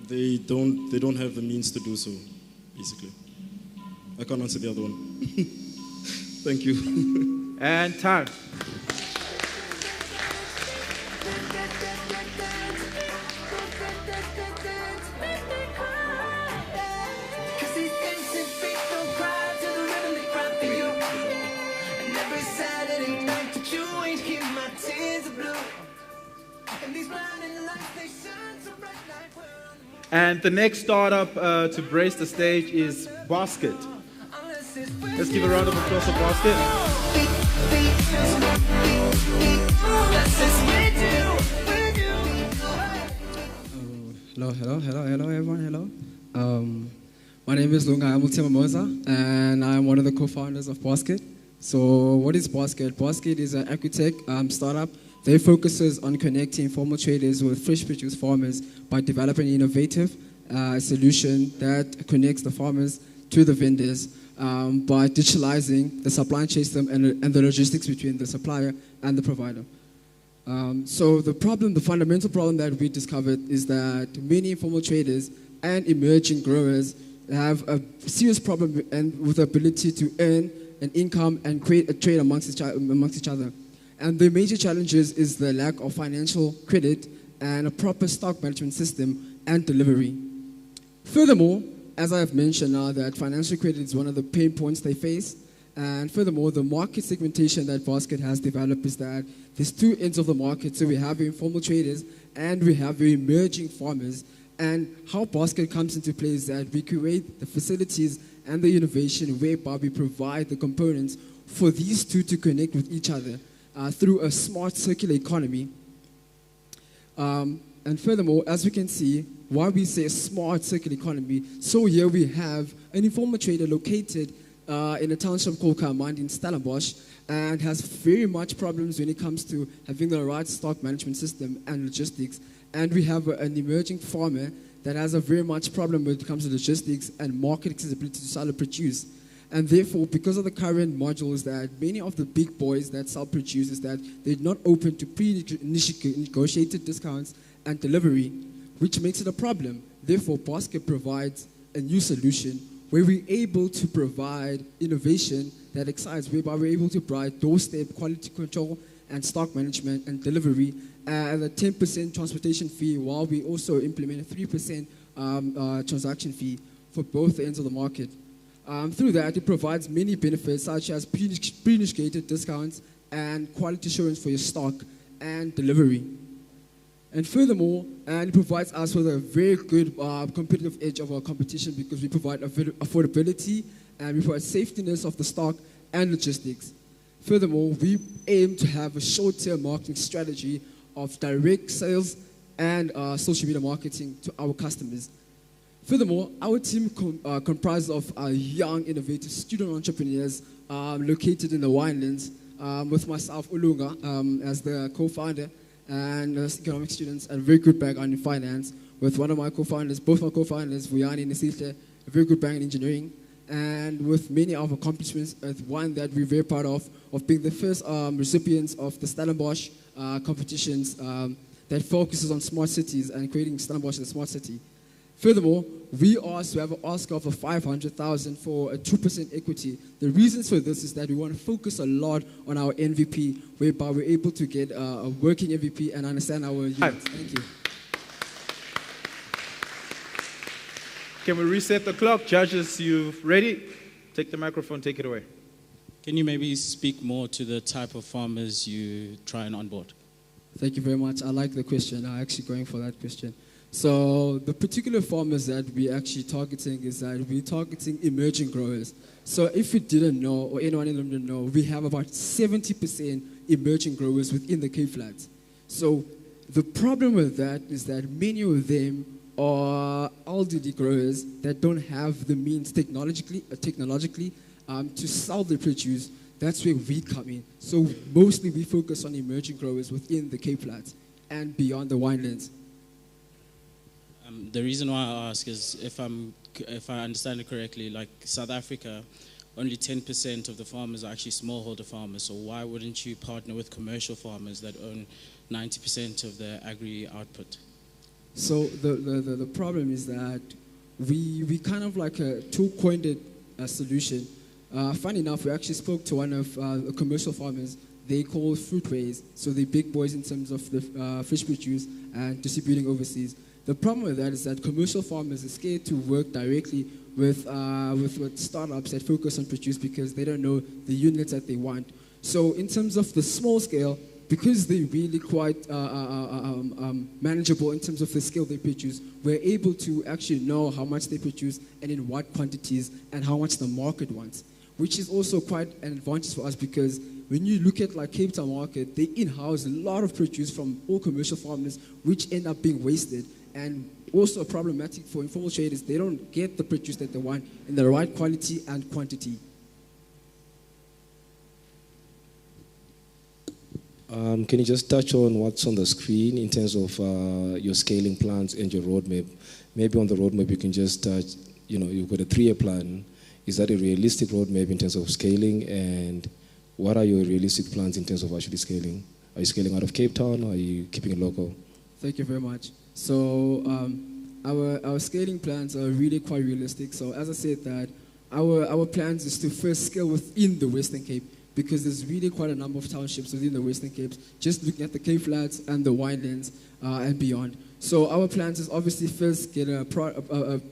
they don't have the means to do so, basically. I can't answer the other one. Thank you. And time. And the next startup to brace the stage is Basket. Let's give a round of applause for Basket. Hello, everyone, hello. My name is Lunga Amultemamoza, and I'm one of the co-founders of Basket. So what is Basket? Basket is an agri-tech startup. They focuses on connecting informal traders with fresh produce farmers by developing an innovative solution that connects the farmers to the vendors by digitalizing the supply chain system and the logistics between the supplier and the provider. So the fundamental problem that we discovered is that many informal traders and emerging growers have a serious problem with the ability to earn an income and create a trade amongst each other. And the major challenges is the lack of financial credit and a proper stock management system and delivery. Furthermore, as I have mentioned now, that financial credit is one of the pain points they face. And furthermore, the market segmentation that Basket has developed is that there's two ends of the market. So we have informal traders and we have the emerging farmers. And how Basket comes into play is that we create the facilities and the innovation whereby we provide the components for these two to connect with each other through a smart circular economy. And furthermore, as we can see, why we say a smart circular economy, so here we have an informal trader located in a township called Kamandi in Stellenbosch and has very much problems when it comes to having the right stock management system and logistics. And we have an emerging farmer that has a very much problem when it comes to logistics and market accessibility to sell and produce. And therefore, because of the current modules that many of the big boys that sell produce is that they're not open to pre-negotiated discounts and delivery, which makes it a problem. Therefore, Basket provides a new solution where we're able to provide innovation that excites, whereby we're able to provide doorstep quality control and stock management and delivery at a 10% transportation fee, while we also implement a 3% transaction fee for both ends of the market. Through that, it provides many benefits such as pre-negotiated discounts and quality assurance for your stock and delivery. And furthermore, it provides us with a very good competitive edge of our competition because we provide affordability and we provide safetiness of the stock and logistics. Furthermore, we aim to have a short-term marketing strategy of direct sales and social media marketing to our customers. Furthermore, our team comprises of young, innovative student entrepreneurs located in the winelands, with myself, Ulunga, as the co-founder, and economic students, and a very good background in finance, with one of my co-founders, both my co-founders, Vuyani and Nesihle, a very good background in engineering, and with many of our accomplishments, one that we're very proud of being the first recipients of the Stellenbosch competitions that focuses on smart cities and creating Stellenbosch as a smart city. Furthermore, we also have an ask of 500,000 for a 2% equity. The reasons for this is that we want to focus a lot on our MVP, whereby we're able to get a working MVP and understand our units. Thank you. Can we reset the clock? Judges, you ready? Take the microphone, take it away. Can you maybe speak more to the type of farmers you try and onboard? Thank you very much. I like the question. I'm actually going for that question. So the particular farmers that we're actually targeting is that we're targeting emerging growers. So if you didn't know, or anyone in them didn't know, we have about 70% emerging growers within the Cape Flats. So the problem with that is that many of them are elderly growers that don't have the means technologically to sell their produce. That's where we come in. So mostly we focus on emerging growers within the Cape Flats and beyond the winelands. The reason why I ask is if I understand it correctly, like South Africa, only 10% of the farmers are actually smallholder farmers. So why wouldn't you partner with commercial farmers that own 90% of the agri output? So the problem is that we kind of like coined a solution. Funny enough, we actually spoke to one of the commercial farmers. They call fruitways. So they're big boys in terms of the fish produce and distributing overseas. The problem with that is that commercial farmers are scared to work directly with startups that focus on produce because they don't know the units that they want. So in terms of the small scale, because they're really quite manageable in terms of the scale they produce, we're able to actually know how much they produce and in what quantities and how much the market wants, which is also quite an advantage for us because when you look at like Cape Town market, they in-house a lot of produce from all commercial farmers, which end up being wasted. And also problematic for informal traders, they don't get the produce that they want in the right quality and quantity. Can you just touch on what's on the screen in terms of your scaling plans and your roadmap? Maybe on the roadmap you can just touch, you've got a 3-year plan. Is that a realistic roadmap in terms of scaling? And what are your realistic plans in terms of actually scaling? Are you scaling out of Cape Town or are you keeping it local? Thank you very much. So our scaling plans are really quite realistic. So as I said that, our plans is to first scale within the Western Cape, because there's really quite a number of townships within the Western Cape, just looking at the Cape Flats and the winelands and beyond. So our plans is obviously first get a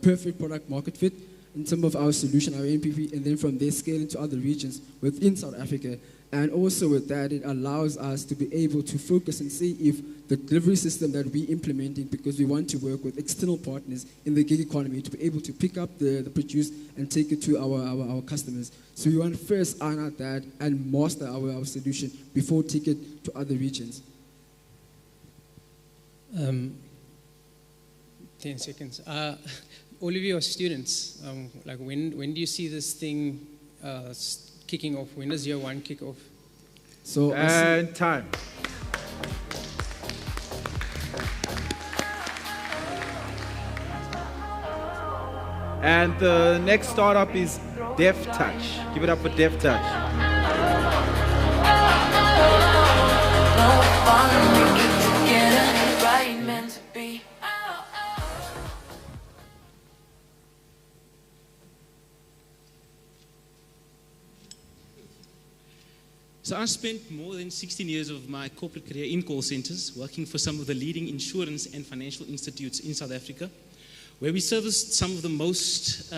perfect product market fit in terms of our solution, our MPP, and then from there scale into other regions within South Africa. And also with that, it allows us to be able to focus and see if the delivery system that we're implementing, because we want to work with external partners in the gig economy to be able to pick up the produce and take it to our customers. So we want to first iron out that and master our solution before take it to other regions. 10 seconds. All of you are students. Like when do you see this thing kicking off? When does year 1 kick off? So and time. And the next startup is Def Touch. Give it up for Def Touch. So I spent more than 16 years of my corporate career in call centers, working for some of the leading insurance and financial institutes in South Africa, where we serviced some of the most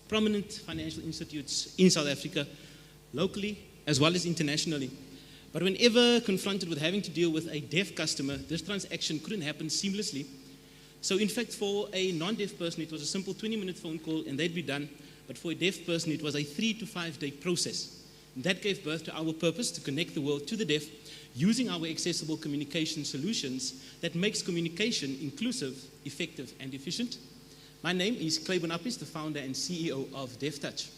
prominent financial institutes in South Africa, locally as well as internationally. But whenever confronted with having to deal with a deaf customer, this transaction couldn't happen seamlessly. So in fact, for a non-deaf person, it was a simple 20-minute phone call and they'd be done. But for a deaf person, it was a 3 to 5 day process. And that gave birth to our purpose to connect the world to the deaf using our accessible communication solutions that makes communication inclusive, effective, and efficient. My name is Clay Bonapis, the founder and CEO of Def Touch.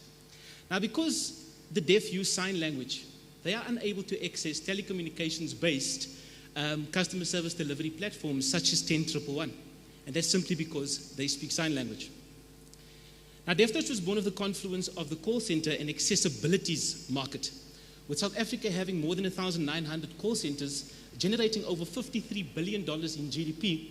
Now, because the deaf use sign language, they are unable to access telecommunications-based customer service delivery platforms such as 10111, and that's simply because they speak sign language. Now, Def Touch was born of the confluence of the call center and accessibilities market, with South Africa having more than 1,900 call centers generating over $53 billion in GDP.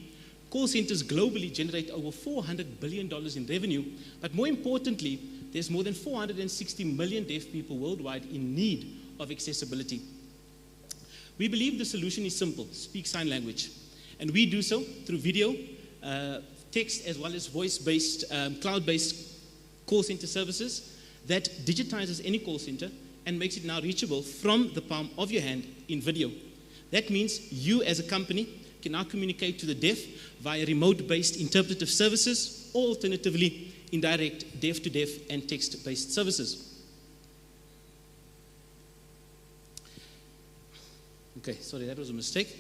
Call centers globally generate over $400 billion in revenue, but more importantly, there's more than 460 million deaf people worldwide in need of accessibility. We believe the solution is simple: speak sign language. And we do so through video, text, as well as voice-based, cloud-based call center services that digitizes any call center and makes it now reachable from the palm of your hand in video. That means you as a company can now communicate to the deaf via remote-based interpretive services, or alternatively, indirect deaf-to-deaf and text-based services. Okay, sorry, that was a mistake.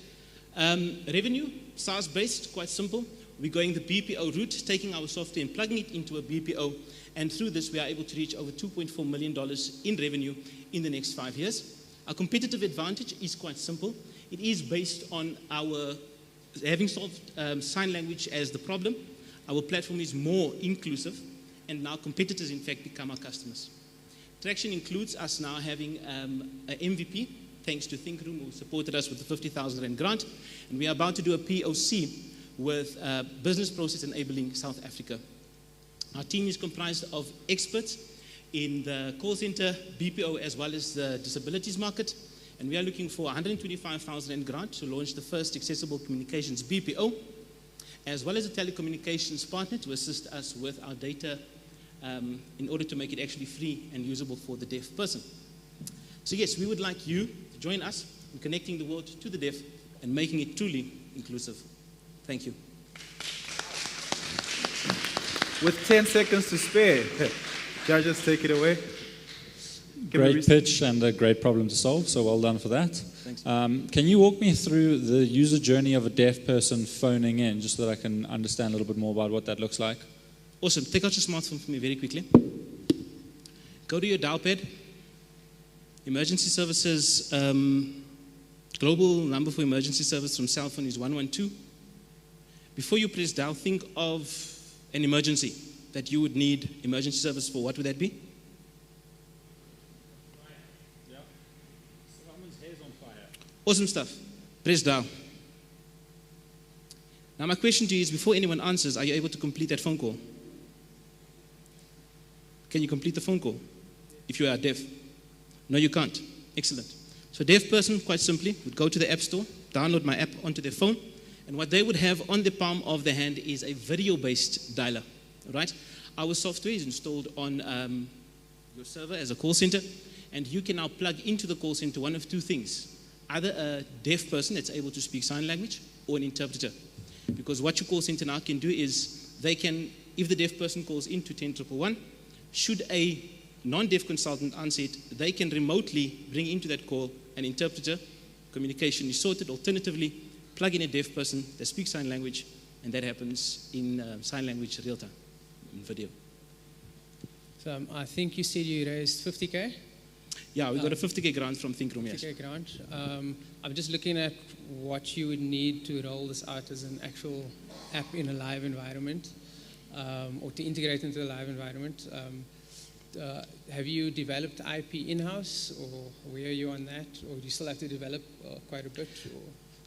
Revenue, SaaS-based, quite simple. We're going the BPO route, taking our software and plugging it into a BPO, and through this we are able to reach over $2.4 million in revenue in the next 5 years. Our competitive advantage is quite simple. It is based on our having solved sign language as the problem. Our platform is more inclusive, and now competitors, in fact, become our customers. Traction includes us now having an MVP, thanks to ThinkRoom, who supported us with the 50,000 Rand grant, and we are about to do a POC with Business Process Enabling South Africa. Our team is comprised of experts in the call center, BPO, as well as the disabilities market, and we are looking for 125,000 Rand grant to launch the first accessible communications BPO, as well as a telecommunications partner to assist us with our data in order to make it actually free and usable for the deaf person. So yes, we would like you to join us in connecting the world to the deaf and making it truly inclusive. Thank you. With 10 seconds to spare, judges, take it away. Great pitch and a great problem to solve, so well done for that. Thanks. Can you walk me through the user journey of a deaf person phoning in, just so that I can understand a little bit more about what that looks like? Awesome. Take out your smartphone for me very quickly. Go to your dial pad. Emergency services, global number for emergency service from cell phone is 112. Before you press dial, think of an emergency that you would need emergency service for. What would that be? Someone's hair's on fire. Awesome stuff. Press dial. Now my question to you is, before anyone answers, are you able to complete that phone call? Can you complete the phone call if you are deaf? No, you can't. Excellent. So a deaf person, quite simply, would go to the App Store, download my app onto their phone, and what they would have on the palm of their hand is a video-based dialer. All right? Our software is installed on your server as a call center, and you can now plug into the call center one of two things. Either a deaf person that's able to speak sign language or an interpreter. Because what your call center now can do is they can, if the deaf person calls into 10111, should a non-deaf consultant answer it, they can remotely bring into that call an interpreter. Communication is sorted. Alternatively, plug in a deaf person that speaks sign language, and that happens in sign language real time, in video. So I think you said you raised 50K? Yeah, we got a 50K grant from ThinkRoom, yes. 50K grant. I'm just looking at what you would need to roll this out as an actual app in a live environment, or to integrate into a live environment. Have you developed IP in-house, or where are you on that? Or do you still have to develop quite a bit? Or?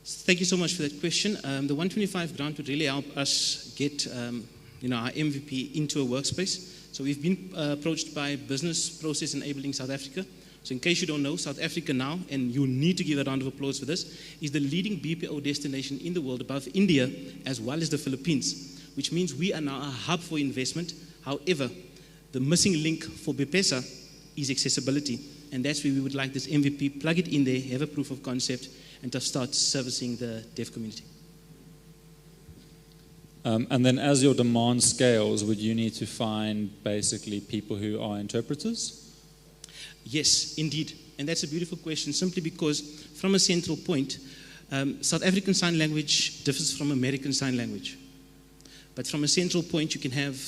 Thank you so much for that question. The 125 grant would really help us get our MVP into a workspace. So we've been approached by Business Process Enabling South Africa. So in case you don't know, South Africa now, and you need to give a round of applause for this, is the leading BPO destination in the world above India as well as the Philippines, which means we are now a hub for investment. However, the missing link for BPESA is accessibility, and that's where we would like this MVP, plug it in there, have a proof of concept, and to start servicing the deaf community. And then as your demand scales, would you need to find basically people who are interpreters? Yes, indeed. And that's a beautiful question, simply because from a central point, South African Sign Language differs from American Sign Language. But from a central point, you can have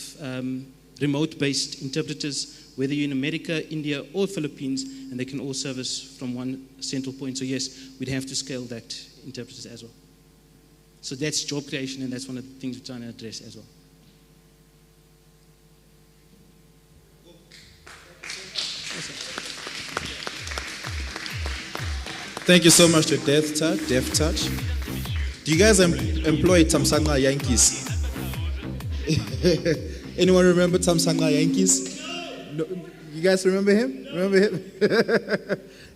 remote-based interpreters, whether you're in America, India, or Philippines, and they can all service from one central point. So yes, we'd have to scale that interpreters as well. So that's job creation, and that's one of the things we're trying to address as well. Thank you so much to Deaf Touch. Do you guys employ Tamsanga Yankees? Anyone remember Tamsanga Yankees? No. You guys remember him?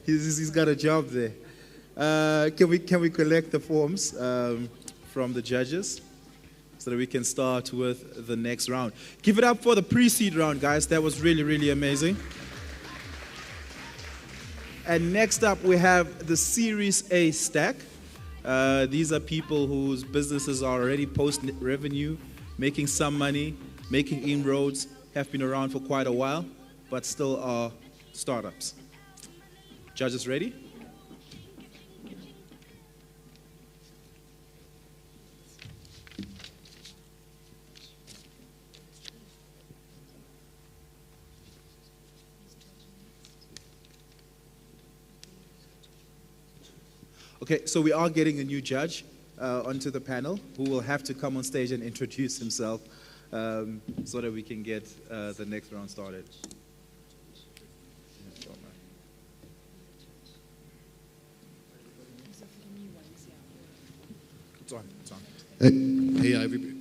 He's got a job there. Can we collect the forms from the judges so that we can start with the next round? Give it up for the pre-seed round, guys. That was really, really amazing. And next up, we have the Series A stack. These are people whose businesses are already post-revenue, making some money, making inroads, have been around for quite a while, but still are startups. Judges ready? Okay, so we are getting a new judge onto the panel who will have to come on stage and introduce himself so that we can get the next round started. It's on.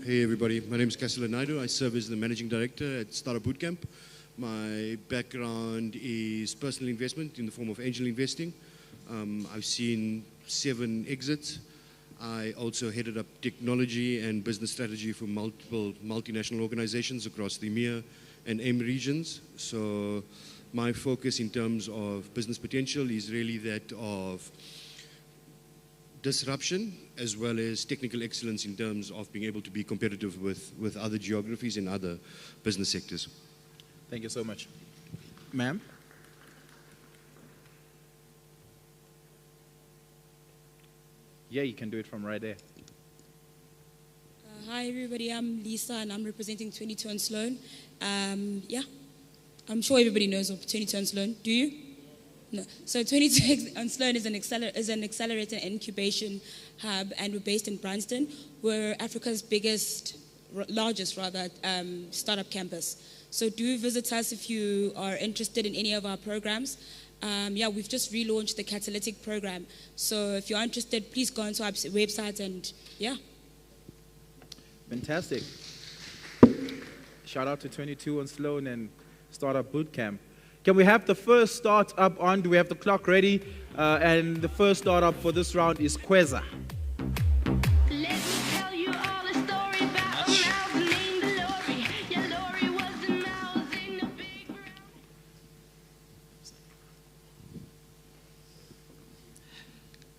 Hey everybody, my name is Kasila Naidu. I serve as the Managing Director at Startup Bootcamp. My background is personal investment in the form of angel investing. I've seen 7 exits. I also headed up technology and business strategy for multiple multinational organizations across the EMEA and AIM regions. So my focus in terms of business potential is really that of disruption as well as technical excellence in terms of being able to be competitive with other geographies and other business sectors. Thank you so much. Ma'am? Yeah, you can do it from right there. Hi everybody, I'm Lisa and I'm representing 22 on Sloan. Yeah, I'm sure everybody knows of 22 on Sloan. Do you? No. So 22 on Sloan is an accelerator and incubation hub, and we're based in Bryanston. We're Africa's largest startup campus. So do visit us if you are interested in any of our programs. Yeah, we've just relaunched the Catalytic program. So if you're interested, please go onto our website and yeah. Fantastic. Shout out to 22 on Sloan and Startup Bootcamp. Can we have the first startup on? Do we have the clock ready? And the first startup for this round is Kweza.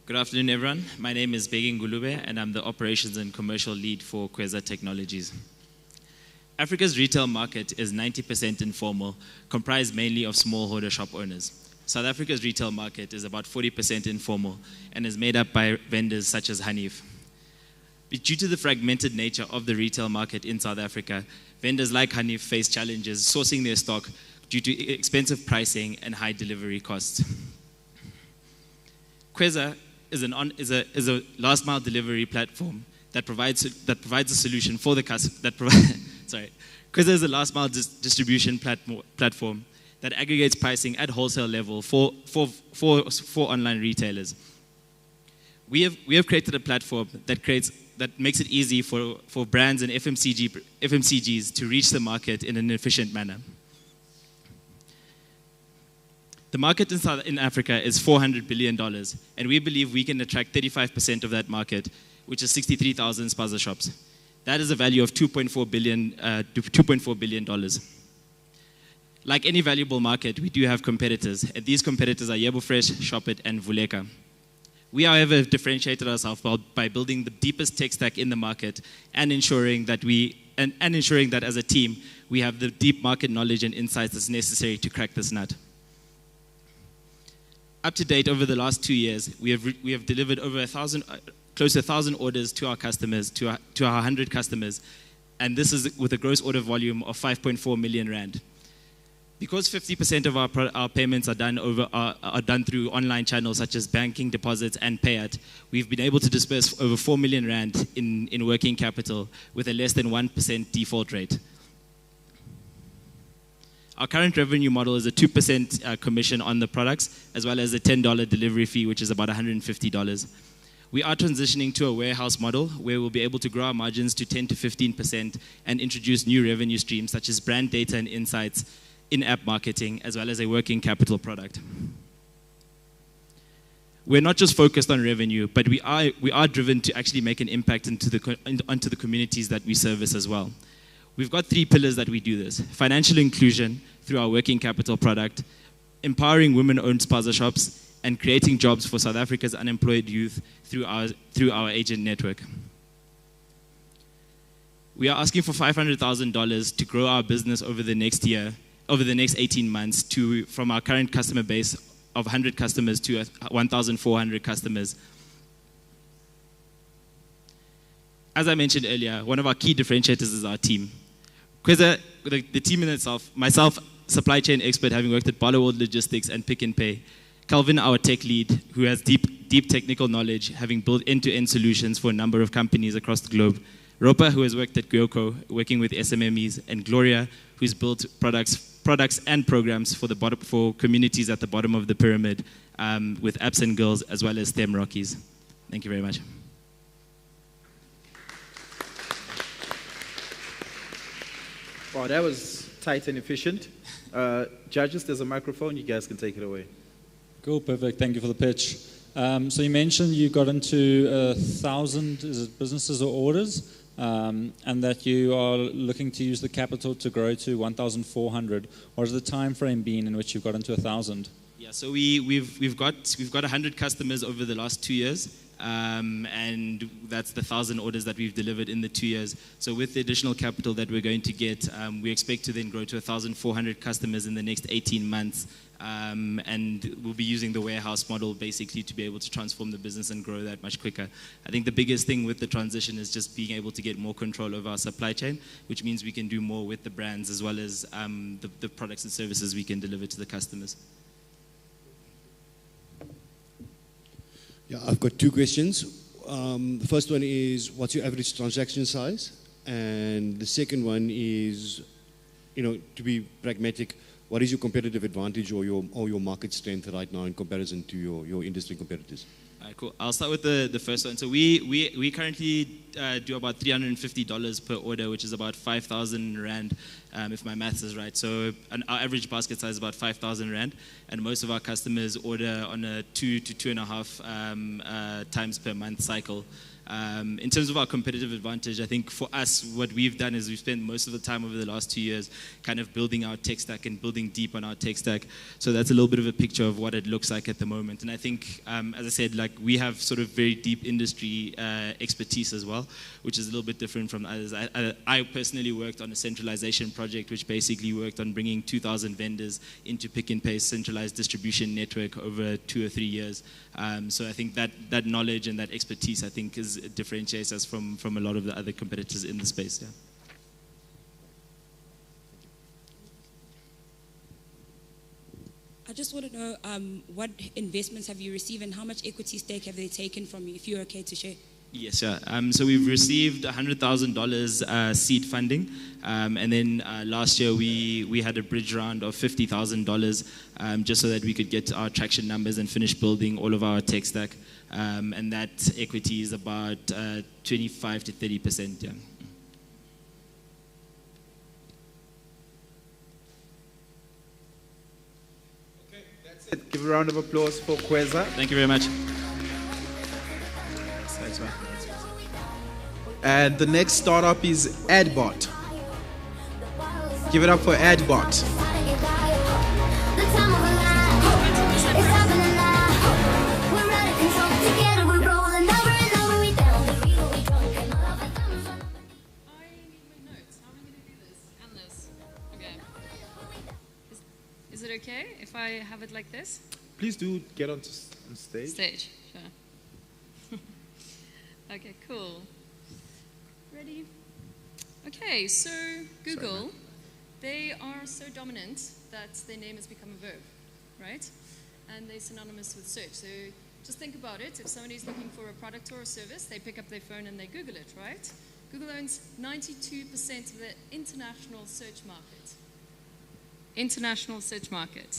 Good afternoon, everyone. My name is Begi Ngulube, and I'm the Operations and Commercial Lead for Kweza Technologies. Africa's retail market is 90% informal, comprised mainly of smallholder shop owners. South Africa's retail market is about 40% informal and is made up by vendors such as Hanif. Due to the fragmented nature of the retail market in South Africa, vendors like Hanif face challenges sourcing their stock due to expensive pricing and high delivery costs. Kweza is a last mile delivery platform that provides a solution for the customer. Kweza is a last mile distribution platform that aggregates pricing at wholesale level for online retailers. We have created a platform that makes it easy for brands and FMCGs to reach the market in an efficient manner. The market in Africa is $400 billion, and we believe we can attract 35% of that market, which is 63,000 spaza shops. That is a value of $2.4 billion. Like any valuable market, we do have competitors, and these competitors are Yebofresh, Shopit, and Vuleka. We, however, have differentiated ourselves by building the deepest tech stack in the market and ensuring that as a team, we have the deep market knowledge and insights that's necessary to crack this nut. Up to date, over the last 2 years, we have delivered over close to 1,000 orders to our customers, to our 100 customers, and this is with a gross order volume of 5.4 million rand. Because 50% of our payments are done through online channels such as banking, deposits, and payout, we've been able to disperse over 4 million rand in working capital with a less than 1% default rate. Our current revenue model is a 2% commission on the products, as well as a $10 delivery fee, which is about $150. We are transitioning to a warehouse model where we'll be able to grow our margins to 10 to 15% and introduce new revenue streams such as brand data and insights, in-app marketing, as well as a working capital product. We're not just focused on revenue, but we are driven to actually make an impact onto the communities that we service as well. We've got 3 pillars that we do this: financial inclusion through our working capital product, empowering women-owned spaza shops, and creating jobs for South Africa's unemployed youth through our agent network. We are asking for $500,000 to grow our business over the next 18 months from our current customer base of 100 customers to 1,400 customers. As I mentioned earlier, one of our key differentiators is our team. Kweza, the team in itself, myself, supply chain expert, having worked at Barloworld Logistics and Pick n Pay. Calvin, our tech lead, who has deep technical knowledge, having built end-to-end solutions for a number of companies across the globe. Ropa, who has worked at Gyoko, working with SMMEs, and Gloria, who's built products and programs for communities at the bottom of the pyramid, with Apps and Girls, as well as STEM Rockies. Thank you very much. Wow, that was tight and efficient. Judges, there's a microphone. You guys can take it away. Cool, perfect. Thank you for the pitch. So you mentioned you got into 1,000 businesses or orders, and that you are looking to use the capital to grow to 1,400. What has the time frame been in which you've got into 1,000? Yeah, so we've got 100 customers over the last 2 years, and that's the 1,000 orders that we've delivered in the 2 years. So with the additional capital that we're going to get, we expect to then grow to 1,400 customers in the next 18 months. And we'll be using the warehouse model basically to be able to transform the business and grow that much quicker. I think the biggest thing with the transition is just being able to get more control over our supply chain, which means we can do more with the brands as well as the products and services we can deliver to the customers. Yeah, I've got two questions. The first one is, what's your average transaction size? And the second one is, to be pragmatic, what is your competitive advantage or your market strength right now in comparison to your industry competitors? All right, cool. I'll start with the first one. So we currently do about $350 per order, which is about 5,000 Rand, if my maths is right. So our average basket size is about 5,000 Rand, and most of our customers order on a 2 to 2.5 times per month cycle. In terms of our competitive advantage, I think for us, what we've done is we've spent most of the time over the last 2 years kind of building our tech stack and building deep on our tech stack. So that's a little bit of a picture of what it looks like at the moment. And I think, as I said, like we have sort of very deep industry expertise as well, which is a little bit different from others. I personally worked on a centralization project, which basically worked on bringing 2,000 vendors into Pick n Pay's centralized distribution network over 2 or 3 years. So I think that knowledge and that expertise, I think, differentiates us from a lot of the other competitors in the space. Yeah. I just want to know what investments have you received and how much equity stake have they taken from you, if you're okay to share? Yes, sir. So we've received $100,000 seed funding, and then last year we had a bridge round of $50,000 just so that we could get our traction numbers and finish building all of our tech stack, and that equity is about 25 to 30%. Yeah. Okay, that's it. Give a round of applause for Kweza. Thank you very much. And the next startup is AdBot. Give it up for AdBot. Is it okay if I have it like this? Please do get on stage. Stage, sure. Okay, cool. Ready? Okay, so Google, they are so dominant that their name has become a verb, right? And they're synonymous with search. So just think about it. If somebody's looking for a product or a service, they pick up their phone and they Google it, right? Google owns 92% of the international search market. International search market.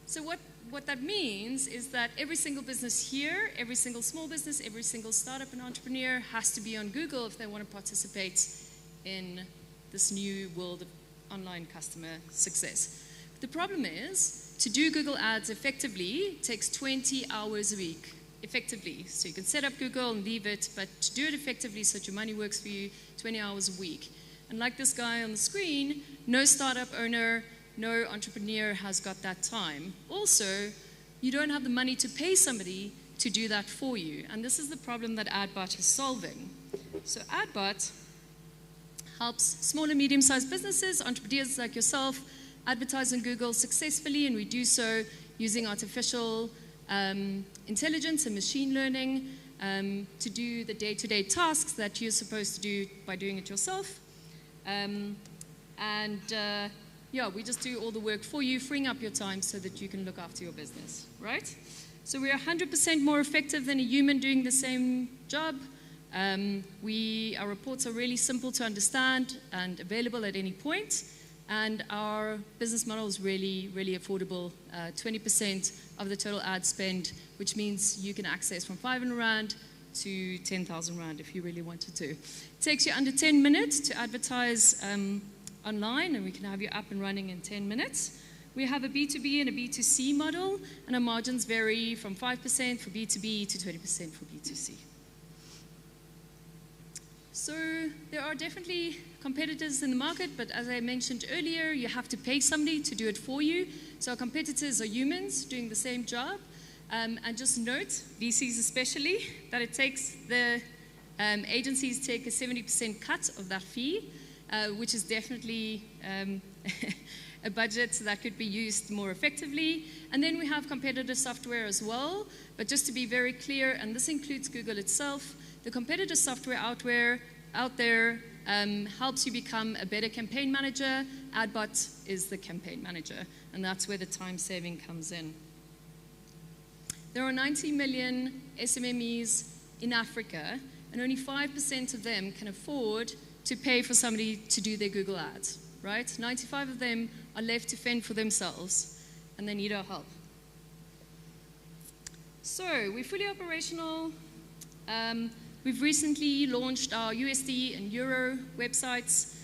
So what that means is that every single business here, every single small business, every single startup and entrepreneur has to be on Google if they want to participate in this new world of online customer success. But the problem is, to do Google Ads effectively takes 20 hours a week, effectively. So you can set up Google and leave it, but to do it effectively so that your money works for you, 20 hours a week. And like this guy on the screen, no startup owner, no entrepreneur has got that time. Also, you don't have the money to pay somebody to do that for you. And this is the problem that AdBot is solving. So AdBot helps small and medium-sized businesses, entrepreneurs like yourself, advertise on Google successfully, and we do so using artificial intelligence and machine learning to do the day-to-day tasks that you're supposed to do by doing it yourself. Yeah, we just do all the work for you, freeing up your time so that you can look after your business, right? So we're 100% more effective than a human doing the same job. Our reports are really simple to understand and available at any point. And our business model is really, really affordable. 20% of the total ad spend, which means you can access from 500 Rand to 10,000 Rand if you really wanted to. It takes you under 10 minutes to advertise online, and we can have you up and running in 10 minutes. We have a B2B and a B2C model, and our margins vary from 5% for B2B to 20% for B2C. So there are definitely competitors in the market, but as I mentioned earlier, you have to pay somebody to do it for you. So our competitors are humans doing the same job. And just note, VCs especially, that it takes the agencies take a 70% cut of that fee, which is definitely a budget that could be used more effectively. And then we have competitive software as well. But just to be very clear, and this includes Google itself, the competitive software out there helps you become a better campaign manager. AdBot is the campaign manager, and that's where the time saving comes in. There are 90 million SMMEs in Africa, and only 5% of them can afford to pay for somebody to do their Google ads, right? 95 of them are left to fend for themselves, and they need our help. So, we're fully operational. We've recently launched our USD and Euro websites.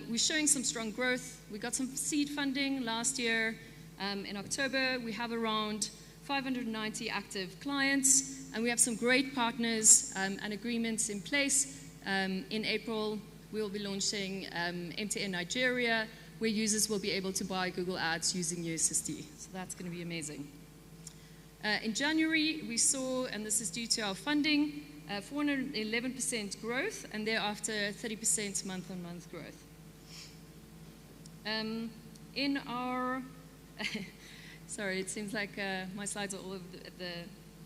We're showing some strong growth. We got some seed funding last year in October. We have around 590 active clients, and we have some great partners and agreements in place. In April, we will be launching MTN Nigeria, where users will be able to buy Google Ads using USSD. So that's going to be amazing. In January, we saw, and this is due to our funding, 411% growth, and thereafter 30% month-on-month growth. In our, sorry, it seems like my slides are all over the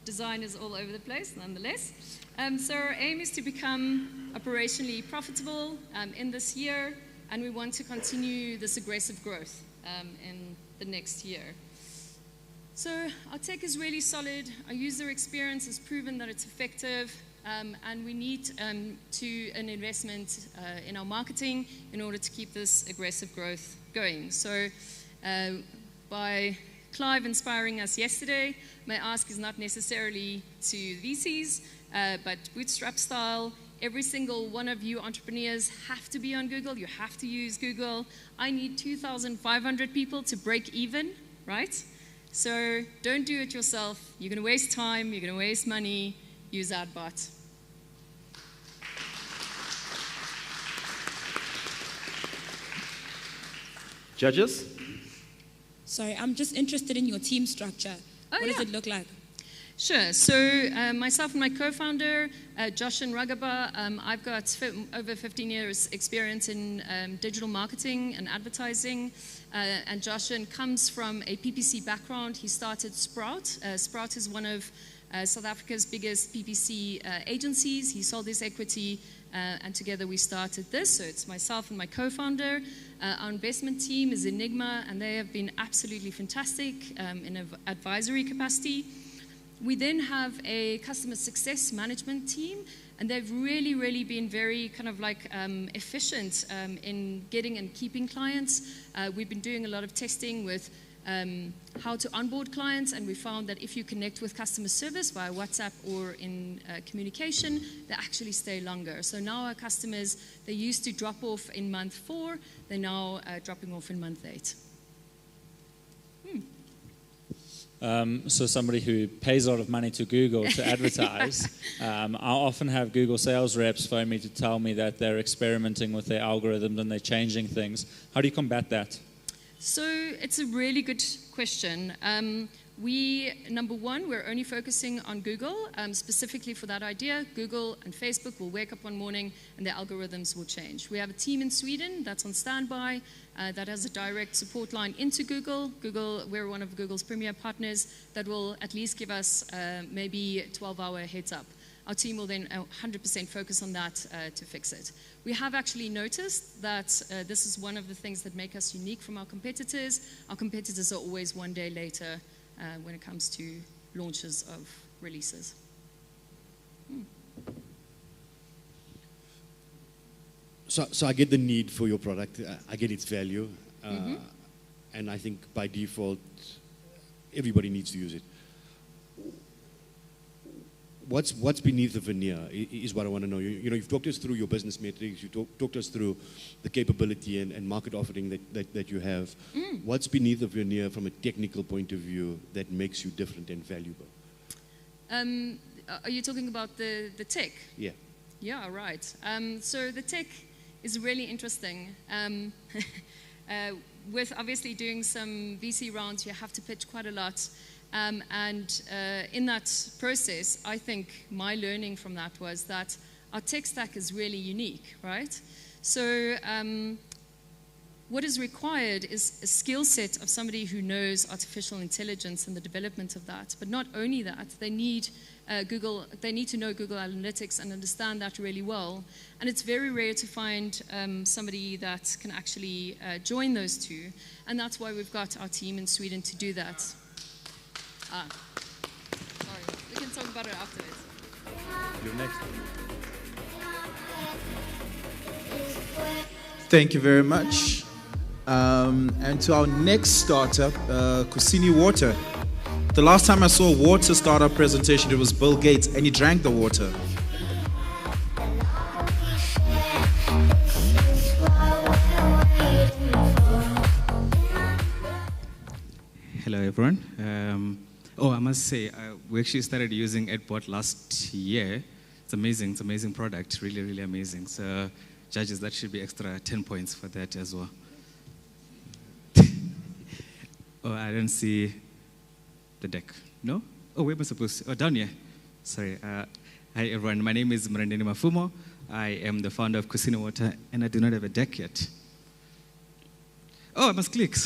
design is all over the place, nonetheless. So our aim is to become operationally profitable in this year, and we want to continue this aggressive growth in the next year. So our tech is really solid. Our user experience has proven that it's effective, and we need an investment in our marketing in order to keep this aggressive growth going. So by Clive inspiring us yesterday, my ask is not necessarily to VCs, but bootstrap style. Every single one of you entrepreneurs have to be on Google. You have to use Google. I need 2,500 people to break even, right? So don't do it yourself. You're going to waste time. You're going to waste money. Use AdBot. Judges? Sorry, I'm just interested in your team structure. What does it look like? Sure. So myself and my co-founder, Josh and Ragaba, I've got over 15 years experience in digital marketing and advertising. And Joshan comes from a PPC background. He started Sprout. Sprout is one of South Africa's biggest PPC agencies. He sold his equity, and together we started this. So it's myself and my co-founder. Our investment team is Enigma, and they have been absolutely fantastic in an advisory capacity. We then have a customer success management team, and they've really, really been very kind of like efficient in getting and keeping clients. We've been doing a lot of testing with how to onboard clients, and we found that if you connect with customer service via WhatsApp or in communication, they actually stay longer. So now our customers, they used to drop off in month 4, they're now dropping off in month 8. So somebody who pays a lot of money to Google to advertise, I often have Google sales reps phone me to tell me that they're experimenting with their algorithms and they're changing things. How do you combat that? So it's a really good question. Number one, we're only focusing on Google, specifically for that idea. Google and Facebook will wake up one morning and their algorithms will change. We have a team in Sweden that's on standby that has a direct support line into Google. We're one of Google's premier partners that will at least give us maybe 12-hour heads up. Our team will then 100% focus on that to fix it. We have actually noticed that this is one of the things that make us unique from our competitors. Our competitors are always one day later when it comes to launches of releases. So I get the need for your product. I get its value. And I think by default, everybody needs to use it. What's beneath the veneer is what I want to know. You've talked us through your business metrics. You talked us through the capability and market offering that you have. What's beneath the veneer from a technical point of view that makes you different and valuable? Are you talking about the tech? Yeah. Yeah, right. So the tech is really interesting. With obviously doing some VC rounds, you have to pitch quite a lot. In that process, I think my learning from that was that our tech stack is really unique, right? So what is required is a skill set of somebody who knows artificial intelligence and the development of that. But not only that, they need to know Google Analytics and understand that really well. And it's very rare to find somebody that can actually join those two. And that's why we've got our team in Sweden to do that. Sorry, we can talk about it afterwards. You're next. Thank you very much. And to our next startup, Kusini Water. The last time I saw a water startup presentation, it was Bill Gates, and he drank the water. Hello, everyone. I must say, we actually started using AdBot last year. It's amazing. It's an amazing product. Really, really amazing. So, judges, that should be extra 10 points for that as well. I don't see the deck. No? Where am I supposed to? Down here. Sorry. Hi, everyone. My name is Mrandeni Mafumo. I am the founder of Kusini Water, and I do not have a deck yet. I must click.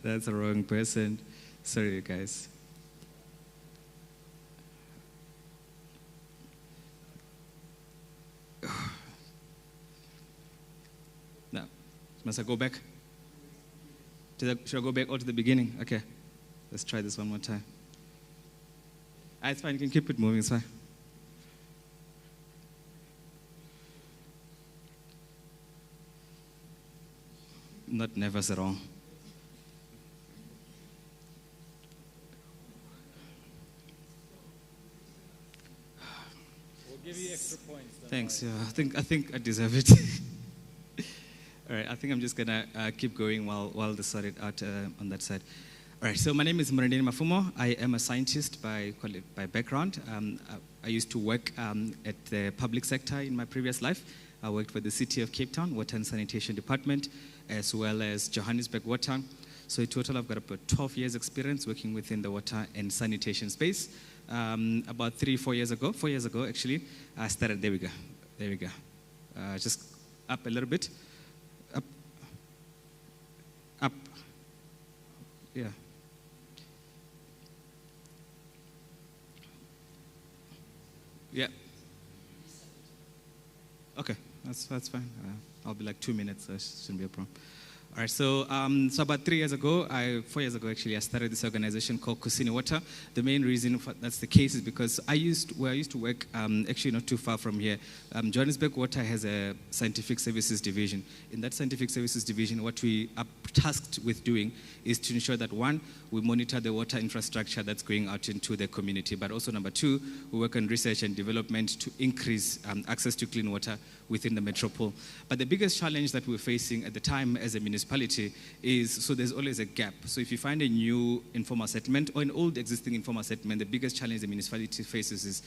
That's the wrong person. Sorry, guys. Now, must I go back? Should I go back all to the beginning? Okay. Let's try this one more time. It's fine. You can keep it moving. It's fine. Not nervous at all. We'll give you extra points. Thanks. Yeah, I think I deserve it. All right, I think I'm just gonna keep going while they sort it out on that side. All right, so my name is Mrandeni Mafumo. I am a scientist by background. I used to work at the public sector in my previous life. I worked for the City of Cape Town Water and Sanitation Department, as well as Johannesburg Water. So in total, I've got about 12 years experience working within the water and sanitation space. About 4 years ago actually, I started, there we go. Just up a little bit. Up. Yeah. Yeah. Okay, that's fine. I'll be like 2 minutes, so it shouldn't be a problem. All right, so about 4 years ago actually, I started this organization called Kusini Water. The main reason for that's the case is because I used to work actually not too far from here. Johannesburg Water has a scientific services division. In that scientific services division, what we are tasked with doing is to ensure that, one, we monitor the water infrastructure that's going out into the community, but also number two, we work on research and development to increase access to clean water within the metropole. But the biggest challenge that we're facing at the time as a municipality is, so there's always a gap. So if you find a new informal settlement or an old existing informal settlement, the biggest challenge the municipality faces is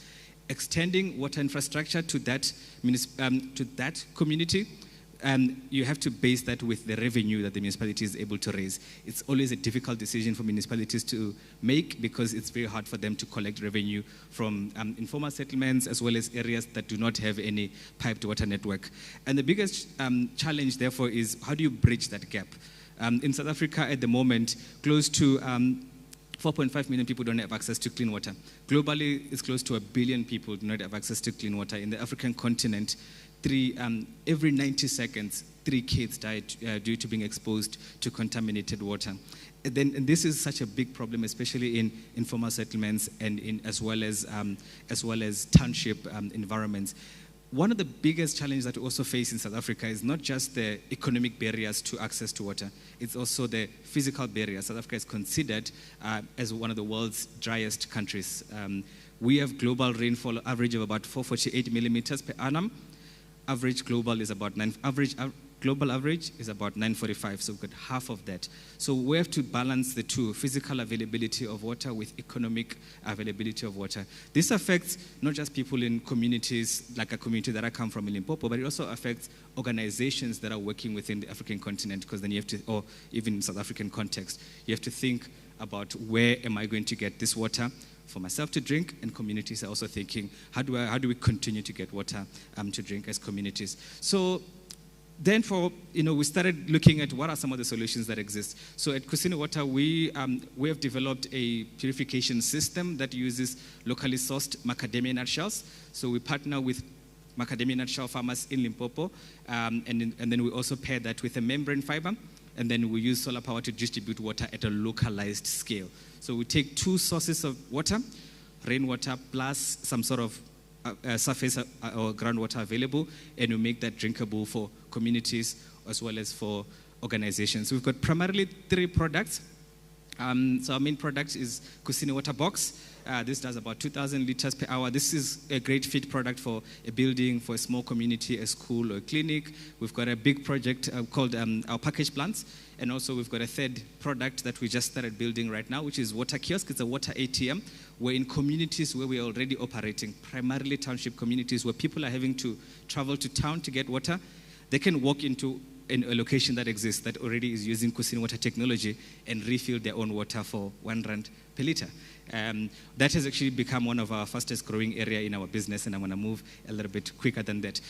extending water infrastructure to that community. You have to base that with the revenue that the municipality is able to raise. It's always a difficult decision for municipalities to make because it's very hard for them to collect revenue from informal settlements as well as areas that do not have any piped water network. And the biggest challenge, therefore, is how do you bridge that gap? In South Africa at the moment, close to 4.5 million people don't have access to clean water. Globally, it's close to 1 billion people do not have access to clean water. In the African continent, every 90 seconds, 3 kids die due to being exposed to contaminated water. And this is such a big problem, especially in informal settlements and as well as township environments. One of the biggest challenges that we also face in South Africa is not just the economic barriers to access to water, it's also the physical barriers. South Africa is considered as one of the world's driest countries. We have global rainfall average of about 448 millimeters per annum. Average global is about global average is about 945, so we've got half of that. So we have to balance the two, physical availability of water with economic availability of water. This affects not just people in communities, like a community that I come from in Limpopo, but it also affects organizations that are working within the African continent, because then you have to, or even in South African context, you have to think about where am I going to get this water for myself to drink, and communities are also thinking, how do we continue to get water to drink as communities? So then we started looking at what are some of the solutions that exist. So at Kusini Water, we have developed a purification system that uses locally sourced macadamia nut shells. So we partner with macadamia nut shell farmers in Limpopo, and then we also pair that with a membrane fiber, and then we use solar power to distribute water at a localized scale. So we take two sources of water, rainwater plus some sort of surface or groundwater available, and we make that drinkable for communities as well as for organizations. We've got primarily 3 products. So our main product is Kusini Water Box. This does about 2,000 liters per hour. This is a great fit product for a building, for a small community, a school or a clinic. We've got a big project called our package plants. And also we've got a third product that we just started building right now, which is Water Kiosk. It's a water ATM, where in communities where we are already operating, primarily township communities where people are having to travel to town to get water, they can walk into in a location that exists that already is using Kusini Water technology and refill their own water for R1 per liter. That has actually become one of our fastest growing area in our business, and I'm going to move a little bit quicker than that.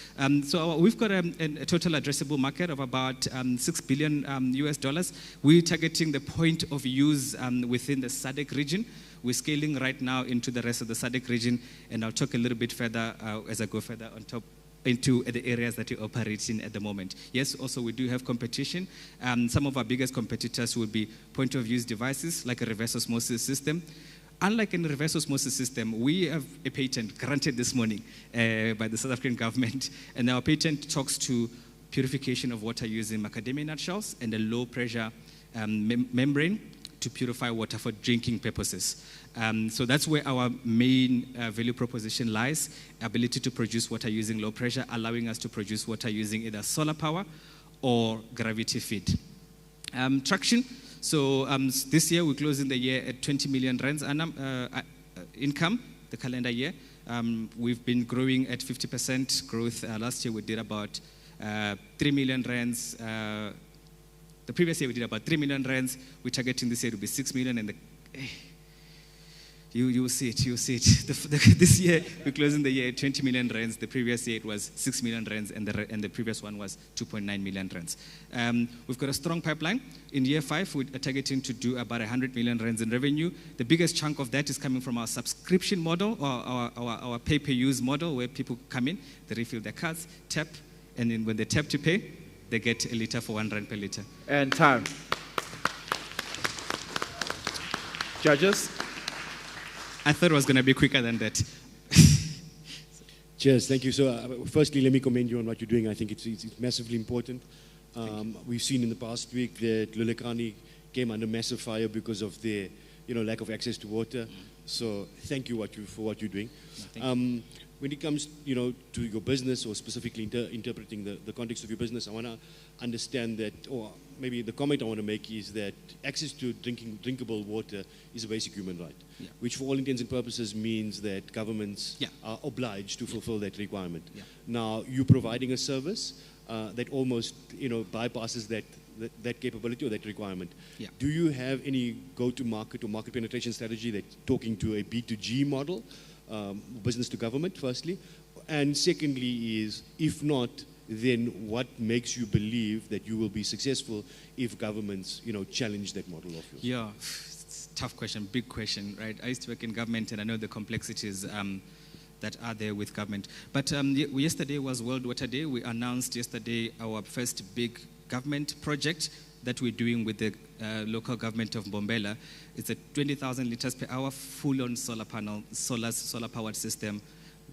So we've got a total addressable market of about $6 billion US. We're targeting the point of use within the SADC region. We're scaling right now into the rest of the SADC region, and I'll talk a little bit further as I go further on top into the areas that we operate in at the moment. Yes, also we do have competition. Some of our biggest competitors will be point-of-use devices like a reverse osmosis system. Unlike in reverse osmosis system, we have a patent granted this morning by the South African government, and our patent talks to purification of water using macadamia nut shells and a low-pressure membrane to purify water for drinking purposes. So that's where our main value proposition lies, ability to produce water using low pressure, allowing us to produce water using either solar power or gravity feed. Traction. So this year we're closing the year at 20 million rands income, the calendar year. We've been growing at 50% growth. Last year we did about 3 million rands. The previous year we did about 3 million rands. We're targeting this year to be 6 million, and you will see it. This year we're closing the year at 20 million rands. The previous year it was 6 million rands, and the previous one was 2.9 million rands. We've got a strong pipeline. In year 5, we're targeting to do about 100 million rands in revenue. The biggest chunk of that is coming from our subscription model, or our pay-per-use model, where people come in, they refill their cards, tap, and then when they tap to pay, they get a liter for R1 per liter. And time. Judges? I thought it was going to be quicker than that. Cheers, thank you. So firstly, let me commend you on what you're doing. I think it's massively important. We've seen in the past week that Lulekani came under massive fire because of their lack of access to water. So thank you for what you're doing. When it comes to your business, or specifically interpreting the context of your business, I want to understand that, or maybe the comment I want to make is that access to drinkable water is a basic human right, which for all intents and purposes means that governments are obliged to fulfill that requirement. Now, you're providing a service that almost bypasses that capability or that requirement. Do you have any go-to-market or market penetration strategy that's talking to a B2G model, business to government, firstly? And secondly is, if not, then what makes you believe that you will be successful if governments, challenge that model of yours? Yeah, it's a tough question, big question, right? I used to work in government, and I know the complexities that are there with government. But yesterday was World Water Day. We announced yesterday our first big government project that we're doing with the local government of Mbombela. It's a 20,000 liters per hour, full-on solar panel, solar-powered system.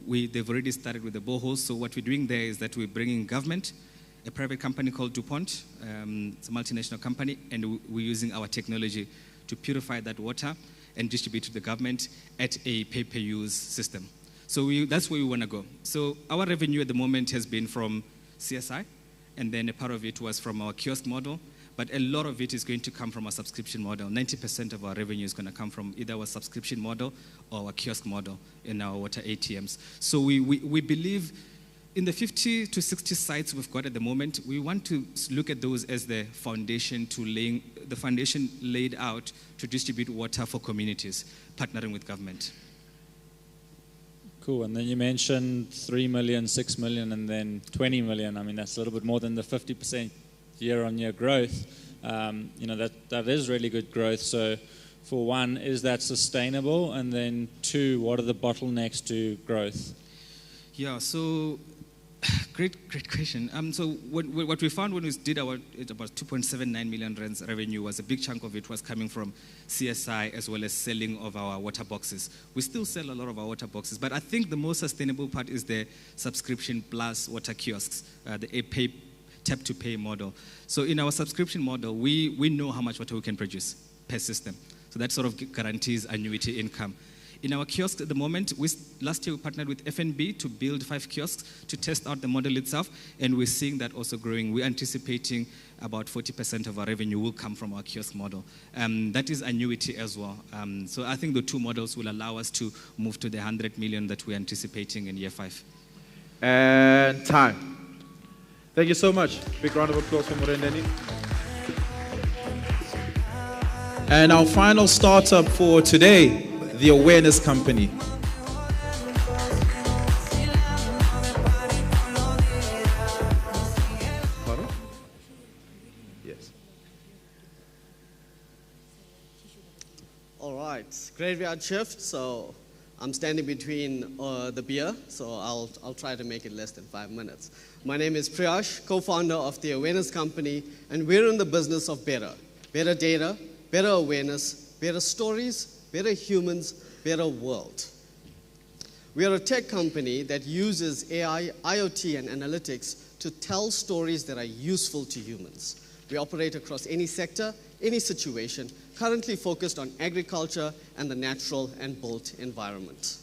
They've already started with the boreholes. So what we're doing there is that we're bringing government, a private company called DuPont, it's a multinational company, and we're using our technology to purify that water and distribute to the government at a pay-per-use system. So that's where we want to go. So our revenue at the moment has been from CSI. and then a part of it was from our kiosk model. But a lot of it is going to come from our subscription model. 90% of our revenue is going to come from either our subscription model or our kiosk model in our water ATMs. So we believe in the 50 to 60 sites we've got at the moment, we want to look at those as the foundation laid out to distribute water for communities, partnering with government. Cool, and then you mentioned 3 million, 6 million, and then 20 million. I mean, that's a little bit more than the 50% year-on-year growth. That is really good growth. So for one, is that sustainable? And then two, what are the bottlenecks to growth? Yeah, so great question. So what we found when we did about 2.79 million rands revenue was a big chunk of it was coming from CSI as well as selling of our water boxes. We still sell a lot of our water boxes, but I think the most sustainable part is the subscription plus water kiosks, the tap-to-pay model. So in our subscription model, we know how much water we can produce per system. So that sort of guarantees annuity income. In our kiosks at the moment, last year we partnered with FNB to build 5 kiosks to test out the model itself, and we're seeing that also growing. We're anticipating about 40% of our revenue will come from our kiosk model. That is annuity as well. So I think the two models will allow us to move to the 100 million that we're anticipating in year 5. And time. Thank you so much. Big round of applause for Morendeni. And our final startup for today, the Awareness Company. Yes. All right, graveyard shift. So I'm standing between the beer, so I'll try to make it less than 5 minutes. My name is Priyash, co-founder of the Awareness Company, and we're in the business of better. Better data, better awareness, better stories, better humans, better world. We are a tech company that uses AI, IoT, and analytics to tell stories that are useful to humans. We operate across any sector, any situation, currently focused on agriculture and the natural and built environment.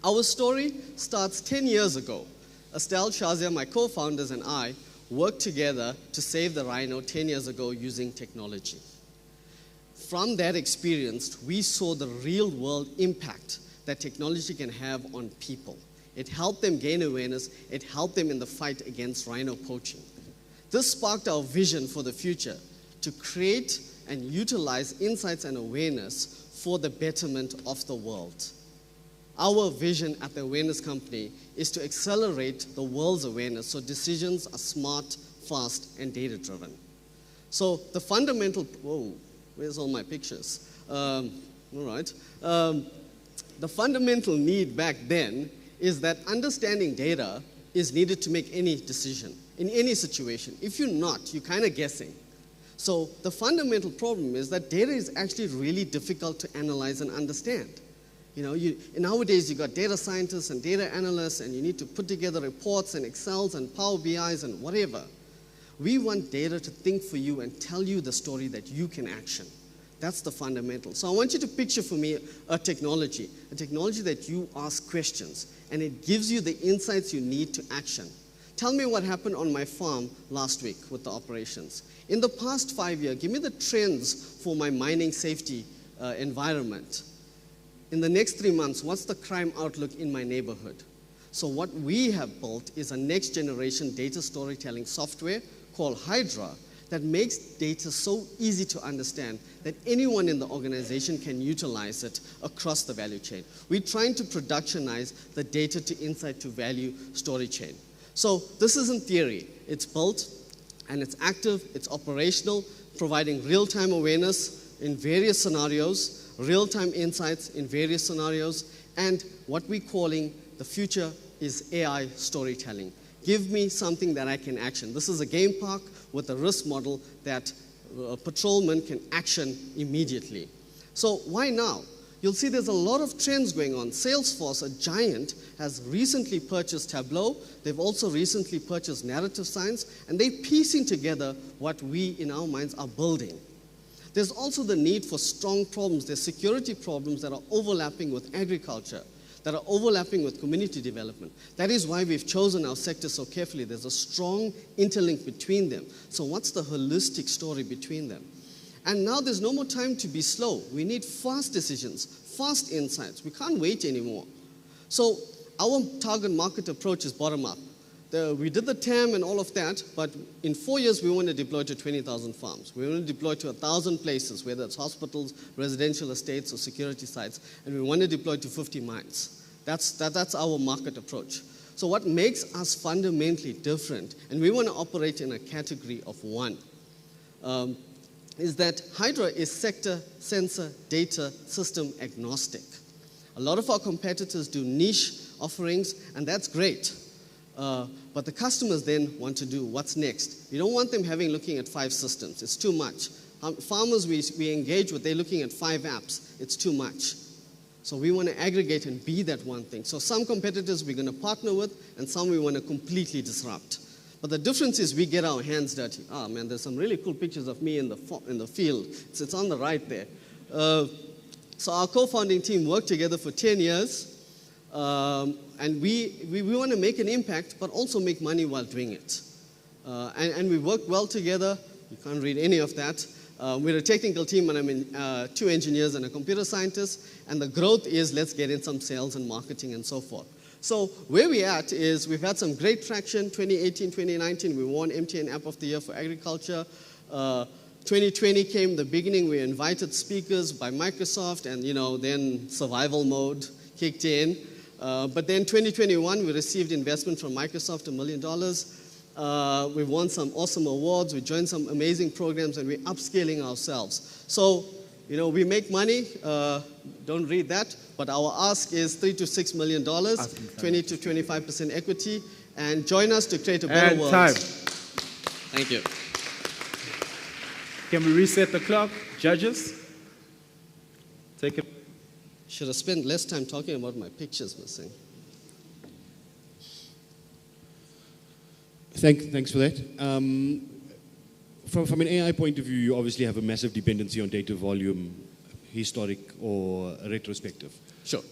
Our story starts 10 years ago. Estelle, Shazia, my co-founders, and I worked together to save the rhino 10 years ago using technology. From that experience, we saw the real-world impact that technology can have on people. It helped them gain awareness. It helped them in the fight against rhino poaching. This sparked our vision for the future to create and utilize insights and awareness for the betterment of the world. Our vision at the Awareness Company is to accelerate the world's awareness so decisions are smart, fast, and data-driven. So the fundamental, whoa, where's all my pictures? All right. The fundamental need back then is that understanding data is needed to make any decision in any situation. If you're not, you're kind of guessing. So the fundamental problem is that data is actually really difficult to analyze and understand. Nowadays you got data scientists and data analysts, and you need to put together reports and Excels and Power BIs and whatever. We want data to think for you and tell you the story that you can action. That's the fundamental. So I want you to picture for me a technology that you ask questions, and it gives you the insights you need to action. Tell me what happened on my farm last week with the operations. In the past 5 years, give me the trends for my mining safety environment. In the next 3 months, what's the crime outlook in my neighborhood? So what we have built is a next generation data storytelling software called Hydra that makes data so easy to understand that anyone in the organization can utilize it across the value chain. We're trying to productionize the data to insight to value story chain. So this isn't theory. It's built and it's active, it's operational, providing real-time awareness in various scenarios, real-time insights in various scenarios, and what we're calling the future is AI storytelling. Give me something that I can action. This is a game park with a risk model that a patrolman can action immediately. So why now? You'll see there's a lot of trends going on. Salesforce, a giant, has recently purchased Tableau. They've also recently purchased Narrative Science, and they're piecing together what we, in our minds, are building. There's also the need for strong problems. There's security problems that are overlapping with agriculture. that are overlapping with community development. That is why we've chosen our sector so carefully. There's a strong interlink between them. So what's the holistic story between them? And now there's no more time to be slow. We need fast decisions, fast insights. We can't wait anymore. So our target market approach is bottom-up. We did the TAM and all of that, but in 4 years, we want to deploy to 20,000 farms. We want to deploy to 1,000 places, whether it's hospitals, residential estates, or security sites, and we want to deploy to 50 mines. That's our market approach. So what makes us fundamentally different, and we want to operate in a category of one, is that Hydra is sector, sensor, data, system agnostic. A lot of our competitors do niche offerings, and that's great. But the customers then want to do what's next. We don't want them looking at 5 systems. It's too much. Farmers we engage with, they're looking at 5 apps. It's too much. So we want to aggregate and be that one thing. So some competitors we're going to partner with, and some we want to completely disrupt. But the difference is we get our hands dirty. Oh man, there's some really cool pictures of me in the field. It's on the right there. So our co-founding team worked together for 10 years. And we want to make an impact, but also make money while doing it. And we work well together. You can't read any of that. We're a technical team, and I'm in 2 engineers and a computer scientist. And the growth is let's get in some sales and marketing and so forth. So where we're at is we've had some great traction. 2018, 2019, we won MTN App of the Year for Agriculture. 2020 came, the beginning. We invited speakers by Microsoft, and then survival mode kicked in. But then 2021, we received investment from Microsoft, $1 million. We've won some awesome awards. We joined some amazing programs, and we're upscaling ourselves. So, we make money. Don't read that. But our ask is $3 to $6 million, 20 to 25% equity, and join us to create a better world. Time. Thank you. Can we reset the clock? Judges? Take it. Should have spent less time talking about my pictures missing. Thanks for that. From an AI point of view, you obviously have a massive dependency on data volume, historic or retrospective. Sure.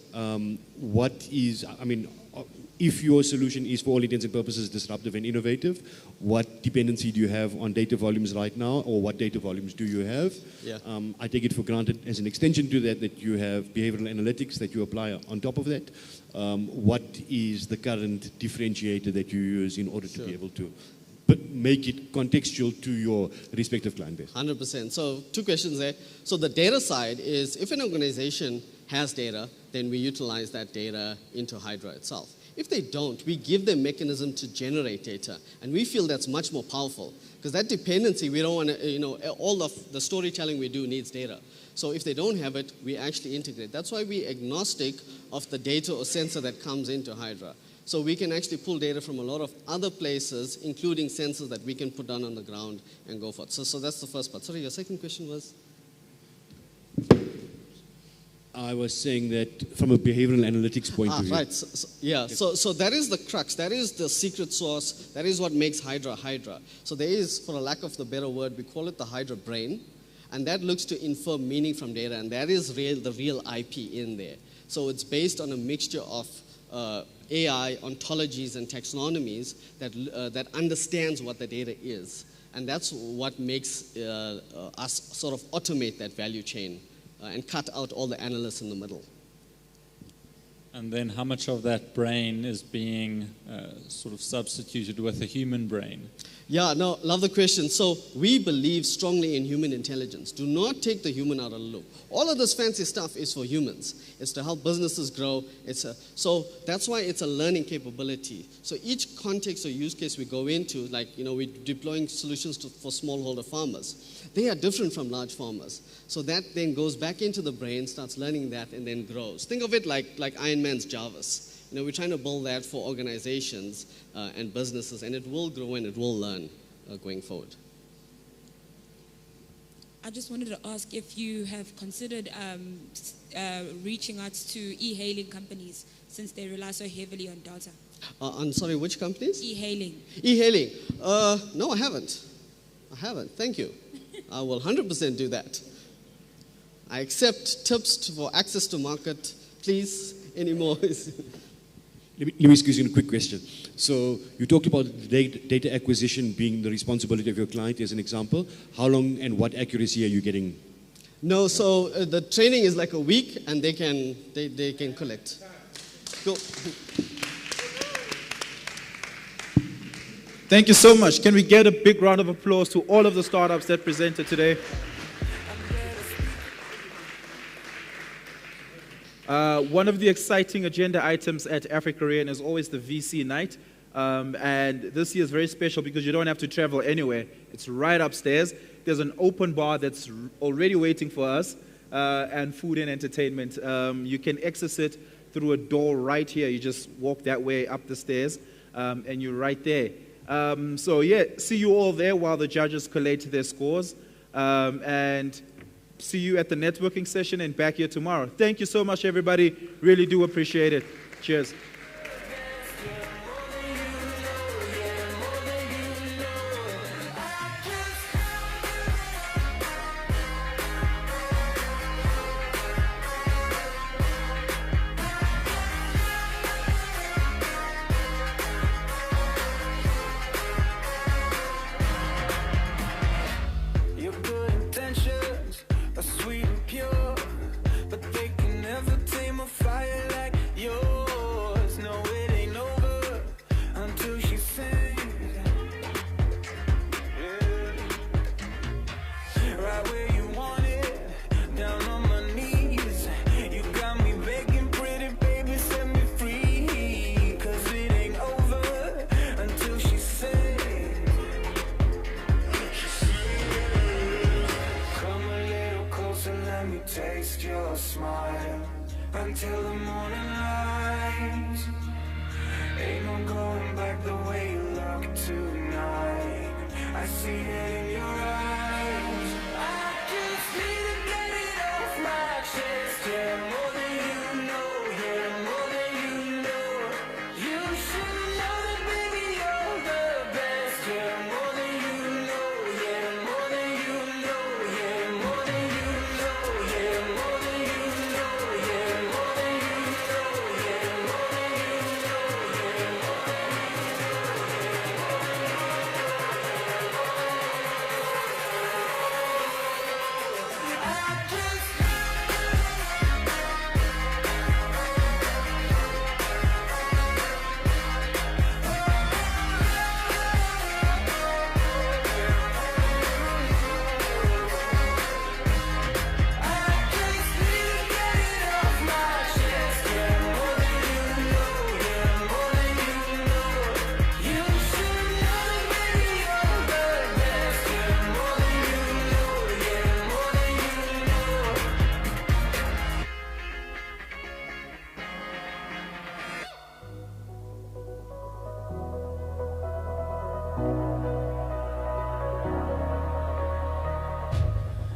If your solution is for all intents and purposes disruptive and innovative, what dependency do you have on data volumes right now, or what data volumes do you have? Yeah. I take it for granted as an extension to that you have behavioral analytics that you apply on top of that. What is the current differentiator that you use in order to be able to make it contextual to your respective client base? 100%. So 2 questions there. So the data side is if an organization has data, then we utilize that data into Hydra itself. If they don't, we give them mechanism to generate data. And we feel that's much more powerful. Because that dependency, we don't want to, all of the storytelling we do needs data. So if they don't have it, we actually integrate. That's why we're agnostic of the data or sensor that comes into Hydra. So we can actually pull data from a lot of other places, including sensors that we can put down on the ground and go forth. So that's the first part. Sorry, your second question was? I was saying that from a behavioral analytics point of view. Right. So that is the crux. That is the secret sauce. That is what makes Hydra Hydra. So there is, for a lack of the better word, we call it the Hydra brain. And that looks to infer meaning from data. And that is the real IP in there. So it's based on a mixture of AI, ontologies, and taxonomies that understands what the data is. And that's what makes us sort of automate that value chain and cut out all the analysts in the middle. And then how much of that brain is being sort of substituted with a human brain? Yeah, no, love the question. So we believe strongly in human intelligence. Do not take the human out of the loop. All of this fancy stuff is for humans. It's to help businesses grow. So that's why it's a learning capability. So each context or use case we go into, like, we're deploying solutions for smallholder farmers. They are different from large farmers. So that then goes back into the brain, starts learning that, and then grows. Think of it like Iron Man's Jarvis. We're trying to build that for organizations and businesses, and it will grow and it will learn going forward. I just wanted to ask if you have considered reaching out to e-hailing companies since they rely so heavily on data. I'm sorry, which companies? E-hailing. E-hailing. No, I haven't. Thank you. I will 100% do that. I accept tips for access to market. Please anymore. Let me squeeze in a quick question. So you talked about data acquisition being the responsibility of your client as an example. How long and what accuracy are you getting? No, so the training is like a week, and they can collect. Cool. Thank you so much. Can we get a big round of applause to all of the startups that presented today? One of the exciting agenda items at AfricArena is always the VC night. And this year is very special because you don't have to travel anywhere. It's right upstairs. There's an open bar that's already waiting for us, and food and entertainment. You can access it through a door right here. You just walk that way up the stairs, and you're right there. So yeah, see you all there while the judges collate their scores. And see you at the networking session and back here tomorrow. Thank you so much, everybody. Really do appreciate it. Cheers. Taste your smile until the morning light. Ain't no going back the way you look tonight. I see it in your eyes. I just need to get it off my chest. Yeah, more than you know. Yeah, more than you know. You should know that, baby, you're the best. Yeah, more than you know. Yeah, more than you know. Yeah, more than you know. Yeah, more than you know. Yeah, more than you know. Yeah, more than you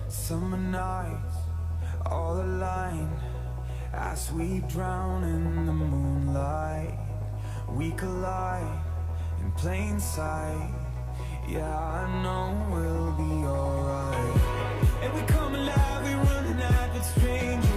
Summer nights, all aligned, as we drown in the moonlight. We collide in plain sight. Yeah, I know we'll be alright. And we come alive, we run the night with strangers.